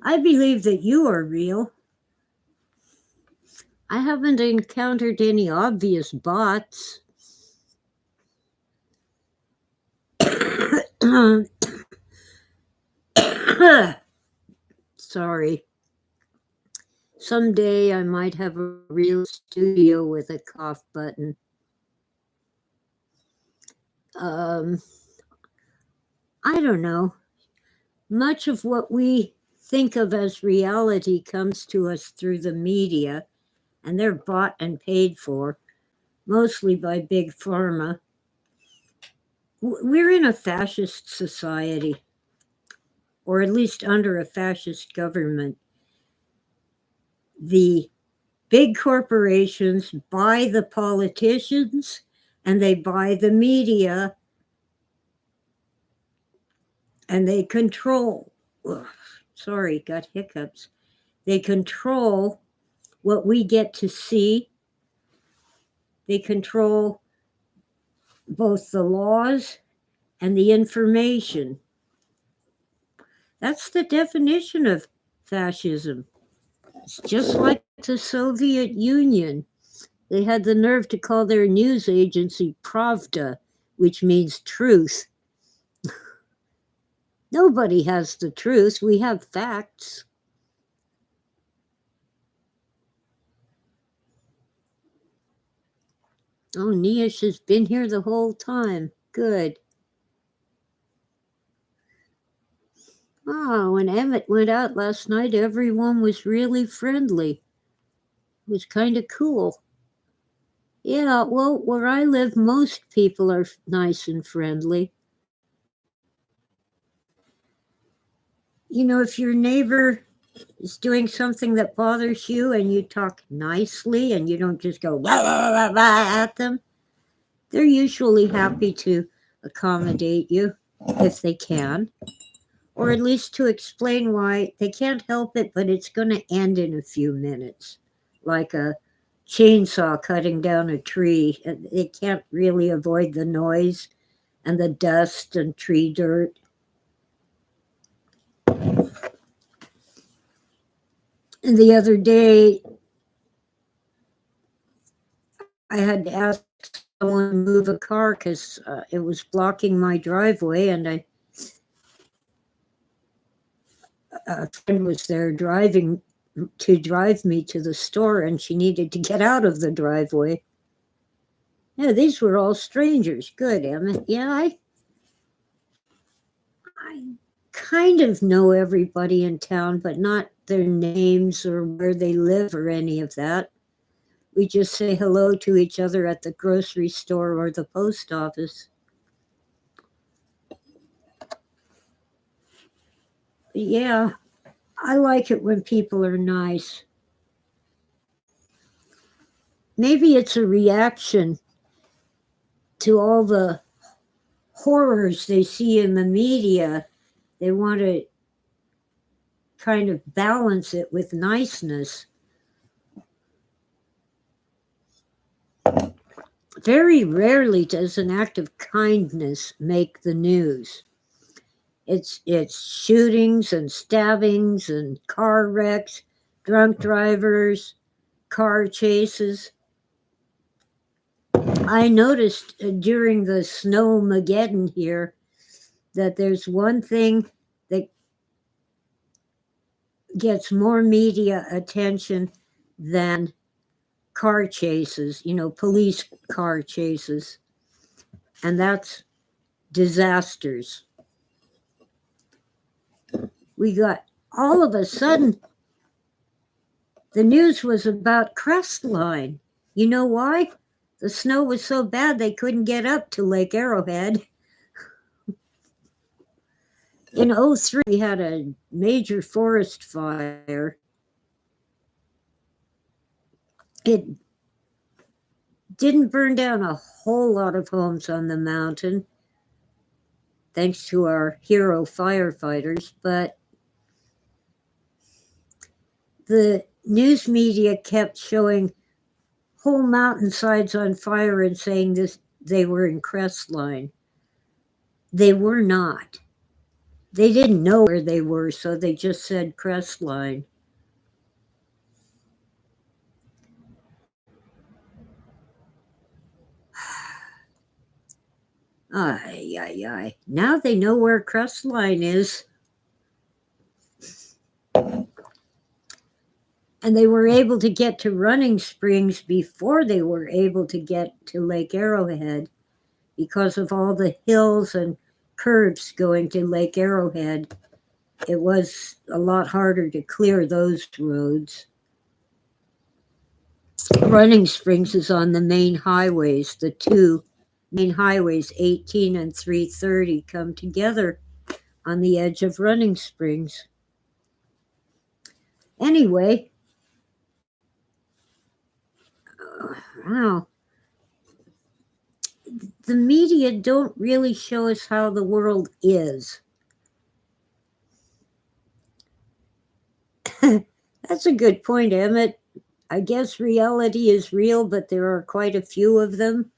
Speaker 1: I believe that you are real. I haven't encountered any obvious bots. Sorry. Someday I might have a real studio with a cough button. I don't know. Much of what we think of as reality comes to us through the media, and they're bought and paid for, mostly by big pharma. We're in a fascist society, or at least under a fascist government. The big corporations buy the politicians and they buy the media and they control. Sorry, got hiccups. They control what we get to see. They control both the laws and the information. That's the definition of fascism. It's just like the Soviet Union. They had the nerve to call their news agency Pravda, which means truth. Nobody has the truth. We have facts. Oh, Niash has been here the whole time. Good. Oh, when Emmett went out last night, everyone was really friendly. It was kind of cool. Yeah, well, where I live, most people are nice and friendly. You know, if your neighbor is doing something that bothers you and you talk nicely and you don't just go blah, blah, blah, blah, at them, they're usually happy to accommodate you if they can, or at least to explain why they can't help it, but it's going to end in a few minutes, like a chainsaw cutting down a tree. They can't really avoid the noise and the dust and tree dirt. And the other day, I had to ask someone to move a car because it was blocking my driveway, and a friend was there driving to drive me to the store, and she needed to get out of the driveway. Yeah, these were all strangers. Good, Emmett. Yeah, I kind of know everybody in town, but not their names or where they live or any of that. We just say hello to each other at the grocery store or the post office. Yeah, I like it when people are nice. Maybe it's a reaction to all the horrors they see in the media. They want to kind of balance it with niceness. Very rarely does an act of kindness make the news. It's shootings and stabbings and car wrecks, drunk drivers, car chases. I noticed during the snowmageddon here that there's one thing that gets more media attention than car chases, police car chases, and that's disasters. We got all of a sudden The news was about Crestline. You know why? The snow was so bad they couldn't get up to Lake Arrowhead. In '03, we had a major forest fire. It didn't burn down a whole lot of homes on the mountain, thanks to our hero firefighters, but the news media kept showing whole mountainsides on fire and saying they were in Crestline. They were not. They didn't know where they were, so they just said Crestline. Ay, ay, ay. Now they know where Crestline is. And they were able to get to Running Springs before they were able to get to Lake Arrowhead because of all the hills and curves going to Lake Arrowhead. It was a lot harder to clear those roads. Running Springs is on the main highways. The two main highways, 18 and 330, come together on the edge of Running Springs. Anyway, wow. The media don't really show us how the world is. That's a good point, Emmett. I guess reality is real, but there are quite a few of them.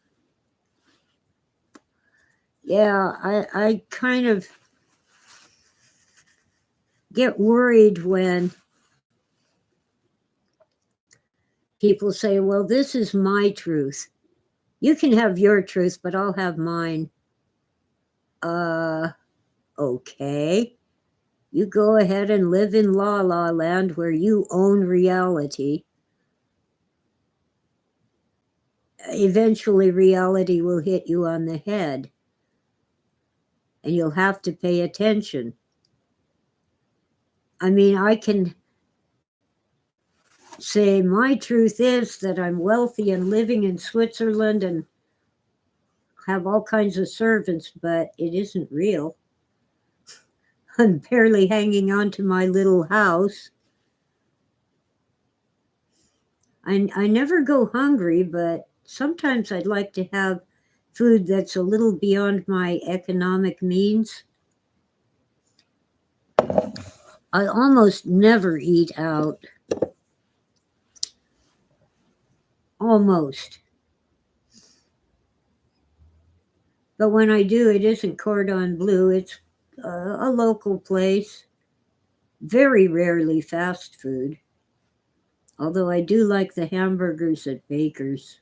Speaker 1: Yeah, I kind of get worried when people say, well, this is my truth. You can have your truth, but I'll have mine. Okay. You go ahead and live in La La Land where you own reality. Eventually, reality will hit you on the head, and you'll have to pay attention. I mean, I can say my truth is that I'm wealthy and living in Switzerland and have all kinds of servants, but it isn't real. I'm barely hanging on to my little house. I never go hungry, but sometimes I'd like to have food that's a little beyond my economic means. I almost never eat out. Almost. But when I do, it isn't Cordon Bleu. It's a local place. Very rarely fast food. Although I do like the hamburgers at Baker's.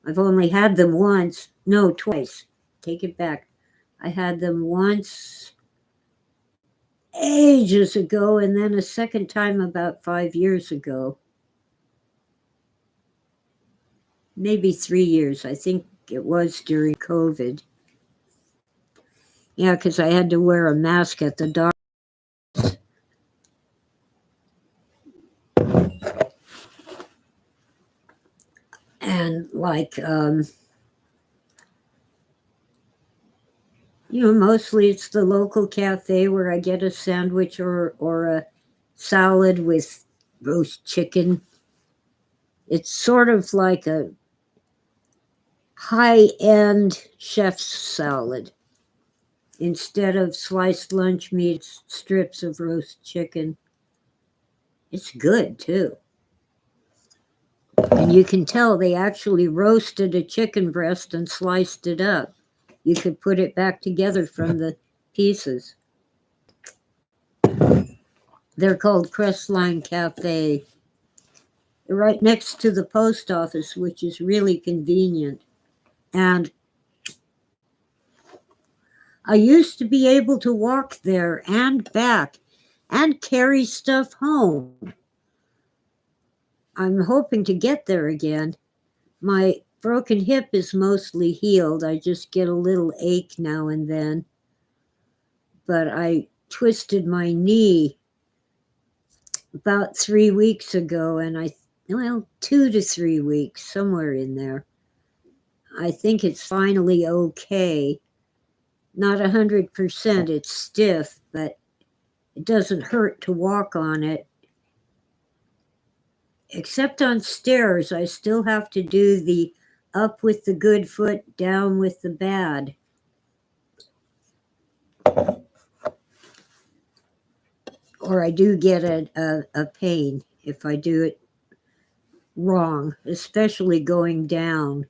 Speaker 1: I've only had them once. No, twice. Take it back. I had them once ages ago and then a second time about 5 years ago. Maybe 3 years. I think it was during COVID. Yeah, because I had to wear a mask at the doctor. And mostly it's the local cafe where I get a sandwich or a salad with roast chicken. It's sort of like a high-end chef's salad. Instead of sliced lunch meat, it's strips of roast chicken. It's good too. And you can tell they actually roasted a chicken breast and sliced it up. You could put it back together from the pieces. They're called Crestline Cafe. They're right next to the post office, which is really convenient. And I used to be able to walk there and back and carry stuff home. I'm hoping to get there again. My broken hip is mostly healed. I just get a little ache now and then. But I twisted my knee about 3 weeks ago, and 2 to 3 weeks, somewhere in there. I think it's finally okay. Not 100%, it's stiff, but it doesn't hurt to walk on it. Except on stairs, I still have to do the up with the good foot, down with the bad. Or I do get a pain if I do it wrong, especially going down.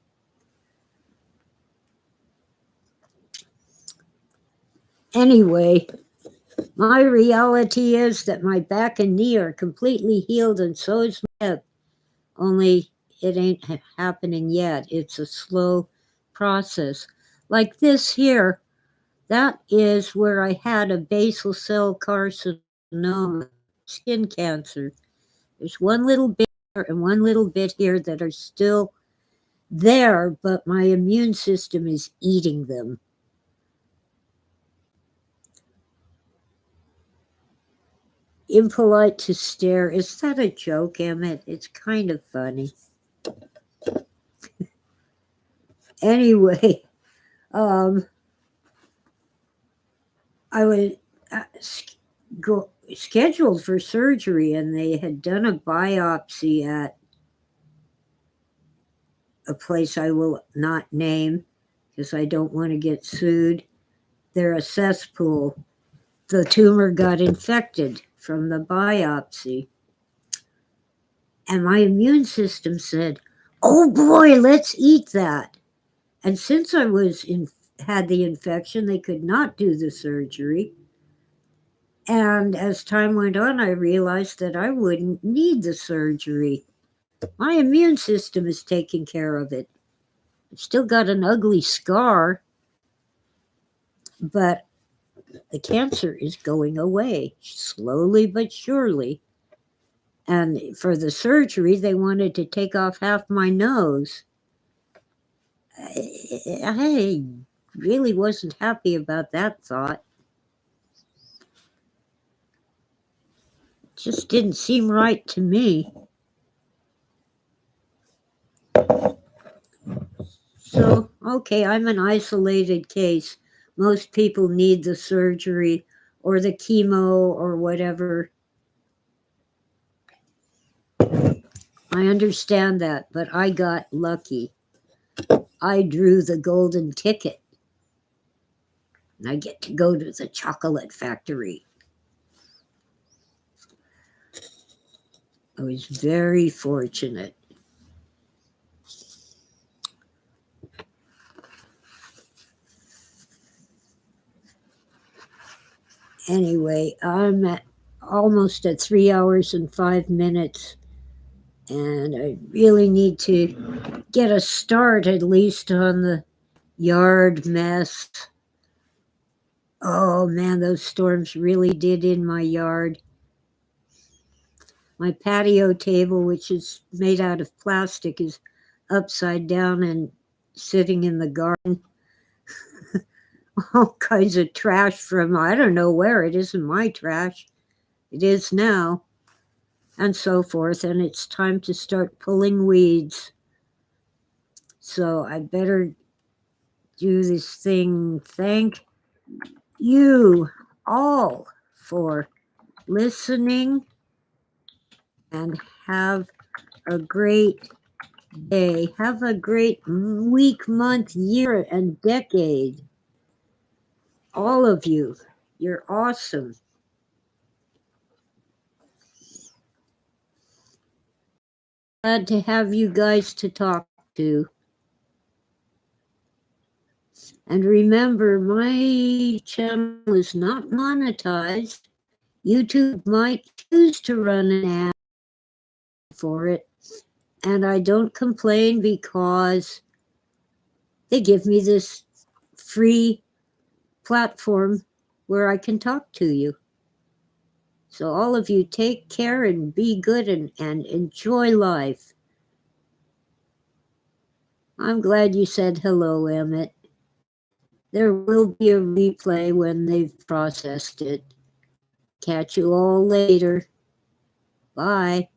Speaker 1: Anyway, my reality is that my back and knee are completely healed, and so is my hip. Only it ain't happening yet. It's a slow process. Like this here, that is where I had a basal cell carcinoma, skin cancer. There's one little bit here and one little bit here that are still there, but my immune system is eating them. Impolite to stare. Is that a joke, Emmett? It's kind of funny. Anyway, I was scheduled for surgery, and they had done a biopsy at a place I will not name because I don't want to get sued. They're a cesspool. The tumor got infected from the biopsy. And my immune system said, "Oh boy, let's eat that." And since I had the infection, they could not do the surgery. And as time went on, I realized that I wouldn't need the surgery. My immune system is taking care of it. I've still got an ugly scar, but the cancer is going away slowly but surely. And for the surgery, they wanted to take off half my nose. I really wasn't happy about that thought. Just didn't seem right to me. So, okay, I'm an isolated case. Most people need the surgery or the chemo or whatever. I understand that, but I got lucky. I drew the golden ticket. And I get to go to the chocolate factory. I was very fortunate. Anyway, I'm almost at 3 hours and 5 minutes, and I really need to get a start at least on the yard mess. Oh man, those storms really did in my yard. My patio table, which is made out of plastic, is upside down and sitting in the garden. All kinds of trash from I don't know where. It isn't my trash. It is now. And so forth. And it's time to start pulling weeds. So I better do this thing. Thank you all for listening, and have a great day. Have a great week, month, year, and decade. All of you. You're awesome. Glad to have you guys to talk to. And remember, my channel is not monetized. YouTube might choose to run an ad for it. And I don't complain because they give me this free platform where I can talk to you. So all of you take care and be good and enjoy life. I'm glad you said hello, Emmett. There will be a replay when they've processed it. Catch you all later. Bye.